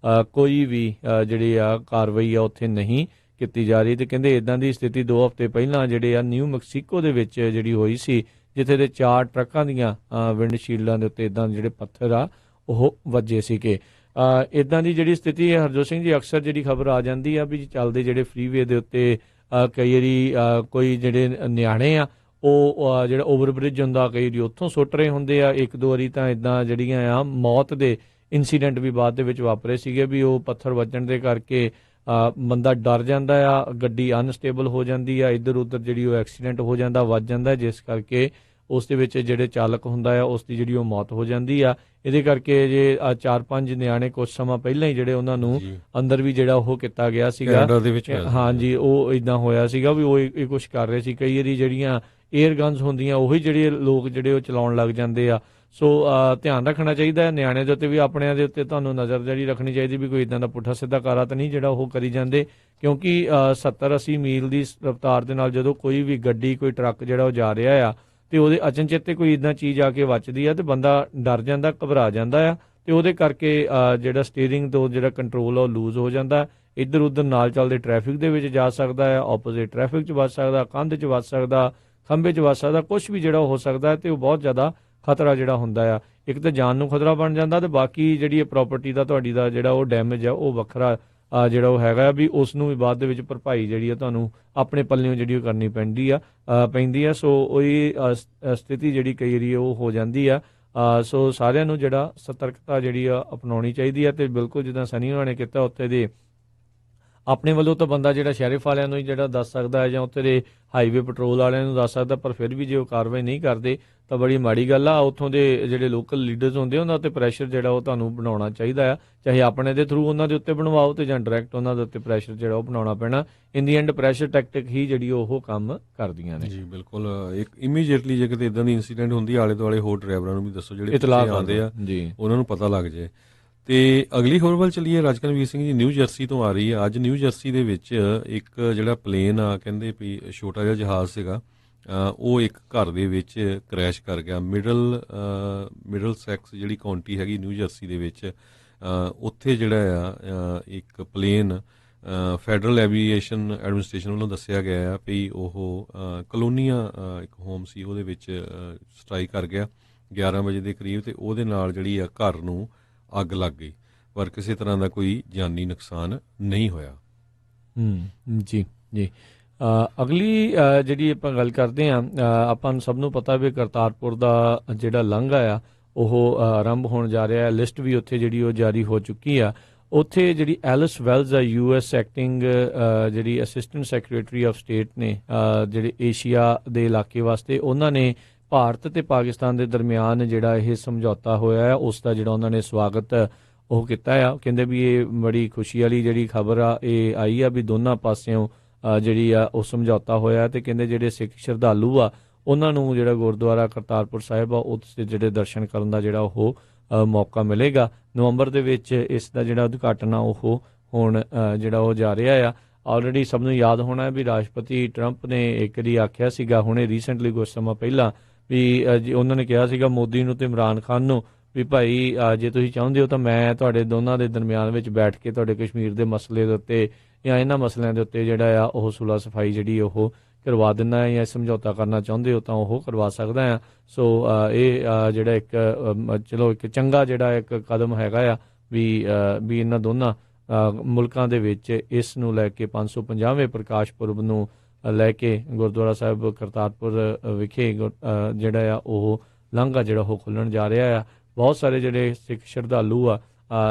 ਕੋਈ ਵੀ ਜਿਹੜੀ ਆ ਕਾਰਵਾਈ ਆ ਉੱਥੇ ਨਹੀਂ ਕੀਤੀ ਜਾ ਰਹੀ। ਤੇ ਕਹਿੰਦੇ ਇਦਾਂ ਦੀ ਸਥਿਤੀ 2 ਹਫ਼ਤੇ ਪਹਿਲਾਂ ਜਿਹੜੇ ਆ ਨਿਊ ਮੈਕਸੀਕੋ ਦੇ ਵਿੱਚ ਜਿਹੜੀ ਹੋਈ ਸੀ, ਜਿੱਥੇ ਦੇ 4 ਟਰੱਕਾਂ ਦੀਆਂ ਵਿੰਡਸ਼ੀਲਡਾਂ ਦੇ ਉੱਤੇ ਇਦਾਂ ਜਿਹੜੇ ਪੱਥਰ ਆ ਉਹ ਵੱਜੇ ਸੀਗੇ। ਇਦਾਂ ਦੀ ਜਿਹੜੀ ਸਥਿਤੀ ਹੈ ਹਰਜੋਤ ਸਿੰਘ ਜੀ, ਅਕਸਰ ਜਿਹੜੀ ਖਬਰ ਆ ਜਾਂਦੀ ਆ ਵੀ ਚੱਲਦੇ ਜਿਹੜੇ ਫਰੀਵੇ ਦੇ ਉੱਤੇ ਕਈ ਵਾਰੀ ਕੋਈ ਜਿਹੜੇ ਨਿਆਣੇ ਆ ਉਹ ਜਿਹੜਾ ਓਵਰ ਬ੍ਰਿਜ ਹੁੰਦਾ ਕਈ ਵਾਰੀ ਉੱਥੋਂ ਸੁੱਟ ਰਹੇ ਹੁੰਦੇ ਆ। 1-2 ਵਾਰੀ ਤਾਂ ਇਦਾਂ ਜਿਹੜੀਆਂ ਆ ਮੌਤ ਦੇ ਇਨਸੀਡੈਂਟ ਵੀ ਬਾਅਦ ਦੇ ਵਿੱਚ ਵਾਪਰੇ ਸੀਗੇ ਵੀ ਉਹ ਪੱਥਰ ਵੱਜਣ ਦੇ ਕਰਕੇ ਬੰਦਾ ਡਰ ਜਾਂਦਾ ਆ, ਗੱਡੀ ਅਨਸਟੇਬਲ ਹੋ ਜਾਂਦੀ ਆ, ਇੱਧਰ ਉੱਧਰ ਜਿਹੜੀ ਉਹ ਐਕਸੀਡੈਂਟ ਹੋ ਜਾਂਦਾ, ਵੱਜ ਜਾਂਦਾ, ਜਿਸ ਕਰਕੇ ਉਸ ਦੇ ਵਿੱਚ ਜਿਹੜੇ ਚਾਲਕ ਹੁੰਦਾ ਆ ਉਸ ਦੀ ਜਿਹੜੀ ਉਹ ਮੌਤ ਹੋ ਜਾਂਦੀ ਆ। ਇਹਦੇ ਕਰਕੇ ਜੇ 4-5 ਨਿਆਣੇ ਕੁਝ ਸਮਾਂ ਪਹਿਲਾਂ ਹੀ ਜਿਹੜੇ ਉਹਨਾਂ ਨੂੰ ਅੰਦਰ ਵੀ ਜਿਹੜਾ ਉਹ ਕੀਤਾ ਗਿਆ ਸੀਗਾ। ਹਾਂਜੀ, ਉਹ ਇਦਾਂ ਹੋਇਆ ਸੀਗਾ ਵੀ ਉਹ ਇਹ ਕੁਛ ਕਰ ਰਹੇ ਸੀ। ਕਈ ਵਾਰੀ ਜਿਹੜੀਆਂ ਏਅਰ ਗਨਸ ਹੁੰਦੀਆਂ ਉਹੀ ਜਿਹੜੇ ਲੋਕ ਜਿਹੜੇ ਉਹ ਚਲਾਉਣ ਲੱਗ ਜਾਂਦੇ ਆ। ਸੋ ਧਿਆਨ ਰੱਖਣਾ ਚਾਹੀਦਾ ਹੈ ਨਿਆਣੇ ਦੇ ਉੱਤੇ ਵੀ, ਆਪਣਿਆਂ ਦੇ ਉੱਤੇ ਤੁਹਾਨੂੰ ਨਜ਼ਰ ਜਿਹੜੀ ਰੱਖਣੀ ਚਾਹੀਦੀ ਵੀ ਕੋਈ ਇਦਾਂ ਦਾ ਪੁੱਠਾ ਸਿੱਧਾ ਕਾਰਾ ਤਾਂ ਨਹੀਂ ਜਿਹੜਾ ਉਹ ਕਰੀ ਜਾਂਦੇ, ਕਿਉਂਕਿ 70-80 ਮੀਲ ਦੀ ਰਫ਼ਤਾਰ ਦੇ ਨਾਲ ਜਦੋਂ ਕੋਈ ਵੀ ਗੱਡੀ ਕੋਈ ਟਰੱਕ ਜਿਹੜਾ ਉਹ ਜਾ ਰਿਹਾ ਆ ਤੇ ਉਹਦੇ ਅਚਨਚੇਤੇ ਕੋਈ ਇਦਾਂ ਚੀਜ਼ ਆ ਕੇ ਵੱਜਦੀ ਆ ਤੇ ਬੰਦਾ ਡਰ ਜਾਂਦਾ, ਘਬਰਾ ਜਾਂਦਾ ਆ ਤੇ ਉਹਦੇ ਕਰਕੇ ਜਿਹੜਾ ਸਟੀਅਰਿੰਗ ਤੋਂ ਜਿਹੜਾ ਕੰਟਰੋਲ ਆ ਉਹ ਲੂਜ਼ ਹੋ ਜਾਂਦਾ, ਇੱਧਰ ਉੱਧਰ ਨਾਲ ਚੱਲਦੇ ਟ੍ਰੈਫਿਕ ਦੇ ਵਿੱਚ ਜਾ ਸਕਦਾ ਆ, ਆਪੋਜ਼ਿਟ ਟ੍ਰੈਫਿਕ 'ਚ ਵੱਜ ਸਕਦਾ, ਕੰਧ 'ਚ ਵੱਜ ਸਕਦਾ, ਖੰਭੇ 'ਚ ਵੱਜ ਸਕਦਾ, ਕੁਝ ਵੀ ਜਿਹੜਾ ਹੋ ਸਕਦਾ ਤੇ ਉਹ ਬਹੁਤ ਜ਼ਿਆਦਾ ਖਤਰਾ ਜਿਹੜਾ ਹੁੰਦਾ ਆ। ਇੱਕ ਤਾਂ ਜਾਨ ਨੂੰ ਖਤਰਾ ਬਣ ਜਾਂਦਾ ਤੇ ਬਾਕੀ ਜਿਹੜੀ ਪ੍ਰਾਪਰਟੀ ਦਾ ਤੁਹਾਡੀ ਦਾ ਜਿਹੜਾ ਉਹ ਡੈਮੇਜ ਆ ਉਹ ਵੱਖਰਾ ਜਿਹੜਾ ਉਹ ਹੈਗਾ ਵੀ ਉਸ ਨੂੰ ਵੀ ਬਾਅਦ ਦੇ ਵਿੱਚ ਭਰਪਾਈ ਜਿਹੜੀ ਆ ਤੁਹਾਨੂੰ ਆਪਣੇ ਪੱਲਿਓਂ ਜਿਹੜੀ ਉਹ ਕਰਨੀ ਪੈਂਦੀ ਆ। ਸੋ ਉਹੀ ਸਥਿਤੀ ਜਿਹੜੀ ਕਈ ਵਾਰੀ ਉਹ ਹੋ ਜਾਂਦੀ ਆ। ਸੋ ਸਾਰਿਆਂ ਨੂੰ ਜਿਹੜਾ ਸਤਰਕਤਾ ਜਿਹੜੀ ਆ ਅਪਣਾਉਣੀ ਚਾਹੀਦੀ ਆ ਤੇ ਬਿਲਕੁਲ ਜਿੱਦਾਂ ਸਨੀ ਹੋਣਾ ਨੇ ਕੀਤਾ ਉੱਥੇ ਦੇ ਆਪਣੇ ਵੱਲੋਂ ਤਾਂ ਬੰਦਾ ਜਿਹੜਾ ਸ਼ੈਰਿਫ ਵਾਲਿਆਂ ਨੂੰ ਹੀ ਜਿਹੜਾ ਦੱਸ ਸਕਦਾ ਹੈ ਜਾਂ ਉੱਥੇ ਦੇ ਹਾਈਵੇ ਪੈਟਰੋਲ ਵਾਲਿਆਂ ਨੂੰ ਦੱਸ ਸਕਦਾ, ਪਰ ਫਿਰ ਵੀ ਜੇ ਉਹ ਕਾਰਵਾਈ ਨਹੀਂ ਕਰਦੇ ਤਾਂ ਬੜੀ ਮਾੜੀ ਗੱਲ ਆ। ਉੱਥੋਂ ਦੇ ਜਿਹੜੇ ਲੋਕਲ ਲੀਡਰਸ ਹੁੰਦੇ ਉਹਨਾਂ ਉੱਤੇ ਪ੍ਰੈਸ਼ਰ ਜਿਹੜਾ ਉਹ ਤੁਹਾਨੂੰ ਬਣਾਉਣਾ ਚਾਹੀਦਾ ਆ, ਚਾਹੇ ਆਪਣੇ ਦੇ ਥਰੂ ਉਹਨਾਂ ਦੇ ਉੱਤੇ ਬਣਵਾਓ ਤੇ ਜਾਂ ਡਾਇਰੈਕਟ ਉਹਨਾਂ ਦੇ ਉੱਤੇ ਪ੍ਰੈਸ਼ਰ ਜਿਹੜਾ ਉਹ ਬਣਾਉਣਾ ਪੈਣਾ। ਇਨ ਦੀ ਐਂਡ ਪ੍ਰੈਸ਼ਰ ਟੈਕਟਿਕ ਹੀ ਜਿਹੜੀ ਉਹ ਕੰਮ ਕਰਦੀਆਂ ਨੇ। ਜੀ ਬਿਲਕੁਲ, ਇੱਕ ਇਮੀਡੀਏਟਲੀ ਜੇ ਕਿਤੇ ਇਦਾਂ ਦੀ ਇਨਸੀਡੈਂਟ ਹੁੰਦੀ ਆਲੇ ਦੁਆਲੇ ਹੋਰ ਡਰਾਈਵਰਾਂ ਨੂੰ ਵੀ ਦੱਸੋ ਜਿਹੜੇ ਇਤਲਾਹ ਆਉਂਦੇ ਆ ਜੀ, ਉਹਨਾਂ ਨੂੰ ਪਤਾ ਲੱਗ ਜਾਏ। ਤੇ ਅਗਲੀ ਖਬਰ ਵੱਲ ਚੱਲੀਏ। ਰਾਜਕਨਵੀਰ ਸਿੰਘ ਜੀ, ਨਿਊ ਜਰਸੀ ਤੋਂ ਆ ਰਹੀ ਹੈ। ਅੱਜ ਨਿਊ ਜਰਸੀ ਦੇ ਵਿੱਚ ਇੱਕ ਜਿਹੜਾ ਪਲੇਨ ਆ ਕਹਿੰਦੇ ਵੀ ਛੋਟਾ ਜਿਹਾ ਜਹਾਜ਼ ਸੀਗਾ, ਉਹ ਇੱਕ ਘਰ ਦੇ ਵਿੱਚ ਕ੍ਰੈਸ਼ ਕਰ ਗਿਆ। ਮਿਡਲ ਸੈਕਸ ਜਿਹੜੀ ਕਾਉਂਟੀ ਹੈਗੀ ਨਿਊ ਜਰਸੀ ਦੇ ਵਿੱਚ, ਉੱਥੇ ਜਿਹੜਾ ਆ ਇੱਕ ਪਲੇਨ ਫੈਡਰਲ ਐਵੀਏਸ਼ਨ ਐਡਮਿਨਿਸਟ੍ਰੇਸ਼ਨ ਵੱਲੋਂ ਦੱਸਿਆ ਗਿਆ ਆ ਵੀ ਉਹ ਕਲੋਨੀਆ ਇੱਕ ਹੋਮ ਸੀ ਉਹਦੇ ਵਿੱਚ ਸਟ੍ਰਾਈਕ ਕਰ ਗਿਆ 11 ਵਜੇ ਦੇ ਕਰੀਬ, ਤੇ ਉਹਦੇ ਨਾਲ ਜਿਹੜੀ ਆ ਘਰ ਨੂੰ ਅੱਗ ਲੱਗ ਗਈ, ਪਰ ਕਿਸੇ ਤਰ੍ਹਾਂ ਦਾ ਕੋਈ ਜਾਨੀ ਨੁਕਸਾਨ ਨਹੀਂ ਹੋਇਆ। ਜੀ ਜੀ। ਅਗਲੀ ਜਿਹੜੀ ਆਪਾਂ ਗੱਲ ਕਰਦੇ ਹਾਂ, ਆਪਾਂ ਨੂੰ ਸਭ ਨੂੰ ਪਤਾ ਵੀ ਕਰਤਾਰਪੁਰ ਦਾ ਜਿਹੜਾ ਲਾਂਘਾ ਆ ਉਹ ਆਰੰਭ ਹੋਣ ਜਾ ਰਿਹਾ ਹੈ। ਲਿਸਟ ਵੀ ਉੱਥੇ ਜਿਹੜੀ ਉਹ ਜਾਰੀ ਹੋ ਚੁੱਕੀ ਆ। ਉੱਥੇ ਜਿਹੜੀ ਐਲਿਸ ਵੈਲਜ਼ ਆ US ਐਕਟਿੰਗ ਜਿਹੜੀ ਅਸਿਸਟੈਂਟ ਸੈਕਟਰੀ ਆਫ ਸਟੇਟ ਨੇ ਜਿਹੜੇ ਏਸ਼ੀਆ ਦੇ ਇਲਾਕੇ ਵਾਸਤੇ, ਉਹਨਾਂ ਨੇ ਭਾਰਤ ਤੇ ਪਾਕਿਸਤਾਨ ਦੇ ਦਰਮਿਆਨ ਜਿਹੜਾ ਇਹ ਸਮਝੌਤਾ ਹੋਇਆ ਹੈ ਉਸ ਦਾ ਜਿਹੜਾ ਉਹਨਾਂ ਨੇ ਸਵਾਗਤ ਉਹ ਕੀਤਾ ਆ। ਕਹਿੰਦੇ ਵੀ ਇਹ ਬੜੀ ਖੁਸ਼ੀ ਵਾਲੀ ਜਿਹੜੀ ਖਬਰ ਆ ਇਹ ਆਈ ਆ ਵੀ ਦੋਨਾਂ ਪਾਸਿਓਂ ਜਿਹੜੀ ਆ ਉਹ ਸਮਝੌਤਾ ਹੋਇਆ, ਤੇ ਕਹਿੰਦੇ ਜਿਹੜੇ ਸਿੱਖ ਸ਼ਰਧਾਲੂ ਆ ਉਹਨਾਂ ਨੂੰ ਜਿਹੜਾ ਗੁਰਦੁਆਰਾ ਕਰਤਾਰਪੁਰ ਸਾਹਿਬ ਆ ਉਸ ਦੇ ਜਿਹੜੇ ਦਰਸ਼ਨ ਕਰਨ ਦਾ ਜਿਹੜਾ ਉਹ ਮੌਕਾ ਮਿਲੇਗਾ। ਨਵੰਬਰ ਦੇ ਵਿੱਚ ਇਸ ਦਾ ਜਿਹੜਾ ਉਦਘਾਟਨ ਆ ਉਹ ਹੁਣ ਜਿਹੜਾ ਉਹ ਜਾ ਰਿਹਾ ਆ। ਆਲਰੇਡੀ ਸਭ ਨੂੰ ਯਾਦ ਹੋਣਾ ਵੀ ਰਾਸ਼ਟਰਪਤੀ ਟਰੰਪ ਨੇ ਇੱਕ ਵਾਰੀ ਆਖਿਆ ਸੀਗਾ ਹੁਣੇ ਰੀਸੈਂਟਲੀ ਕੁਝ ਸਮਾਂ ਪਹਿਲਾਂ ਵੀ ਉਹਨਾਂ ਨੇ ਕਿਹਾ ਸੀਗਾ ਮੋਦੀ ਨੂੰ ਤੇ ਇਮਰਾਨ ਖਾਨ ਨੂੰ ਵੀ ਭਾਈ ਜੇ ਤੁਸੀਂ ਚਾਹੁੰਦੇ ਹੋ ਤਾਂ ਮੈਂ ਤੁਹਾਡੇ ਦੋਨਾਂ ਦੇ ਦਰਮਿਆਨ ਵਿੱਚ ਬੈਠ ਕੇ ਤੁਹਾਡੇ ਕਸ਼ਮੀਰ ਦੇ ਮਸਲੇ ਦੇ ਉੱਤੇ ਜਾਂ ਇਹਨਾਂ ਮਸਲਿਆਂ ਦੇ ਉੱਤੇ ਜਿਹੜਾ ਆ ਉਹ ਸੁਲ੍ਹਾ ਸਫਾਈ ਜਿਹੜੀ ਉਹ ਕਰਵਾ ਦਿੰਦਾ ਹੈ, ਜਾਂ ਸਮਝੌਤਾ ਕਰਨਾ ਚਾਹੁੰਦੇ ਹੋ ਤਾਂ ਉਹ ਕਰਵਾ ਸਕਦਾ ਆ। ਸੋ ਇਹ ਜਿਹੜਾ ਇੱਕ ਚਲੋ ਇੱਕ ਚੰਗਾ ਜਿਹੜਾ ਇੱਕ ਕਦਮ ਹੈਗਾ ਆ ਵੀ ਇਹਨਾਂ ਦੋਨਾਂ ਮੁਲਕਾਂ ਦੇ ਵਿੱਚ ਇਸ ਨੂੰ ਲੈ ਕੇ 550ਵੇਂ ਪ੍ਰਕਾਸ਼ ਪੁਰਬ ਨੂੰ ਲੈ ਕੇ ਗੁਰਦੁਆਰਾ ਸਾਹਿਬ ਕਰਤਾਰਪੁਰ ਵਿਖੇ ਜਿਹੜਾ ਆ ਉਹ ਲਾਂਘਾ ਜਿਹੜਾ ਉਹ ਖੁੱਲ੍ਹਣ ਜਾ ਰਿਹਾ ਆ। ਬਹੁਤ ਸਾਰੇ ਜਿਹੜੇ ਸਿੱਖ ਸ਼ਰਧਾਲੂ ਆ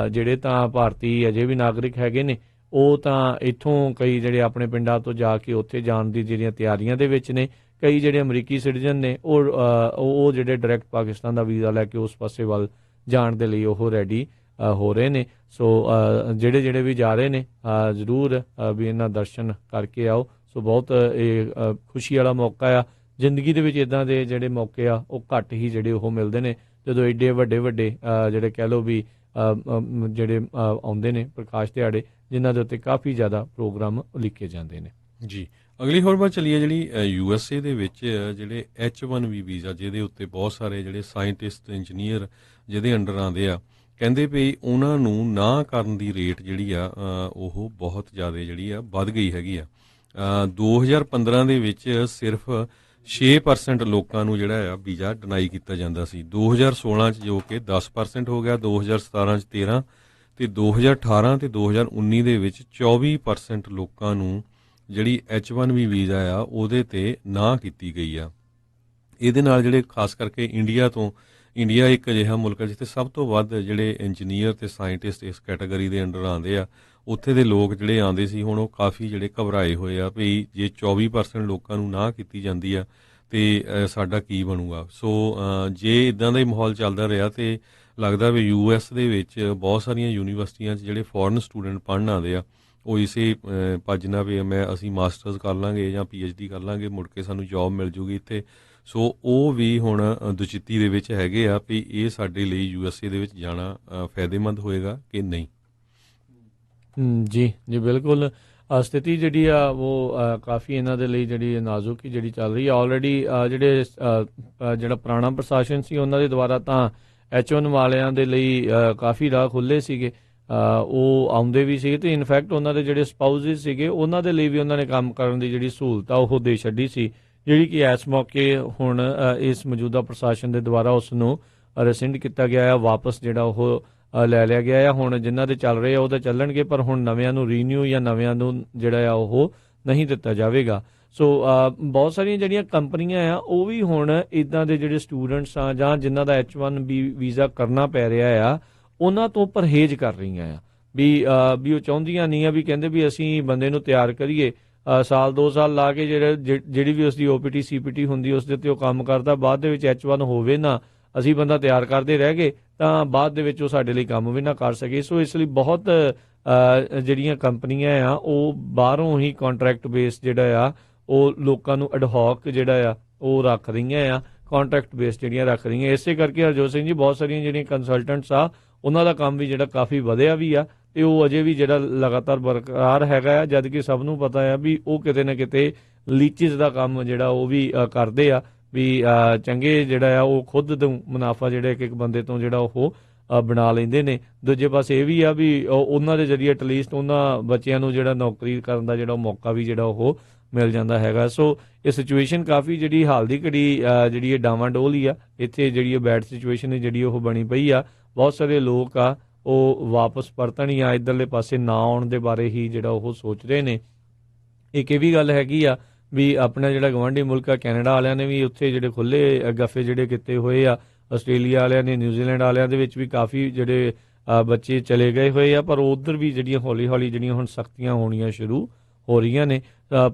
ਜਿਹੜੇ ਤਾਂ ਭਾਰਤੀ ਅਜੇ ਵੀ ਨਾਗਰਿਕ ਹੈਗੇ ਨੇ, ਉਹ ਤਾਂ ਇੱਥੋਂ ਕਈ ਜਿਹੜੇ ਆਪਣੇ ਪਿੰਡਾਂ ਤੋਂ ਜਾ ਕੇ ਉੱਥੇ ਜਾਣ ਦੀ ਜਿਹੜੀਆਂ ਤਿਆਰੀਆਂ ਦੇ ਵਿੱਚ ਨੇ। ਕਈ ਜਿਹੜੇ ਅਮਰੀਕੀ ਸਿਟੀਜ਼ਨ ਨੇ ਉਹ ਜਿਹੜੇ ਡਾਇਰੈਕਟ ਪਾਕਿਸਤਾਨ ਦਾ ਵੀਜ਼ਾ ਲੈ ਕੇ ਉਸ ਪਾਸੇ ਵੱਲ ਜਾਣ ਦੇ ਲਈ ਉਹ ਰੈਡੀ ਹੋ ਰਹੇ ਨੇ। ਸੋ ਜਿਹੜੇ ਵੀ ਜਾ ਰਹੇ ਨੇ ਜ਼ਰੂਰ ਵੀ ਇਹਨਾਂ ਦਰਸ਼ਨ ਕਰਕੇ ਆਓ। ਸੋ ਬਹੁਤ ਇਹ ਖੁਸ਼ੀ ਵਾਲਾ ਮੌਕਾ ਆ। ਜ਼ਿੰਦਗੀ ਦੇ ਵਿੱਚ ਇੱਦਾਂ ਦੇ ਜਿਹੜੇ ਮੌਕੇ ਆ ਉਹ ਘੱਟ ਹੀ ਜਿਹੜੇ ਉਹ ਮਿਲਦੇ ਨੇ, ਜਦੋਂ ਐਡੇ ਵੱਡੇ ਜਿਹੜੇ ਕਹਿ ਲਓ ਵੀ ਜਿਹੜੇ ਆਉਂਦੇ ਨੇ ਪ੍ਰਕਾਸ਼ ਦਿਹਾੜੇ, ਜਿਨ੍ਹਾਂ ਦੇ ਉੱਤੇ ਕਾਫੀ ਜ਼ਿਆਦਾ ਪ੍ਰੋਗਰਾਮ ਉਲੀਕੇ ਜਾਂਦੇ ਨੇ। ਜੀ, ਅਗਲੀ ਖਬਰ ਵੱਲ ਚੱਲੀਏ। ਜਿਹੜੀ USA ਦੇ ਵਿੱਚ ਜਿਹੜੇ H1B ਵੀਜ਼ਾ ਜਿਹਦੇ ਉੱਤੇ ਬਹੁਤ ਸਾਰੇ ਜਿਹੜੇ ਸਾਇੰਟਿਸਟ ਇੰਜੀਨੀਅਰ ਜਿਹਦੇ ਅੰਡਰ ਆਉਂਦੇ ਆ, ਕਹਿੰਦੇ ਵੀ ਉਹਨਾਂ ਨੂੰ ਨਾ ਕਰਨ ਦੀ ਰੇਟ ਜਿਹੜੀ ਆ ਉਹ ਬਹੁਤ ਜ਼ਿਆਦਾ ਜਿਹੜੀ ਆ ਵੱਧ ਗਈ ਹੈਗੀ ਆ। 2015 ਦੇ ਵਿੱਚ ਸਿਰਫ 6% ਲੋਕਾਂ ਨੂੰ ਜਿਹੜਾ ਆ ਵੀਜ਼ਾ ਡਿਨਾਈ ਕੀਤਾ ਜਾਂਦਾ ਸੀ। 2016 ਚ ਜੋ ਕਿ 10% ਹੋ ਗਿਆ, 2017 ਚ 13 ਤੇ 2018 ਤੇ 2019 ਦੇ ਵਿੱਚ 24% ਲੋਕਾਂ ਨੂੰ ਜਿਹੜੀ H1B ਵੀਜ਼ਾ ਆ ਉਹਦੇ ਤੇ ਨਾ ਕੀਤੀ ਗਈ ਆ। ਇਹਦੇ ਨਾਲ ਜਿਹੜੇ ਖਾਸ ਕਰਕੇ ਇੰਡੀਆ ਇੱਕ ਅਜਿਹਾ ਮੁਲਕ ਹੈ ਜਿੱਥੇ ਸਭ ਤੋਂ ਵੱਧ ਜਿਹੜੇ ਇੰਜੀਨੀਅਰ ਤੇ ਸਾਇੰਟਿਸਟ ਇਸ ਕੈਟਾਗਰੀ ਦੇ ਅੰਡਰ ਆਉਂਦੇ ਆ। ਉੱਥੇ ਦੇ ਲੋਕ ਜਿਹੜੇ ਆਉਂਦੇ ਸੀ ਹੁਣ ਉਹ ਕਾਫੀ ਜਿਹੜੇ ਘਬਰਾਏ ਹੋਏ ਆ ਵੀ ਜੇ 24% ਲੋਕਾਂ ਨੂੰ ਨਾ ਕੀਤੀ ਜਾਂਦੀ ਆ ਤੇ ਸਾਡਾ ਕੀ ਬਣੂਗਾ। ਸੋ ਜੇ ਇਦਾਂ ਦਾ ਹੀ ਮਾਹੌਲ ਚੱਲਦਾ ਰਿਹਾ ਤੇ ਲੱਗਦਾ ਵੀ US ਦੇ ਵਿੱਚ ਬਹੁਤ ਸਾਰੀਆਂ ਯੂਨੀਵਰਸਿਟੀਆਂ 'ਚ ਜਿਹੜੇ ਫੋਰਨ ਸਟੂਡੈਂਟ ਪੜ੍ਹਨ ਆਉਂਦੇ ਆ ਉਹ ਇਸੇ ਭੱਜ ਨਾਲ ਵੀ ਅਸੀਂ ਮਾਸਟਰਸ ਕਰ ਲਾਂਗੇ ਜਾਂ PhD ਕਰ ਲਾਂਗੇ, ਮੁੜ ਕੇ ਸਾਨੂੰ ਜੌਬ ਮਿਲ ਜੂਗੀ ਇੱਥੇ। ਸੋ ਉਹ ਵੀ ਹੁਣ ਦੁਚਿੱਤੀ ਦੇ ਵਿੱਚ ਹੈਗੇ ਆ ਵੀ ਇਹ ਸਾਡੇ ਲਈ USA ਦੇ ਵਿੱਚ ਜਾਣਾ ਫਾਇਦੇਮੰਦ ਹੋਏਗਾ ਕਿ ਨਹੀਂ। ਜੀ ਬਿਲਕੁਲ। ਸਥਿਤੀ ਜਿਹੜੀ ਆ ਉਹ ਕਾਫੀ ਇਹਨਾਂ ਦੇ ਲਈ ਜਿਹੜੀ ਨਾਜ਼ੁਕ ਹੀ ਜਿਹੜੀ ਚੱਲ ਰਹੀ ਆ। ਆਲਰੇਡੀ ਜਿਹੜਾ ਪੁਰਾਣਾ ਪ੍ਰਸ਼ਾਸਨ ਸੀ ਉਹਨਾਂ ਦੇ ਦੁਆਰਾ ਤਾਂ H1 ਵਾਲਿਆਂ ਦੇ ਲਈ ਕਾਫੀ ਰਾਹ ਖੁੱਲ੍ਹੇ ਸੀਗੇ, ਉਹ ਆਉਂਦੇ ਵੀ ਸੀਗੇ ਤੇ ਇਨਫੈਕਟ ਉਹਨਾਂ ਦੇ ਜਿਹੜੇ ਸਪਾਊਸਿਸ ਸੀਗੇ ਉਹਨਾਂ ਦੇ ਲਈ ਵੀ ਉਹਨਾਂ ਨੇ ਕੰਮ ਕਰਨ ਦੀ ਜਿਹੜੀ ਸਹੂਲਤ ਆ ਉਹ ਦੇ ਛੱਡੀ ਸੀ, ਜਿਹੜੀ ਕਿ ਇਸ ਮੌਕੇ ਹੁਣ ਇਸ ਮੌਜੂਦਾ ਪ੍ਰਸ਼ਾਸਨ ਦੇ ਦੁਆਰਾ ਉਸ ਨੂੰ ਰਿਸਿੰਡ ਕੀਤਾ ਗਿਆ ਆ, ਵਾਪਸ ਜਿਹੜਾ ਉਹ ਲੈ ਲਿਆ ਗਿਆ ਆ। ਹੁਣ ਜਿਨ੍ਹਾਂ ਦੇ ਚੱਲ ਰਹੇ ਆ ਉਹ ਤਾਂ ਚੱਲਣਗੇ, ਪਰ ਹੁਣ ਨਵਿਆਂ ਨੂੰ ਰੀਨਿਊ ਜਾਂ ਨਵਿਆਂ ਨੂੰ ਜਿਹੜਾ ਆ ਉਹ ਨਹੀਂ ਦਿੱਤਾ ਜਾਵੇਗਾ। ਸੋ ਬਹੁਤ ਸਾਰੀਆਂ ਜਿਹੜੀਆਂ ਕੰਪਨੀਆਂ ਆ ਉਹ ਵੀ ਹੁਣ ਇੱਦਾਂ ਦੇ ਜਿਹੜੇ ਸਟੂਡੈਂਟਸ ਆ ਜਾਂ ਜਿਨ੍ਹਾਂ ਦਾ H1B ਵੀਜ਼ਾ ਕਰਨਾ ਪੈ ਰਿਹਾ ਆ ਉਹਨਾਂ ਤੋਂ ਪਰਹੇਜ਼ ਕਰ ਰਹੀਆਂ ਆ ਵੀ ਉਹ ਚਾਹੁੰਦੀਆਂ ਨਹੀਂ ਆ ਵੀ ਕਹਿੰਦੇ ਵੀ ਅਸੀਂ ਬੰਦੇ ਨੂੰ ਤਿਆਰ ਕਰੀਏ, ਸਾਲ 2 ਸਾਲ ਲਾ ਕੇ ਜਿਹੜੀ ਵੀ ਉਸਦੀ OPT CPT ਹੁੰਦੀ ਉਸ ਦੇ ਉੱਤੇ ਉਹ ਕੰਮ ਕਰਦਾ, ਬਾਅਦ ਦੇ ਵਿੱਚ H1 ਹੋਵੇ ਨਾ, ਅਸੀਂ ਬੰਦਾ ਤਿਆਰ ਕਰਦੇ ਰਹਿ ਗਏ ਤਾਂ ਬਾਅਦ ਦੇ ਵਿੱਚ ਉਹ ਸਾਡੇ ਲਈ ਕੰਮ ਵੀ ਨਾ ਕਰ ਸਕੇ। ਸੋ ਇਸ ਲਈ ਬਹੁਤ ਜਿਹੜੀਆਂ ਕੰਪਨੀਆਂ ਆ ਉਹ ਬਾਹਰੋਂ ਹੀ ਕੰਟਰੈਕਟ ਬੇਸ ਜਿਹੜਾ ਆ ਉਹ ਲੋਕਾਂ ਨੂੰ ਐਡਹੌਕ ਜਿਹੜਾ ਆ ਉਹ ਰੱਖ ਰਹੀਆਂ ਆ, ਕੰਟਰੈਕਟ ਬੇਸ ਜਿਹੜੀਆਂ ਰੱਖ ਰਹੀਆਂ। ਇਸੇ ਕਰਕੇ ਹਰਜੋਤ ਸਿੰਘ ਜੀ ਬਹੁਤ ਸਾਰੀਆਂ ਜਿਹੜੀਆਂ ਕੰਸਲਟੈਂਟਸ ਆ ਉਹਨਾਂ ਦਾ ਕੰਮ ਵੀ ਜਿਹੜਾ ਕਾਫੀ ਵਧਿਆ ਵੀ ਆ ਤੇ ਉਹ ਅਜੇ ਵੀ ਜਿਹੜਾ ਲਗਾਤਾਰ ਬਰਕਰਾਰ ਹੈਗਾ ਆ, ਜਦ ਕਿ ਸਭ ਨੂੰ ਪਤਾ ਆ ਵੀ ਉਹ ਕਿਤੇ ਨਾ ਕਿਤੇ ਲੀਚਿਸ ਦਾ ਕੰਮ ਜਿਹੜਾ ਉਹ ਵੀ ਕਰਦੇ ਆ ਵੀ ਚੰਗੇ ਜਿਹੜਾ ਆ ਉਹ ਖੁਦ ਤੋਂ ਮੁਨਾਫਾ ਜਿਹੜਾ ਇੱਕ ਬੰਦੇ ਤੋਂ ਜਿਹੜਾ ਉਹ ਬਣਾ ਲੈਂਦੇ ਨੇ। ਦੂਜੇ ਪਾਸੇ ਇਹ ਵੀ ਆ ਵੀ ਉਹਨਾਂ ਦੇ ਜ਼ਰੀਏ ਐਟਲੀਸਟ ਉਹਨਾਂ ਬੱਚਿਆਂ ਨੂੰ ਜਿਹੜਾ ਨੌਕਰੀ ਕਰਨ ਦਾ ਜਿਹੜਾ ਮੌਕਾ ਵੀ ਜਿਹੜਾ ਉਹ ਮਿਲ ਜਾਂਦਾ ਹੈਗਾ। ਸੋ ਇਹ ਸਿਚੁਏਸ਼ਨ ਕਾਫੀ ਜਿਹੜੀ ਹਾਲ ਦੀ ਘੜੀ ਜਿਹੜੀ ਇਹ ਡਾਵਾਂਡੋਲ ਹੀ ਆ, ਇੱਥੇ ਜਿਹੜੀ ਇਹ ਬੈਡ ਸਿਚੁਏਸ਼ਨ ਜਿਹੜੀ ਉਹ ਬਣੀ ਪਈ ਆ। ਬਹੁਤ ਸਾਰੇ ਲੋਕ ਆ ਉਹ ਵਾਪਸ ਪਰਤਣ ਜਾਂ ਇੱਧਰਲੇ ਪਾਸੇ ਨਾ ਆਉਣ ਦੇ ਬਾਰੇ ਹੀ ਜਿਹੜਾ ਉਹ ਸੋਚ ਰਹੇ ਨੇ। ਇੱਕ ਇਹ ਵੀ ਗੱਲ ਹੈਗੀ ਆ ਵੀ ਆਪਣਾ ਜਿਹੜਾ ਗਵਾਂਢੀ ਮੁਲਕ ਆ ਕੈਨੇਡਾ ਵਾਲਿਆਂ ਨੇ ਵੀ ਉੱਥੇ ਜਿਹੜੇ ਖੁੱਲ੍ਹੇ ਗੱਫੇ ਜਿਹੜੇ ਕੀਤੇ ਹੋਏ ਆ, ਆਸਟ੍ਰੇਲੀਆ ਵਾਲਿਆਂ ਨੇ, ਨਿਊਜ਼ੀਲੈਂਡ ਵਾਲਿਆਂ ਦੇ ਵਿੱਚ ਵੀ ਕਾਫੀ ਜਿਹੜੇ ਬੱਚੇ ਚਲੇ ਗਏ ਹੋਏ ਆ, ਪਰ ਉੱਧਰ ਵੀ ਜਿਹੜੀਆਂ ਹੌਲੀ ਹੌਲੀ ਜਿਹੜੀਆਂ ਹੁਣ ਸਖਤੀਆਂ ਹੋਣੀਆਂ ਸ਼ੁਰੂ ਹੋ ਰਹੀਆਂ ਨੇ।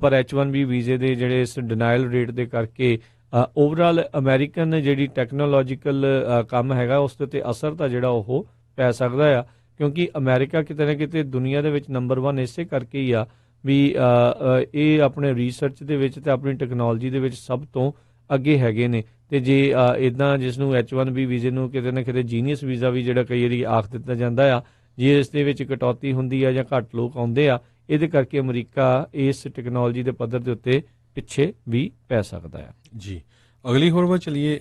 ਪਰ H1B ਵੀਜ਼ੇ ਦੇ ਜਿਹੜੇ ਇਸ ਡਿਨਾਈਲ ਰੇਟ ਦੇ ਕਰਕੇ ਓਵਰਆਲ ਅਮਰੀਕਨ ਜਿਹੜੀ ਟੈਕਨੋਲੋਜੀਕਲ ਕੰਮ ਹੈਗਾ ਉਸ ਦੇ ਉੱਤੇ ਅਸਰ ਤਾਂ ਜਿਹੜਾ ਉਹ ਪੈ ਸਕਦਾ ਆ, ਕਿਉਂਕਿ ਅਮਰੀਕਾ ਕਿਤੇ ਨਾ ਕਿਤੇ ਦੁਨੀਆ ਦੇ ਵਿੱਚ ਨੰਬਰ 1 ਇਸੇ ਕਰਕੇ ਹੀ ਆ ਵੀ ਇਹ ਆਪਣੇ ਰਿਸਰਚ ਦੇ ਵਿੱਚ ਤੇ ਆਪਣੀ ਟੈਕਨੋਲੋਜੀ ਦੇ ਵਿੱਚ ਸਭ ਤੋਂ ਅੱਗੇ ਹੈਗੇ ਨੇ। ਤੇ ਜੇ ਇਦਾਂ ਜਿਸ ਨੂੰ H1B ਵੀਜ਼ੇ ਨੂੰ ਕਿਤੇ ਨਾ ਕਿਤੇ ਜੀਨੀਅਸ ਵੀਜ਼ਾ ਵੀ ਜਿਹੜਾ ਕਈ ਵਾਰੀ ਆਖ ਦਿੱਤਾ ਜਾਂਦਾ ਆ, ਜੇ ਇਸ ਦੇ ਵਿੱਚ ਕਟੌਤੀ ਹੁੰਦੀ ਆ ਜਾਂ ਘੱਟ ਲੋਕ ਆਉਂਦੇ ਆ, ਇਹਦੇ ਕਰਕੇ ਅਮਰੀਕਾ ਇਸ ਟੈਕਨੋਲੋਜੀ ਦੇ ਪੱਧਰ ਦੇ ਉੱਤੇ ਪਿੱਛੇ ਵੀ ਪੈ ਸਕਦਾ ਆ। ਜੀ ਅਗਲੀ ਖਬਰ ਵੱਲ ਚਲੀਏ।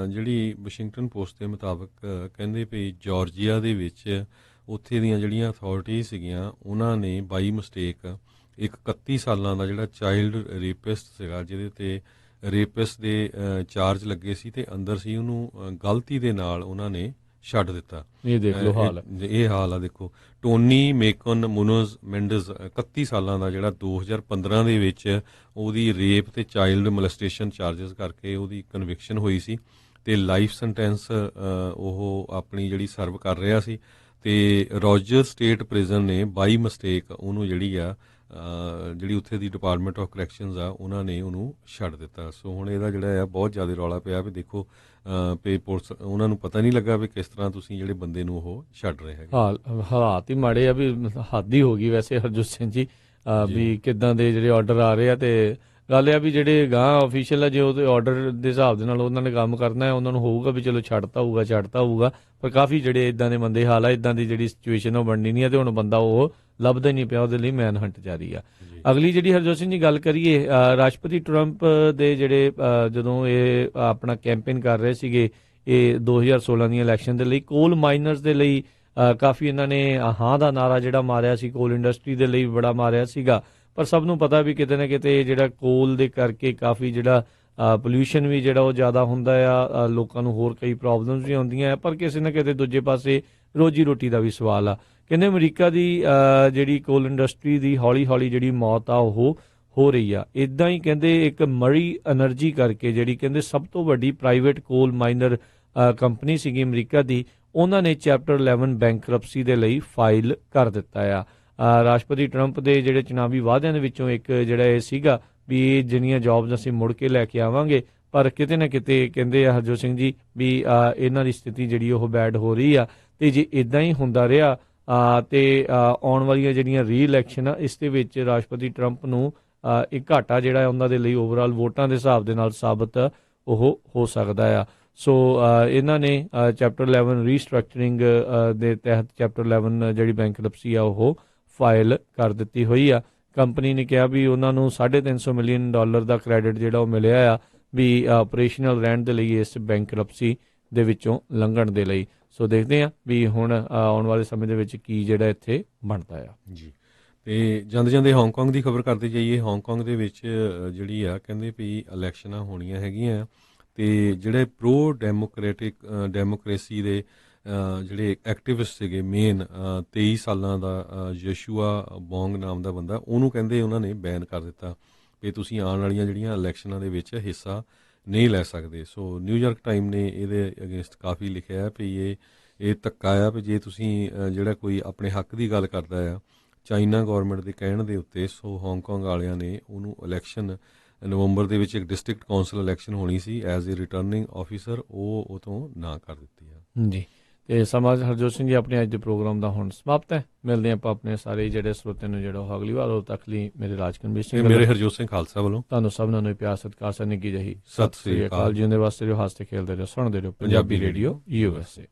ਜਿਹੜੀ ਵਾਸ਼ਿੰਗਟਨ ਪੋਸਟ ਦੇ ਮੁਤਾਬਕ ਕਹਿੰਦੇ ਵੀ ਜਾਰਜੀਆ ਦੇ ਵਿੱਚ ਉੱਥੇ ਦੀਆਂ ਜਿਹੜੀਆਂ ਅਥਾਰਟੀਜ਼ ਸੀਗੀਆਂ ਉਹਨਾਂ ਨੇ ਬਾਈ ਮਿਸਟੇਕ ਇੱਕ 31 ਸਾਲਾਂ ਦਾ ਜਿਹੜਾ ਚਾਈਲਡ ਰੇਪਿਸਟ ਸੀਗਾ, ਜਿਹਦੇ ਤੇ ਰੇਪਿਸਟ ਦੇ ਚਾਰਜ ਲੱਗੇ ਸੀ ਤੇ ਅੰਦਰ ਸੀ, ਉਹਨੂੰ ਗਲਤੀ ਦੇ ਨਾਲ ਉਹਨਾਂ ਨੇ ਛੱਡ ਦਿੱਤਾ। ਇਹ ਦੇਖ ਲਓ ਹਾਲ, ਇਹ ਹਾਲ ਆ ਦੇਖੋ। ਟੋਨੀ ਮੇਕਨ ਮੁਨੋਜ਼ ਮੈਂਡਜ਼ 31 ਸਾਲਾਂ ਦਾ ਜਿਹੜਾ 2015 ਦੇ ਵਿੱਚ ਉਹਦੀ ਰੇਪ ਤੇ ਚਾਈਲਡ ਮੋਲੈਸਟੇਸ਼ਨ ਚਾਰਜਸ ਕਰਕੇ ਉਹਦੀ ਕਨਵਿਕਸ਼ਨ ਹੋਈ ਸੀ ਤੇ ਲਾਈਫ ਸੈਂਟੈਂਸ ਉਹ ਆਪਣੀ ਜਿਹੜੀ ਸਰਵ ਕਰ ਰਿਹਾ ਸੀ ਤੇ ਰੋਜਰ ਸਟੇਟ ਪ੍ਰਿਜ਼ਨ ਨੇ ਬਾਈ ਮਿਸਟੇਕ ਉਹਨੂੰ ਜਿਹੜੀ ਉੱਥੇ ਦੀ ਡਿਪਾਰਟਮੈਂਟ ਆਫ ਕਰੈਕਸ਼ਨਸ ਆ ਉਹਨਾਂ ਨੇ ਉਹਨੂੰ ਛੱਡ ਦਿੱਤਾ। ਸੋ ਹੁਣ ਇਹਦਾ ਜਿਹੜਾ ਆ ਬਹੁਤ ਜ਼ਿਆਦਾ ਰੌਲਾ ਪਿਆ ਵੀ ਦੇਖੋ ਪੇ ਪੁਲਿਸ ਉਹਨਾਂ ਨੂੰ ਪਤਾ ਨਹੀਂ ਲੱਗਾ ਵੀ ਕਿਸ ਤਰ੍ਹਾਂ ਤੁਸੀਂ ਜਿਹੜੇ ਬੰਦੇ ਨੂੰ ਉਹ ਛੱਡ ਰਹੇ ਹੈਗੇ। ਹਾਲਾਤ ਹੀ ਮਾੜੇ ਆ ਵੀ ਹੱਦ ਹੀ ਹੋ ਗਈ ਵੈਸੇ ਹਰਜੋਤ ਸਿੰਘ ਜੀ ਵੀ ਕਿੱਦਾਂ ਦੇ ਜਿਹੜੇ ਆਰਡਰ ਆ ਰਹੇ ਆ। ਤੇ ਗੱਲ ਇਹ ਆ ਵੀ ਜਿਹੜੇ ਗਾਂ ਅਫੀਸ਼ੀਅਲ ਆ ਜੇ ਉਹਦੇ ਆਰਡਰ ਦੇ ਹਿਸਾਬ ਦੇ ਨਾਲ ਉਹਨਾਂ ਨੇ ਕੰਮ ਕਰਨਾ ਹੈ, ਉਹਨਾਂ ਨੂੰ ਹੋਊਗਾ ਵੀ ਚਲੋ ਛੱਡਤਾ ਹੋਊਗਾ, ਪਰ ਕਾਫੀ ਜਿਹੜੇ ਇਦਾਂ ਦੇ ਮੰਦੇ ਹਾਲ ਆ, ਇਦਾਂ ਦੀ ਜਿਹੜੀ ਸਿਚੁਏਸ਼ਨ ਉਹ ਬਣਨੀ ਨਹੀਂ ਹੈ ਤੇ ਹੁਣ ਬੰਦਾ ਉਹ ਲੱਭਦਾ ਹੀ ਨਹੀਂ ਪਿਆ, ਉਹਦੇ ਲਈ ਮੈਨ ਹੰਟ ਜਾਰੀ ਆ। ਅਗਲੀ ਜਿਹੜੀ ਹਰਜੋਤ ਸਿੰਘ ਜੀ ਗੱਲ ਕਰੀਏ, ਰਾਸ਼ਟਰਪਤੀ ਟਰੰਪ ਦੇ ਜਿਹੜੇ ਜਦੋਂ ਇਹ ਆਪਣਾ ਕੈਂਪੇਨ ਕਰ ਰਹੇ ਸੀਗੇ ਇਹ 2016 ਦੀਆਂ ਇਲੈਕਸ਼ਨ ਦੇ ਲਈ। ਕੋਲ ਮਾਈਨਰਸ ਦੇ ਲਈ ਕਾਫੀ ਇਹਨਾਂ ਨੇ ਹਾਂ ਦਾ ਨਾਰਾ ਜਿਹੜਾ ਮਾਰਿਆ ਸੀ, ਕੋਲ ਇੰਡਸਟਰੀ ਦੇ ਲਈ ਬੜਾ ਮਾਰਿਆ ਸੀਗਾ, ਪਰ ਸਭ ਨੂੰ ਪਤਾ ਵੀ ਕਿਤੇ ਨਾ ਕਿਤੇ ਜਿਹੜਾ ਕੋਲ ਦੇ ਕਰਕੇ ਕਾਫੀ ਜਿਹੜਾ ਪੋਲਿਊਸ਼ਨ ਵੀ ਜਿਹੜਾ ਉਹ ਜ਼ਿਆਦਾ ਹੁੰਦਾ ਆ, ਲੋਕਾਂ ਨੂੰ ਹੋਰ ਕਈ ਪ੍ਰੋਬਲਮਸ ਵੀ ਆਉਂਦੀਆਂ ਆ, ਪਰ ਕਿਸੇ ਨਾ ਕਿਤੇ ਦੂਜੇ ਪਾਸੇ ਰੋਜੀ ਰੋਟੀ ਦਾ ਵੀ ਸਵਾਲ ਆ। ਕਹਿੰਦੇ ਅਮਰੀਕਾ ਦੀ ਜਿਹੜੀ ਕੋਲ ਇੰਡਸਟਰੀ ਦੀ ਹੌਲੀ ਹੌਲੀ ਜਿਹੜੀ ਮੌਤ ਆ ਉਹ ਹੋ ਰਹੀ ਆ। ਇੱਦਾਂ ਹੀ ਕਹਿੰਦੇ ਇੱਕ ਮਰੀ ਐਨਰਜੀ ਕਰਕੇ ਜਿਹੜੀ ਕਹਿੰਦੇ ਸਭ ਤੋਂ ਵੱਡੀ ਪ੍ਰਾਈਵੇਟ ਕੋਲ ਮਾਈਨਰ ਕੰਪਨੀ ਸੀਗੀ ਅਮਰੀਕਾ ਦੀ, ਉਹਨਾਂ ਨੇ ਚੈਪਟਰ 11 ਬੈਂਕਰਪਸੀ ਦੇ ਲਈ ਫਾਈਲ ਕਰ ਦਿੱਤਾ ਆ। ਰਾਸ਼ਟਰਪਤੀ ਟਰੰਪ ਦੇ ਜਿਹੜੇ ਚੁਣਾਵੀ ਵਾਅਦਿਆਂ ਦੇ ਵਿੱਚੋਂ ਇੱਕ ਜਿਹੜਾ ਇਹ ਸੀਗਾ ਵੀ ਇਹ ਜਿਹੜੀਆਂ ਜੌਬਸ ਅਸੀਂ ਮੁੜ ਕੇ ਲੈ ਕੇ ਆਵਾਂਗੇ, ਪਰ ਕਿਤੇ ਨਾ ਕਿਤੇ ਕਹਿੰਦੇ ਆ ਹਰਜੋਤ ਸਿੰਘ ਜੀ ਵੀ ਇਹਨਾਂ ਦੀ ਸਥਿਤੀ ਜਿਹੜੀ ਉਹ ਬੈਡ ਹੋ ਰਹੀ ਆ, ਤੇ ਜੇ ਇਦਾਂ ਹੀ ਹੁੰਦਾ ਰਿਹਾ ਤੇ ਆਉਣ ਵਾਲੀਆਂ ਜਿਹੜੀਆਂ ਰੀ-ਇਲੈਕਸ਼ਨ ਆ ਇਸ ਦੇ ਵਿੱਚ ਰਾਸ਼ਟਰਪਤੀ ਟਰੰਪ ਨੂੰ ਇੱਕ ਘਾਟਾ ਜਿਹੜਾ ਉਹਨਾਂ ਦੇ ਲਈ ਓਵਰਆਲ ਵੋਟਾਂ ਦੇ ਹਿਸਾਬ ਦੇ ਨਾਲ ਸਾਬਤ ਉਹ ਹੋ ਸਕਦਾ ਆ। ਸੋ ਇਹਨਾਂ ਨੇ ਚੈਪਟਰ 11 ਰੀਸਟਰਕਚਰਿੰਗ ਦੇ ਤਹਿਤ ਚੈਪਟਰ 11 ਜਿਹੜੀ ਬੈਂਕਰਪਸੀ ਆ ਉਹ ਫਾਈਲ ਕਰ ਦਿੱਤੀ ਹੋਈ ਆ। ਕੰਪਨੀ ਨੇ ਕਿਹਾ ਵੀ ਉਹਨਾਂ ਨੂੰ $350 ਮਿਲੀਅਨ ਦਾ ਕ੍ਰੈਡਿਟ ਜਿਹੜਾ ਉਹ ਮਿਲਿਆ ਆ ਵੀ ਆਪਰੇਸ਼ਨਲ ਰਹਿਣ ਦੇ ਲਈ ਇਸ ਬੈਂਕਰਪਸੀ ਦੇ ਵਿੱਚੋਂ ਲੰਘਣ ਦੇ ਲਈ। ਸੋ ਦੇਖਦੇ ਹਾਂ ਵੀ ਹੁਣ ਆਉਣ ਵਾਲੇ ਸਮੇਂ ਦੇ ਵਿੱਚ ਕੀ ਜਿਹੜਾ ਇੱਥੇ ਬਣਦਾ ਆ ਜੀ। ਤੇ ਜਾਂਦੇ ਜਾਂਦੇ ਹਾਂਗਕਾਂਗ ਦੀ ਖਬਰ ਕਰਦੇ ਜਾਈਏ। ਹਾਂਗਕਾਂਗ ਦੇ ਵਿੱਚ ਜਿਹੜੀ ਆ ਕਹਿੰਦੇ ਵੀ ਇਲੈਕਸ਼ਨਾਂ ਹੋਣੀਆਂ ਹੈਗੀਆਂ, ਤੇ ਜਿਹੜੇ ਪ੍ਰੋ ਡੈਮੋਕ੍ਰੇਸੀ ਦੇ ਜਿਹੜੇ ਐਕਟਿਵਿਸਟ ਸੀਗੇ ਮੇਨ 23 ਸਾਲਾਂ ਦਾ ਯਸ਼ੂਆ ਬੋਂਗ ਨਾਮ ਦਾ ਬੰਦਾ, ਉਹਨੂੰ ਕਹਿੰਦੇ ਉਹਨਾਂ ਨੇ ਬੈਨ ਕਰ ਦਿੱਤਾ ਵੀ ਤੁਸੀਂ ਆਉਣ ਵਾਲੀਆਂ ਜਿਹੜੀਆਂ ਇਲੈਕਸ਼ਨਾਂ ਦੇ ਵਿੱਚ ਹਿੱਸਾ ਨਹੀਂ ਲੈ ਸਕਦੇ। ਸੋ ਨਿਊਯਾਰਕ ਟਾਈਮ ਨੇ ਇਹਦੇ ਅਗੇਂਸਟ ਕਾਫੀ ਲਿਖਿਆ ਵੀ ਇਹ ਧੱਕਾ ਆ ਵੀ ਜੇ ਤੁਸੀਂ ਜਿਹੜਾ ਕੋਈ ਆਪਣੇ ਹੱਕ ਦੀ ਗੱਲ ਕਰਦਾ ਆ ਚਾਈਨਾ ਗੌਰਮੈਂਟ ਦੇ ਕਹਿਣ ਦੇ ਉੱਤੇ। ਸੋ ਹਾਂਗਕਾਂਗ ਵਾਲਿਆਂ ਨੇ ਉਹਨੂੰ ਇਲੈਕਸ਼ਨ ਨਵੰਬਰ ਦੇ ਵਿੱਚ ਇੱਕ ਡਿਸਟ੍ਰਿਕਟ ਕੌਂਸਲ ਇਲੈਕਸ਼ਨ ਹੋਣੀ ਸੀ ਐਜ਼ ਏ ਰਿਟਰਨਿੰਗ ਆਫੀਸਰ, ਉਹ ਤੋਂ ਨਾ ਕਰ ਦਿੱਤੀ ਆ ਜੀ। ਤੇ ਸਮਾਜ ਹਰਜੋਤ ਸਿੰਘ ਜੀ ਆਪਣੇ ਅੱਜ ਦੇ ਪ੍ਰੋਗਰਾਮ ਦਾ ਹੁਣ ਸਮਾਪਤ ਹੈ। ਮਿਲਦੇ ਆਪਾਂ ਆਪਣੇ ਸਾਰੇ ਜਿਹੜੇ ਸਰੋਤਿਆਂ ਨੂੰ ਜਿਹੜਾ ਉਹ ਅਗਲੀ ਵਾਰ, ਉਦੋਂ ਤੱਕ ਲਈ ਮੇਰੇ ਰਾਜਕਨਵੀਰ ਸਿੰਘ, ਮੇਰੇ ਹਰਜੋਤ ਸਿੰਘ ਖਾਲਸਾ ਵੱਲੋਂ ਤੁਹਾਨੂੰ ਸਭਨਾਂ ਨੂੰ ਪਿਆਰ ਸਤਿਕਾਰ ਸਾ ਨਿੱਘੀ ਜਿਹੀ ਸਤਿ ਸ੍ਰੀ ਅਕਾਲ। ਜਿਉਂਦੇ ਵਾਸਤੇ ਜੋ ਹੱਸਦੇ ਖੇਲਦੇ ਰਹੋ, ਸੁਣਦੇ ਰਹੋ ਪੰਜਾਬੀ ਰੇਡੀਓ USA।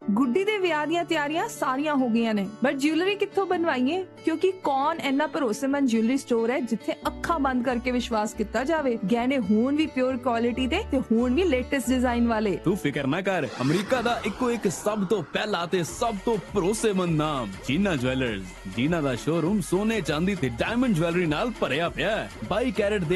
ਗੁੱਡੀ ਦੇ ਵਿਆਹ ਦੀਆਂ ਤਿਆਰੀਆਂ ਸਾਰੀਆਂ ਹੋ ਗਈਆਂ ਨੇ, ਬਟ ਜਿਊਲਰੀ ਕਿੱਥੋਂ ਬਣਵਾਈਏ? ਕਿਉਂਕਿ ਕੌਣ ਇੰਨਾ ਭਰੋਸੇਮੰਦ ਜਿਊਲਰੀ ਸਟੋਰ ਹੈ ਜਿੱਥੇ ਅੱਖਾਂ ਬੰਦ ਕਰਕੇ ਵਿਸ਼ਵਾਸ ਕੀਤਾ ਜਾਵੇ। ਗਹਿਣੇ ਹੋਣ ਵੀ ਪਿਓਰ ਕੁਆਲਿਟੀ ਦੇ ਤੇ ਹੋਣ ਵੀ ਲੇਟੈਸਟ ਡਿਜ਼ਾਈਨ ਵਾਲੇ। ਤੂੰ ਫਿਕਰ ਨਾ ਕਰ, ਅਮਰੀਕਾ ਦਾ ਇੱਕੋ ਇੱਕ ਸਭ ਤੋਂ ਪਹਿਲਾ ਤੇ ਸਭ ਤੋਂ ਭਰੋਸੇਮੰਦ ਨਾਮ ਜੀਨਾ ਜਵੈਲਰਜ਼। ਜੀਨਾ ਦਾ ਸ਼ੋਰੂਮ ਸੋਨੇ ਚਾਂਦੀ ਤੇ ਡਾਇਮੰਡ ਜਵੈਲਰੀ ਨਾਲ ਭਰਿਆ ਪਿਆ ਹੈ। 22 ਕੈਰਟ